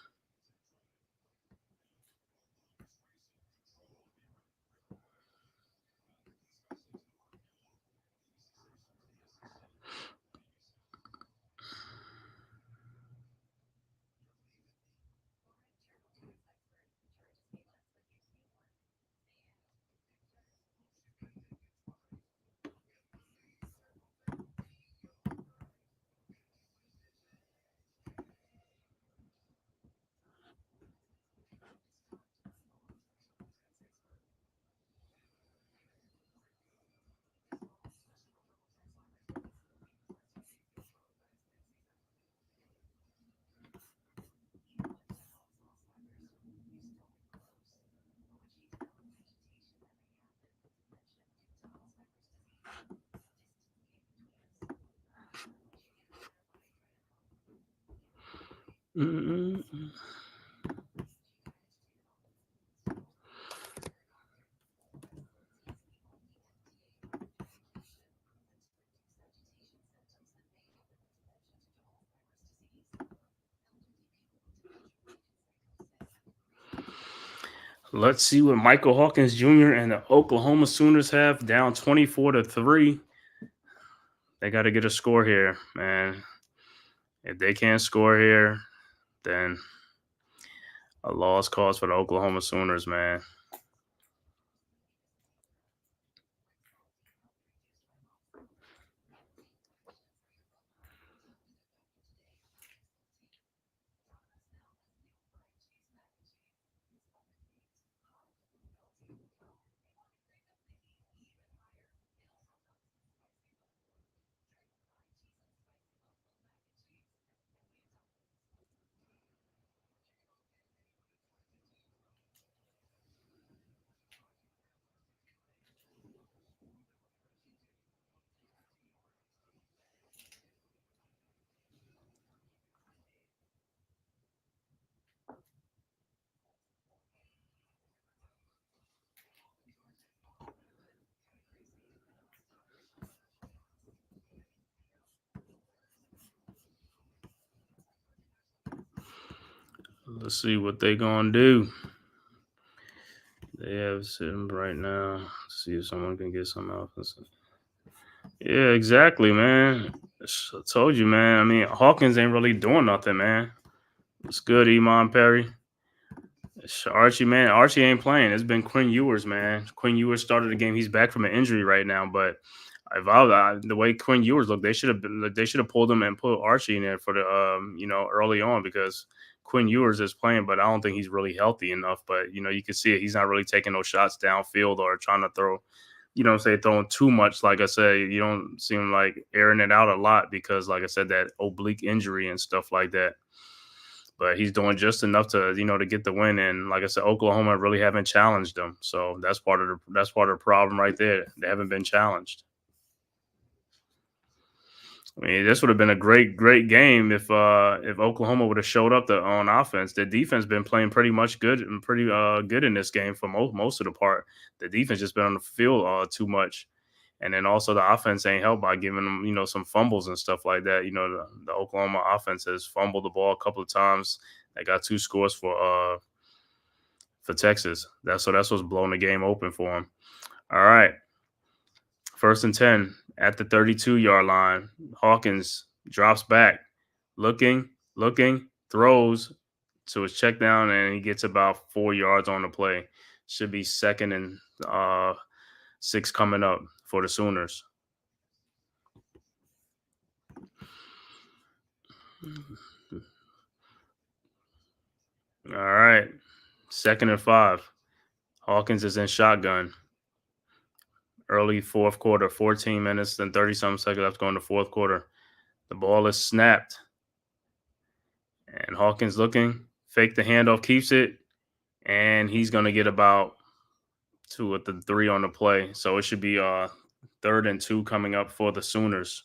Let's see what Michael Hawkins Jr. and the Oklahoma Sooners have, down 24-3. They got to get a score here, man. If they can't score here, then a lost cause for the Oklahoma Sooners, man. Let's see what they gonna do. They have sitting right now. Let's see if someone can get some offense. Yeah, exactly, man. I told you, man. I mean, Hawkins ain't really doing nothing, man. It's good, Iman Perry. Archie, man. Archie ain't playing. It's been Quinn Ewers, man. Quinn Ewers started the game. He's back from an injury right now, but the way Quinn Ewers looked, they should have pulled him and put Archie in there for the early on, because Quinn Ewers is playing, but I don't think he's really healthy enough. But you can see it. He's not really taking those shots downfield or trying to throw, throwing too much. Like I said, you don't seem like airing it out a lot because, like I said, that oblique injury and stuff like that. But he's doing just enough to get the win. And like I said, Oklahoma really haven't challenged them, so that's part of the problem right there. They haven't been challenged. I mean, this would have been a great game if Oklahoma would have showed up on offense. The defense been playing pretty much good and pretty good in this game for most of the part. The defense just been on the field too much, and then also the offense ain't helped by giving them some fumbles and stuff like that. The Oklahoma offense has fumbled the ball a couple of times. They got 2 scores for Texas. That's what's blowing the game open for them. All right. 1st and 10 at the 32-yard line. Hawkins drops back, looking, throws to his check down, and he gets about 4 yards on the play. Should be 2nd and 6 coming up for the Sooners. All right. 2nd and 5. Hawkins is in shotgun. Early 4th quarter, 14 minutes and 30-something seconds left going to 4th quarter. The ball is snapped. And Hawkins looking, fake the handoff, keeps it, and he's going to get about 2 with the 3 on the play. So it should be 3rd and 2 coming up for the Sooners.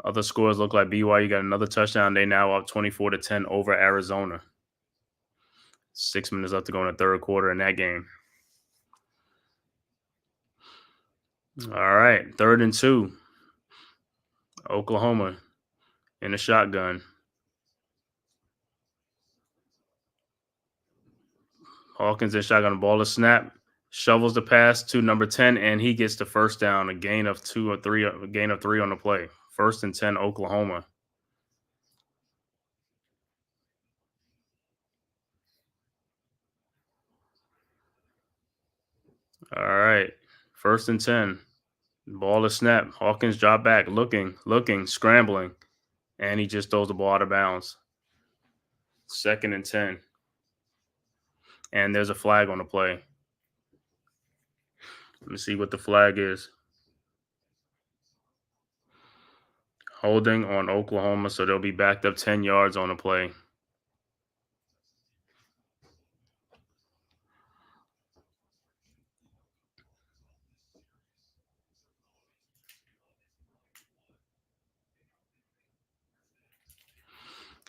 Other scores look like BYU got another touchdown. They now up 24-10 over Arizona. 6 minutes left to go in the 3rd quarter in that game. All right, 3rd and 2. Oklahoma in the shotgun. Hawkins in shotgun. The ball is snapped. Shovels the pass to number 10, and he gets the first down. A gain of 2 or 3. A gain of 3 on the play. 1st and 10, Oklahoma. All right, 1st and 10. Ball is snapped. Hawkins drop back, looking, scrambling, and he just throws the ball out of bounds. 2nd and 10. And there's a flag on the play. Let me see what the flag is. Holding on Oklahoma, so they'll be backed up 10 yards on the play.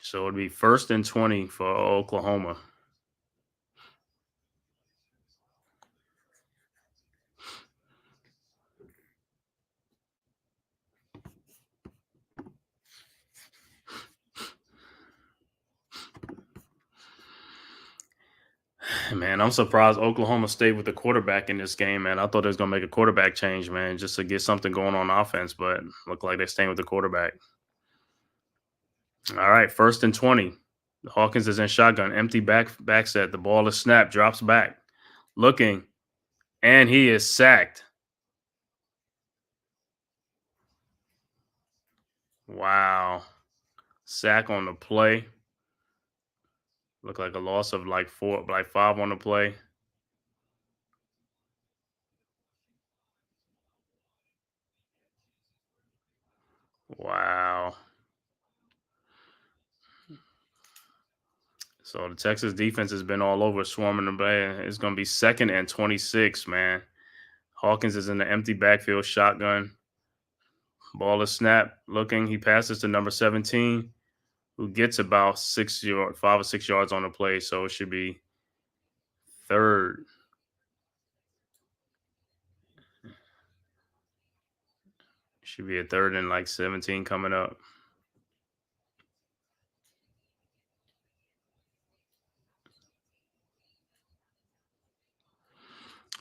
So it'd be 1st and 20 for Oklahoma. Man, I'm surprised Oklahoma stayed with the quarterback in this game, man. I thought they was going to make a quarterback change, man, just to get something going on offense, but look like they're staying with the quarterback. All right, 1st and 20. Hawkins is in shotgun, empty back set. The ball is snapped, drops back, looking, and he is sacked. Wow. Sack on the play. Look like a loss of like 5 on the play. Wow. So the Texas defense has been all over, swarming the bay. It's going to be 2nd and 26, man. Hawkins is in the empty backfield, shotgun. Ball is snapped, looking. He passes to number 17, who gets about 5 or 6 yards on the play. So it should be 3rd. Should be a 3rd and like 17 coming up.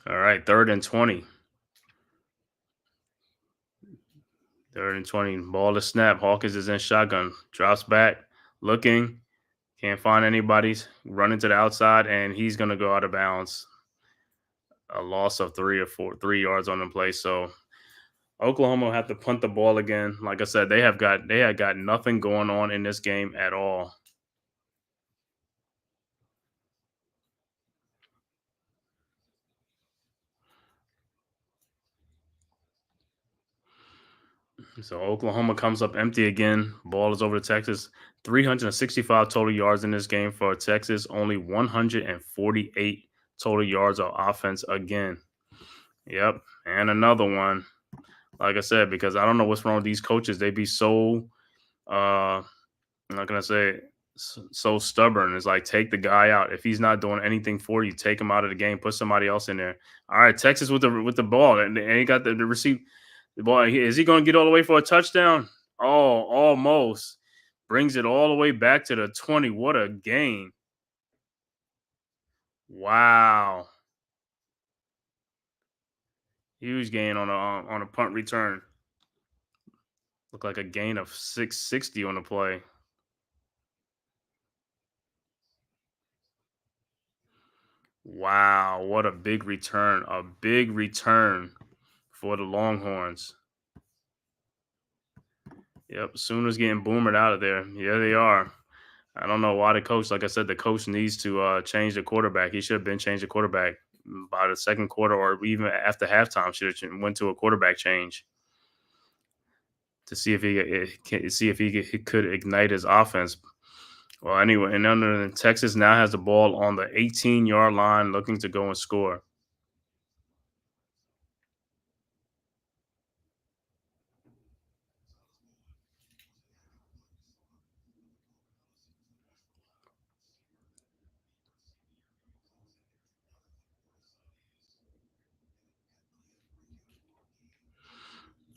All right, 3rd and 20. 3rd and 20. Ball to snap. Hawkins is in shotgun. Drops back. Looking. Can't find anybody. Running to the outside, and he's going to go out of bounds. A loss of 3 yards on the play. So Oklahoma will have to punt the ball again. Like I said, they had got nothing going on in this game at all. So Oklahoma comes up empty again. Ball is over to Texas. 365 total yards in this game for Texas. Only 148 total yards of offense again. Yep. And another one. Like I said, because I don't know what's wrong with these coaches. They be so, I'm not going to say so stubborn. It's like, take the guy out. If he's not doing anything for you, take him out of the game. Put somebody else in there. All right, Texas with the ball. And he got the receive. The ball, is he going to get all the way for a touchdown? Oh, almost. Brings it all the way back to the 20. What a gain. Wow. Huge gain on a punt return. Looked like a gain of 660 on the play. Wow, what a big return. A big return for the Longhorns. Yep, Sooners getting boomered out of there. Yeah, they are. I don't know why the coach, like I said, the coach needs to change the quarterback. He should have been changed the quarterback by the second quarter or even after halftime. Should have went to a quarterback change to see if he could ignite his offense. Well, anyway, and under Texas now has the ball on the 18-yard line, looking to go and score.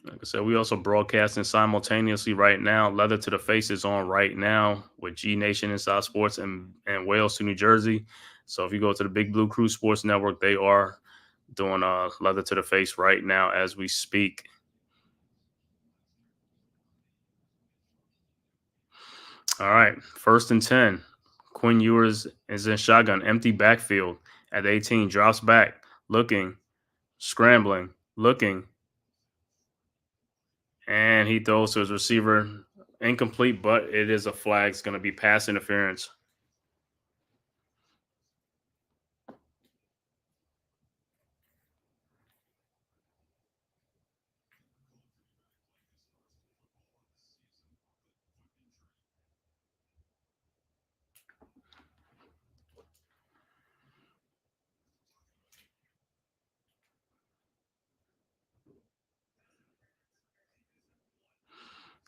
Like I said, we also broadcasting simultaneously right now. Leather to the Face is on right now with G Nation Inside Sports and Wales to New Jersey. So if you go to the Big Blue Crew Sports Network, they are doing Leather to the Face right now as we speak. All right, 1st and 10. Quinn Ewers is in shotgun, empty backfield at 18, drops back, looking, scrambling, looking, and he throws to his receiver. Incomplete, but it is a flag. It's going to be pass interference.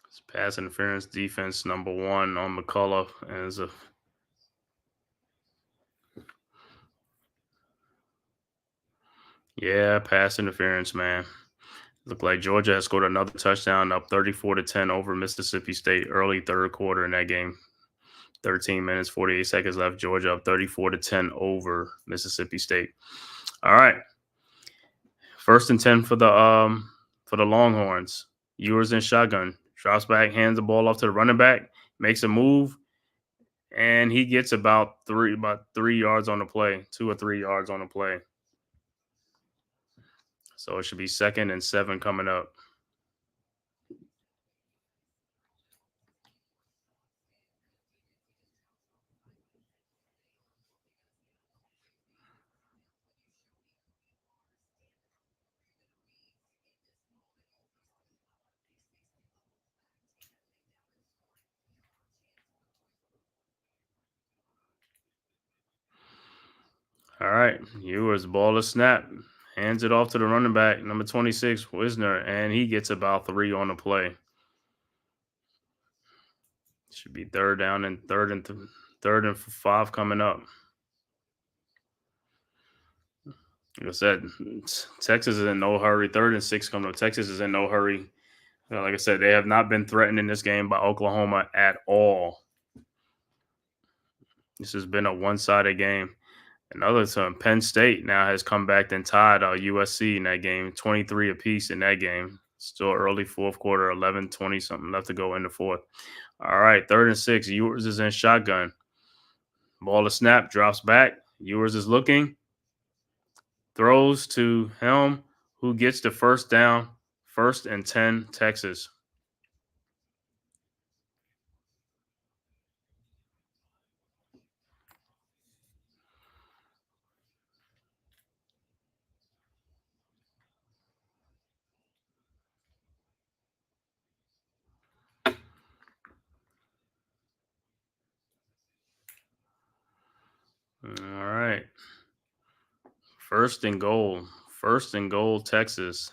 It's pass interference defense number 1 on McCullough as a pass interference, man. Looked like Georgia has scored another touchdown, up 34-10 over Mississippi State early 3rd quarter in that game. 13 minutes, 48 seconds left. Georgia up 34-10 over Mississippi State. All right. 1st and 10 for the Longhorns. Ewers in shotgun. Drops back, hands the ball off to the running back, makes a move, and he gets about 3 yards on the play, 2 or 3 yards on the play. So it should be 2nd and 7 coming up. All right, Ewers, ball to snap, hands it off to the running back, number 26, Wisner, and he gets about 3 on the play. Should be 3rd down and 3rd and 5 coming up. Like I said, Texas is in no hurry. 3rd and 6 coming up. Texas is in no hurry. Like I said, they have not been threatened in this game by Oklahoma at all. This has been a one-sided game. Another time, Penn State now has come back and tied USC in that game, 23 apiece in that game. Still early fourth quarter, 11-20 something left to go in the fourth. All right, 3rd and 6. Ewers is in shotgun. Ball to snap, drops back. Ewers is looking, throws to Helm, who gets the first down. 1st and 10, Texas. All right. 1st and goal. 1st and goal, Texas.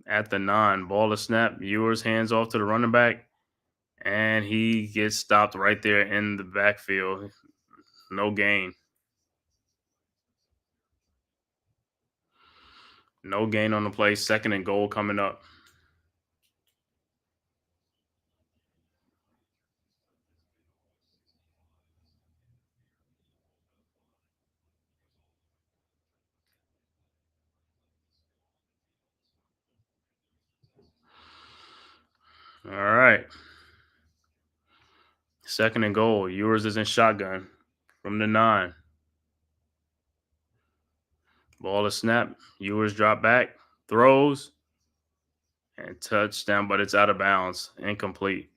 At the 9. Ball to snap. Ewers hands off to the running back. And he gets stopped right there in the backfield. No gain. No gain on the play. 2nd and goal coming up. All right. 2nd and goal. Ewers is in shotgun from the 9. Ball to snap. Ewers drop back. Throws. And touchdown, but it's out of bounds. Incomplete.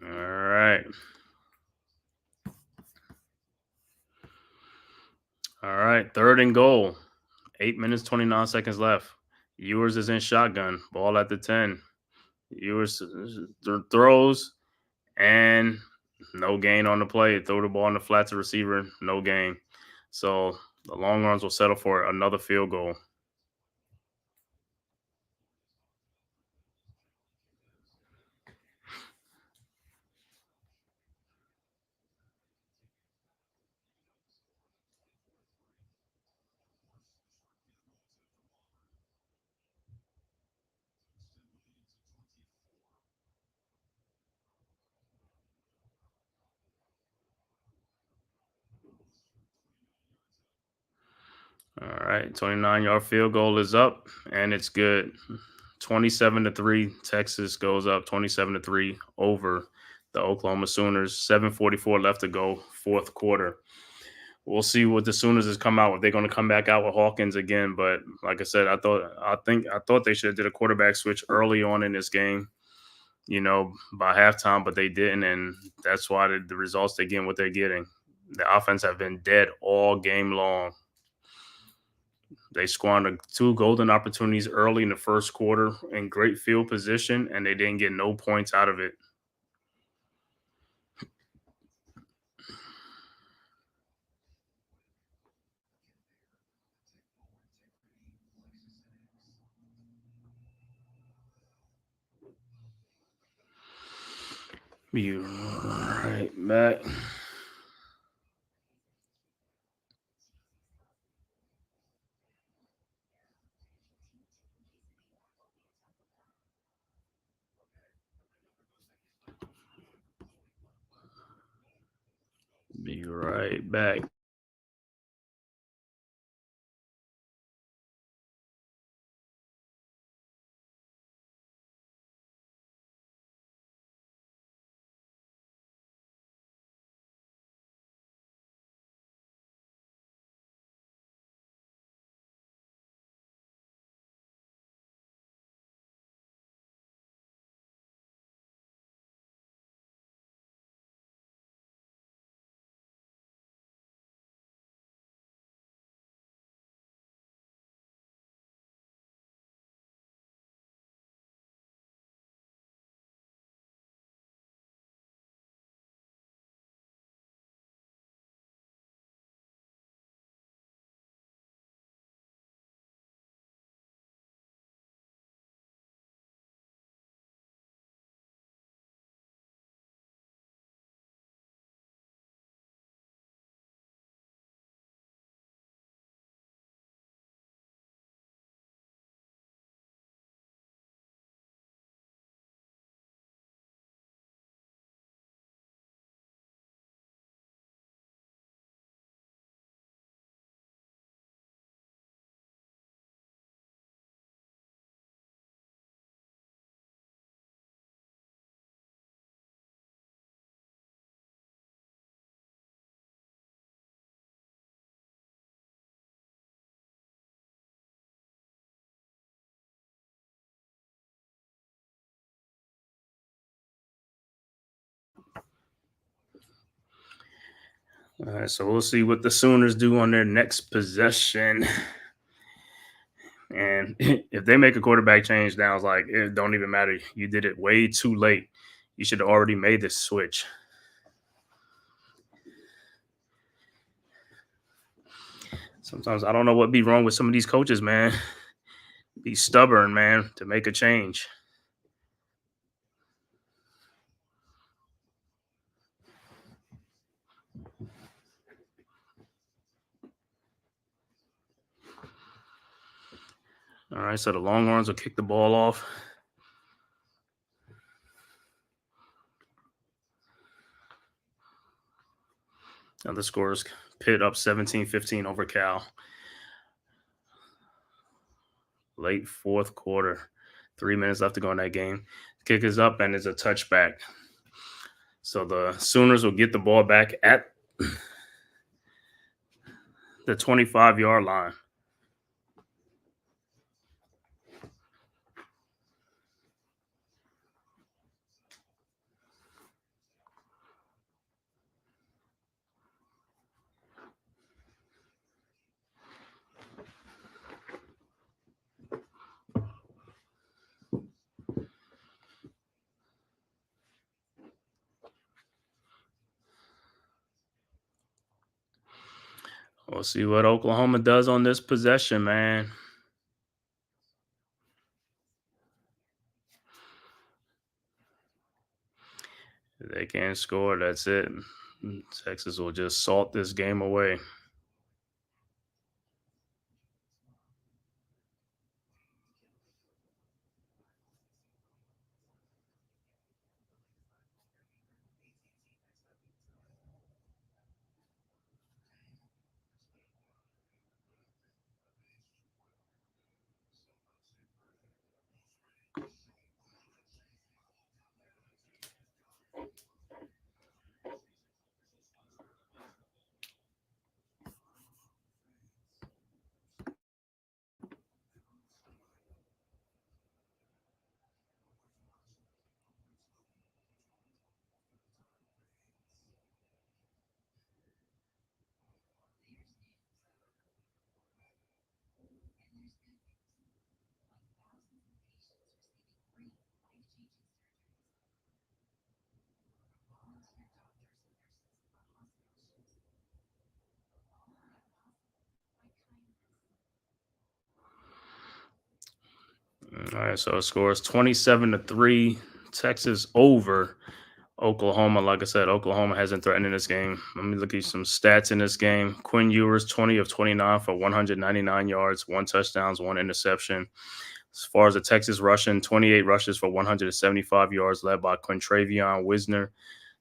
All right. All right. 3rd and goal. 8 minutes, 29 seconds left. Ewers is in shotgun. Ball at the 10. Ewers throws and no gain on the play. Throw the ball on the flat to receiver. No gain. So the Longhorns will settle for another field goal. All right, 29-yard field goal is up, and it's good. 27-3, Texas goes up 27-3 over the Oklahoma Sooners. 7:44 left to go, fourth quarter. We'll see what the Sooners has come out with. They're going to come back out with Hawkins again, but like I said, I thought they should have did a quarterback switch early on in this game, by halftime, but they didn't, and that's why the results they're getting what they're getting. The offense have been dead all game long. They squandered 2 golden opportunities early in the first quarter in great field position, and they didn't get no points out of it. You right back. Be right back. All right, so we'll see what the Sooners do on their next possession. And if they make a quarterback change now, it's like it don't even matter. You did it way too late. You should have already made this switch. Sometimes I don't know what be wrong with some of these coaches, man. Be stubborn, man, to make a change. All right, so the Longhorns will kick the ball off. Now the scores: Pitt up 17-15 over Cal. Late fourth quarter. 3 minutes left to go in that game. Kick is up and it's a touchback. So the Sooners will get the ball back at the 25-yard line. We'll see what Oklahoma does on this possession, man. If they can't score, that's it. Texas will just salt this game away. All right, so it scores 27-3. Texas over Oklahoma. Like I said, Oklahoma hasn't threatened in this game. Let me look at some stats in this game. Quinn Ewers, 20 of 29 for 199 yards, 1 touchdown, 1 interception. As far as the Texas rushing, 28 rushes for 175 yards, led by Quintravion Wisner,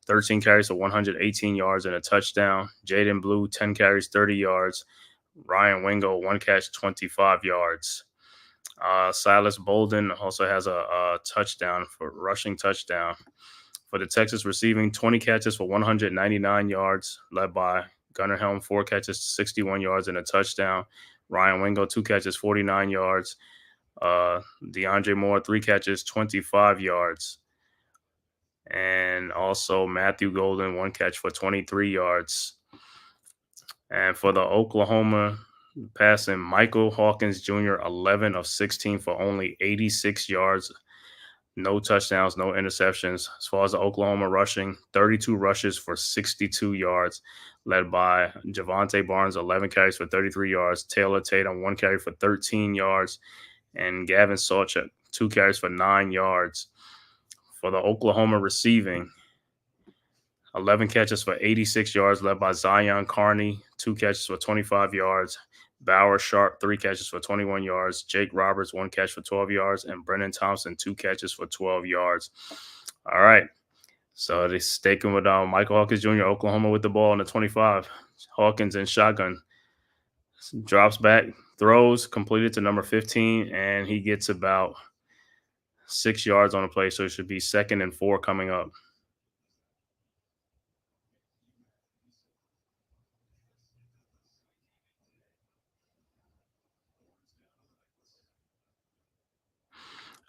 13 carries for 118 yards and a touchdown. Jaden Blue, 10 carries, 30 yards. Ryan Wingo, 1 catch, 25 yards. Silas Bolden also has a touchdown for rushing touchdown. For the Texas receiving, 20 catches for 199 yards, led by Gunnar Helm, 4 catches, 61 yards and a touchdown. Ryan Wingo, 2 catches, 49 yards. DeAndre Moore, 3 catches, 25 yards. And also Matthew Golden, 1 catch for 23 yards. And for the Oklahoma passing, Michael Hawkins Jr., 11 of 16 for only 86 yards. No touchdowns, no interceptions. As far as the Oklahoma rushing, 32 rushes for 62 yards, led by Javante Barnes, 11 carries for 33 yards. Taylor Tatum, 1 carry for 13 yards. And Gavin Sawchuk, 2 carries for 9 yards. For the Oklahoma receiving, 11 catches for 86 yards, led by Zion Carney, 2 catches for 25 yards. Bauer Sharp, 3 catches for 21 yards. Jake Roberts, 1 catch for 12 yards. And Brennan Thompson, 2 catches for 12 yards. All right. So they're sticking with Michael Hawkins Jr., Oklahoma with the ball in the 25. Hawkins in shotgun. Drops back, throws, completed to number 15, and he gets about 6 yards on the play. So it should be 2nd and 4 coming up.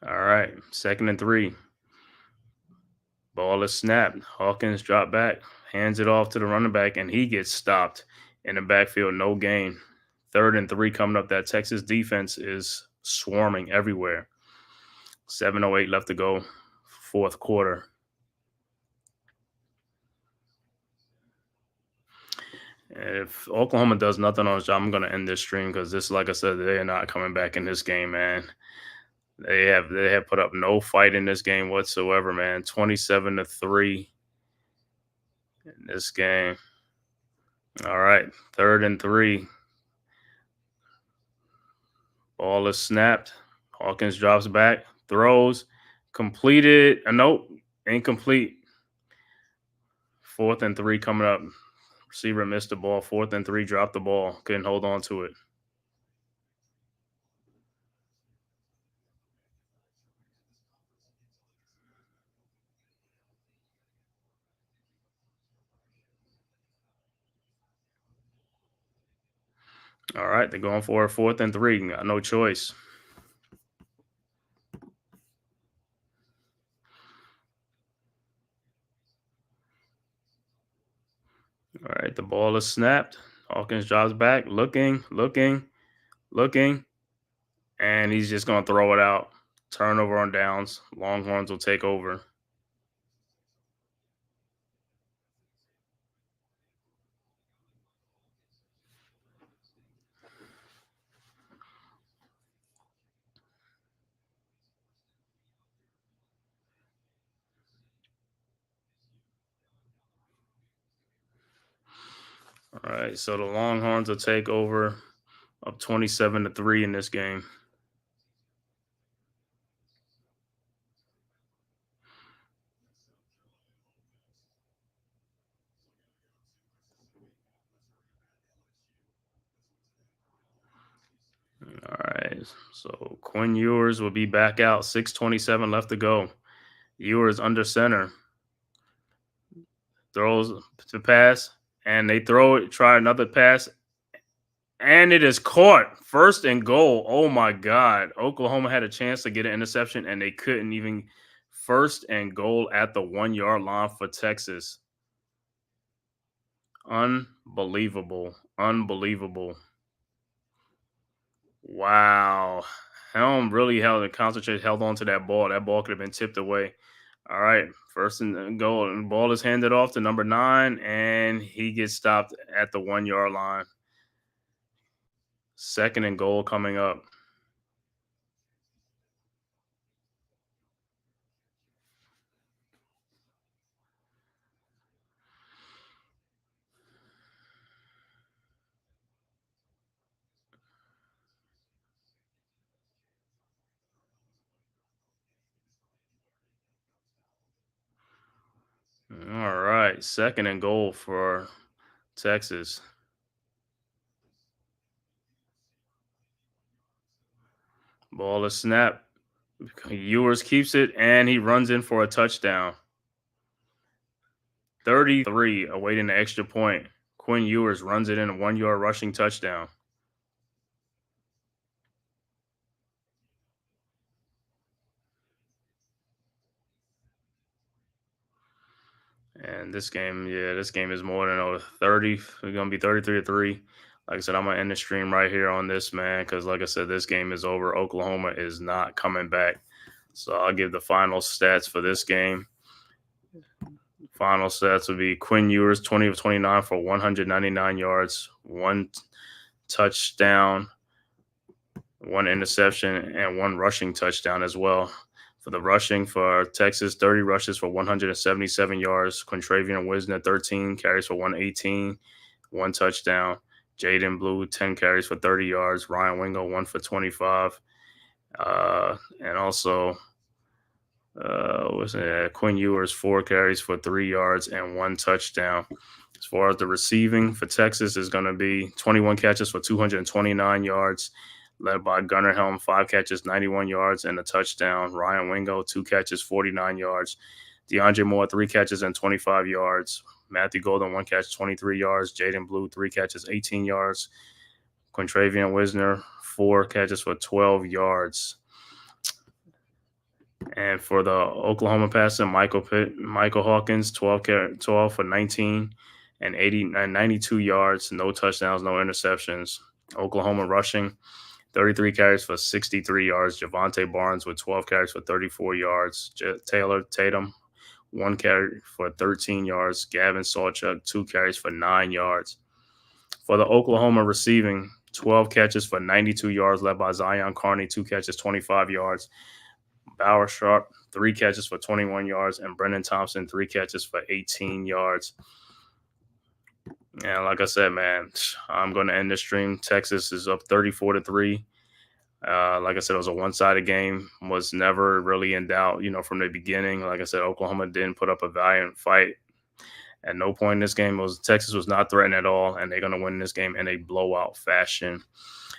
All right, 2nd and 3. Ball is snapped. Hawkins drop back. hands it off to the running back, and he gets stopped in the backfield. No gain. 3rd and 3 coming up. That Texas defense is swarming everywhere. 7:08 left to go, 4th quarter. If Oklahoma does nothing on his job, I'm going to end this stream because this, like I said, they are not coming back in this game, man. They have put up no fight in this game whatsoever, man. 27-3 in this game. All right, 3rd and 3. Ball is snapped. Hawkins drops back, throws, completed. Nope, incomplete. 4th and 3 coming up. Receiver missed the ball. 4th and 3, dropped the ball. Couldn't hold on to it. All right, they're going for a 4th and 3. Got no choice. All right, the ball is snapped. Hawkins drops back, looking, and he's just going to throw it out. Turnover on downs. Longhorns will take over. All right, so the Longhorns will take over up 27-3 in this game. All right, so Quinn Ewers will be back out. 6:27 left to go. Ewers under center. Throws the pass, and they throw it, try another pass, and it is caught. 1st and goal. Oh, my God. Oklahoma had a chance to get an interception, and they couldn't even. 1st and goal at the 1-yard line for Texas. Unbelievable. Wow. Helm really held on to that ball. That ball could have been tipped away. All right, 1st and goal. And the ball is handed off to number 9, and he gets stopped at the 1-yard line. 2nd and goal coming up. All right, 2nd and goal for Texas. Ball is snapped. Ewers keeps it, and he runs in for a touchdown. 33 awaiting the extra point. Quinn Ewers runs it in a 1-yard rushing touchdown. And this game is more than 30. It's going to be 33-3. Like I said, I'm going to end the stream right here on this, man, because like I said, this game is over. Oklahoma is not coming back. So I'll give the final stats for this game. Final stats would be Quinn Ewers, 20 of 29 for 199 yards, 1 touchdown, 1 interception, and 1 rushing touchdown as well. For the rushing for Texas, 30 rushes for 177 yards. Quintravian Wisner, 13 carries for 118, 1 touchdown. Jaden Blue, 10 carries for 30 yards. Ryan Wingo, 1 for 25. And also, Quinn Ewers, 4 carries for 3 yards and 1 touchdown. As far as the receiving for Texas is going to be 21 catches for 229 yards, led by Gunnar Helm, 5 catches, 91 yards, and a touchdown. Ryan Wingo, 2 catches, 49 yards. DeAndre Moore, 3 catches and 25 yards. Matthew Golden, 1 catch, 23 yards. Jaden Blue, 3 catches, 18 yards. Quintravian Wisner, 4 catches for 12 yards. And for the Oklahoma passing, Michael Hawkins, 12 for 19 and 92 yards, no touchdowns, no interceptions. Oklahoma rushing, 33 carries for 63 yards. Javonte Barnes with 12 carries for 34 yards. Taylor Tatum, 1 carry for 13 yards. Gavin Sawchuk, 2 carries for 9 yards. For the Oklahoma receiving, 12 catches for 92 yards, led by Zion Carney, 2 catches, 25 yards. Bauer Sharp, 3 catches for 21 yards. And Brendan Thompson, 3 catches for 18 yards. And like I said, man, I'm going to end the stream. Texas is up 34-3. Like I said, it was a one-sided game. Was never really in doubt, from the beginning. Like I said, Oklahoma didn't put up a valiant fight. At no point in this game Texas was not threatened at all, and they're going to win this game in a blowout fashion.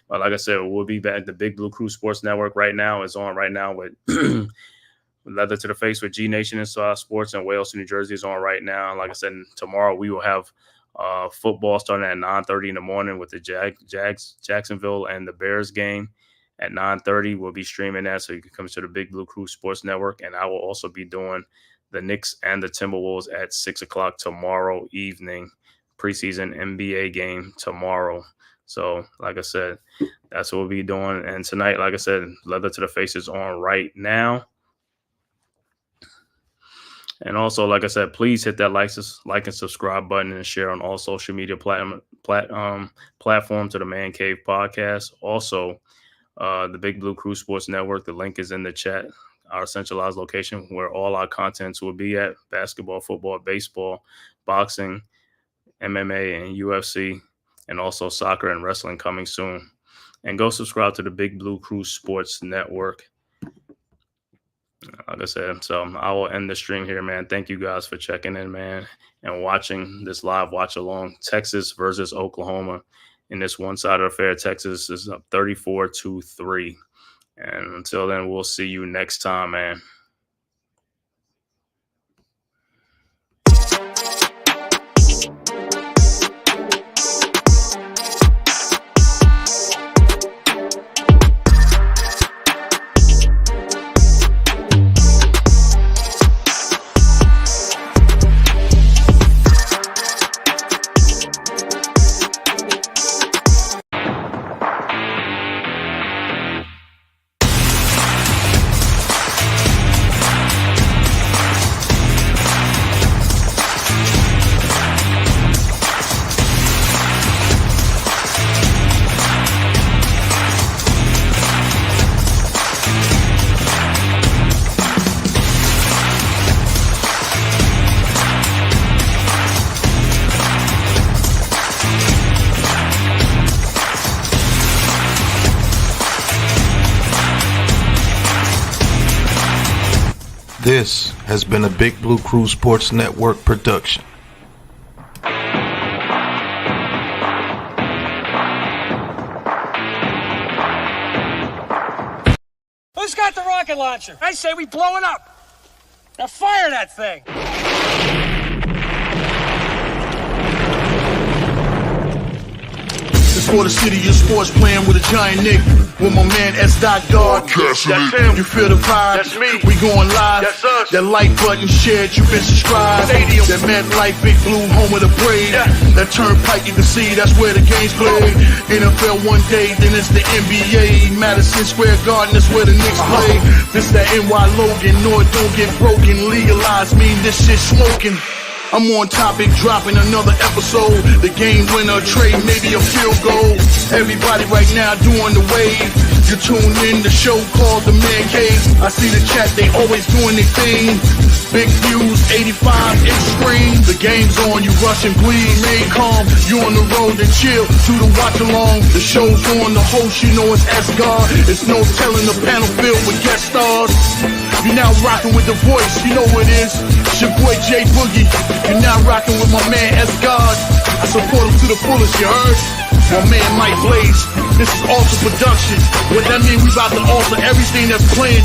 But like I said, we'll be back. The Big Blue Crew Sports Network is on right now with Leather to the Face with G Nation Inside Sports, and Wales, New Jersey is on right now. Like I said, tomorrow we will have football starting at 9:30 in the morning with the Jacksonville and the Bears game. At 9:30, we'll be streaming that, so you can come to the Big Blue Crew Sports Network. And I will also be doing the Knicks and the Timberwolves at 6 o'clock tomorrow evening, preseason NBA game tomorrow. So, like I said, that's what we'll be doing. And tonight, like I said, Leather to the Face is on right now. And also, like I said, please hit that like and subscribe button and share on all social media platforms to the Man Cave Podcast. Also, the Big Blue Crew Sports Network, the link is in the chat. Our centralized location where all our contents will be at: basketball, football, baseball, boxing, MMA, and UFC, and also soccer and wrestling coming soon. And go subscribe to the Big Blue Crew Sports Network. Like I said, so I will end the stream here, man. Thank you guys for checking in, man, and watching this live watch along. Texas versus Oklahoma in this one-sided affair. Texas is up 34-3. And until then, we'll see you next time, man. This has been a Big Blue Crew Sports Network production. Who's got the rocket launcher? I say we blow it up. Now fire that thing. It's for the city of sports, playing with a giant Nick. With my man S. God. That's him. You feel the vibe? That's me. We going live. That's us. That like button shared, you been subscribed. Stadium. That MetLife, Big Blue, home of the Braves. Yeah. That turnpike, you can see that's where the game's played. NFL one day, then it's the NBA. Madison Square Garden, that's where the Knicks play. This that NY Logan, no it don't get broken. Legalized mean this shit smoking. I'm on topic, dropping another episode. The game winner, trade, maybe a field goal. Everybody right now doing the wave. You tune in, the show called The Man Cave. I see the chat, they always doing their thing. Big views, 85 inch screen. The game's on, you rush and bleed. Remain calm, you on the road and chill. To the watch along, the show's on. The host, you know it's S-God. It's no telling the panel filled with guest stars. You're now rocking with the voice, you know what it is. It's your boy J Boogie. You're now rocking with my man S-God. I support him to the fullest, you heard? My man Mike Blaze. This is Alter Production. What that mean? We about to alter everything that's playing.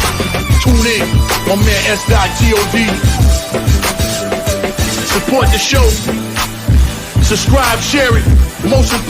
Tune in. My man S.God. Support the show. Subscribe, share it. Most important.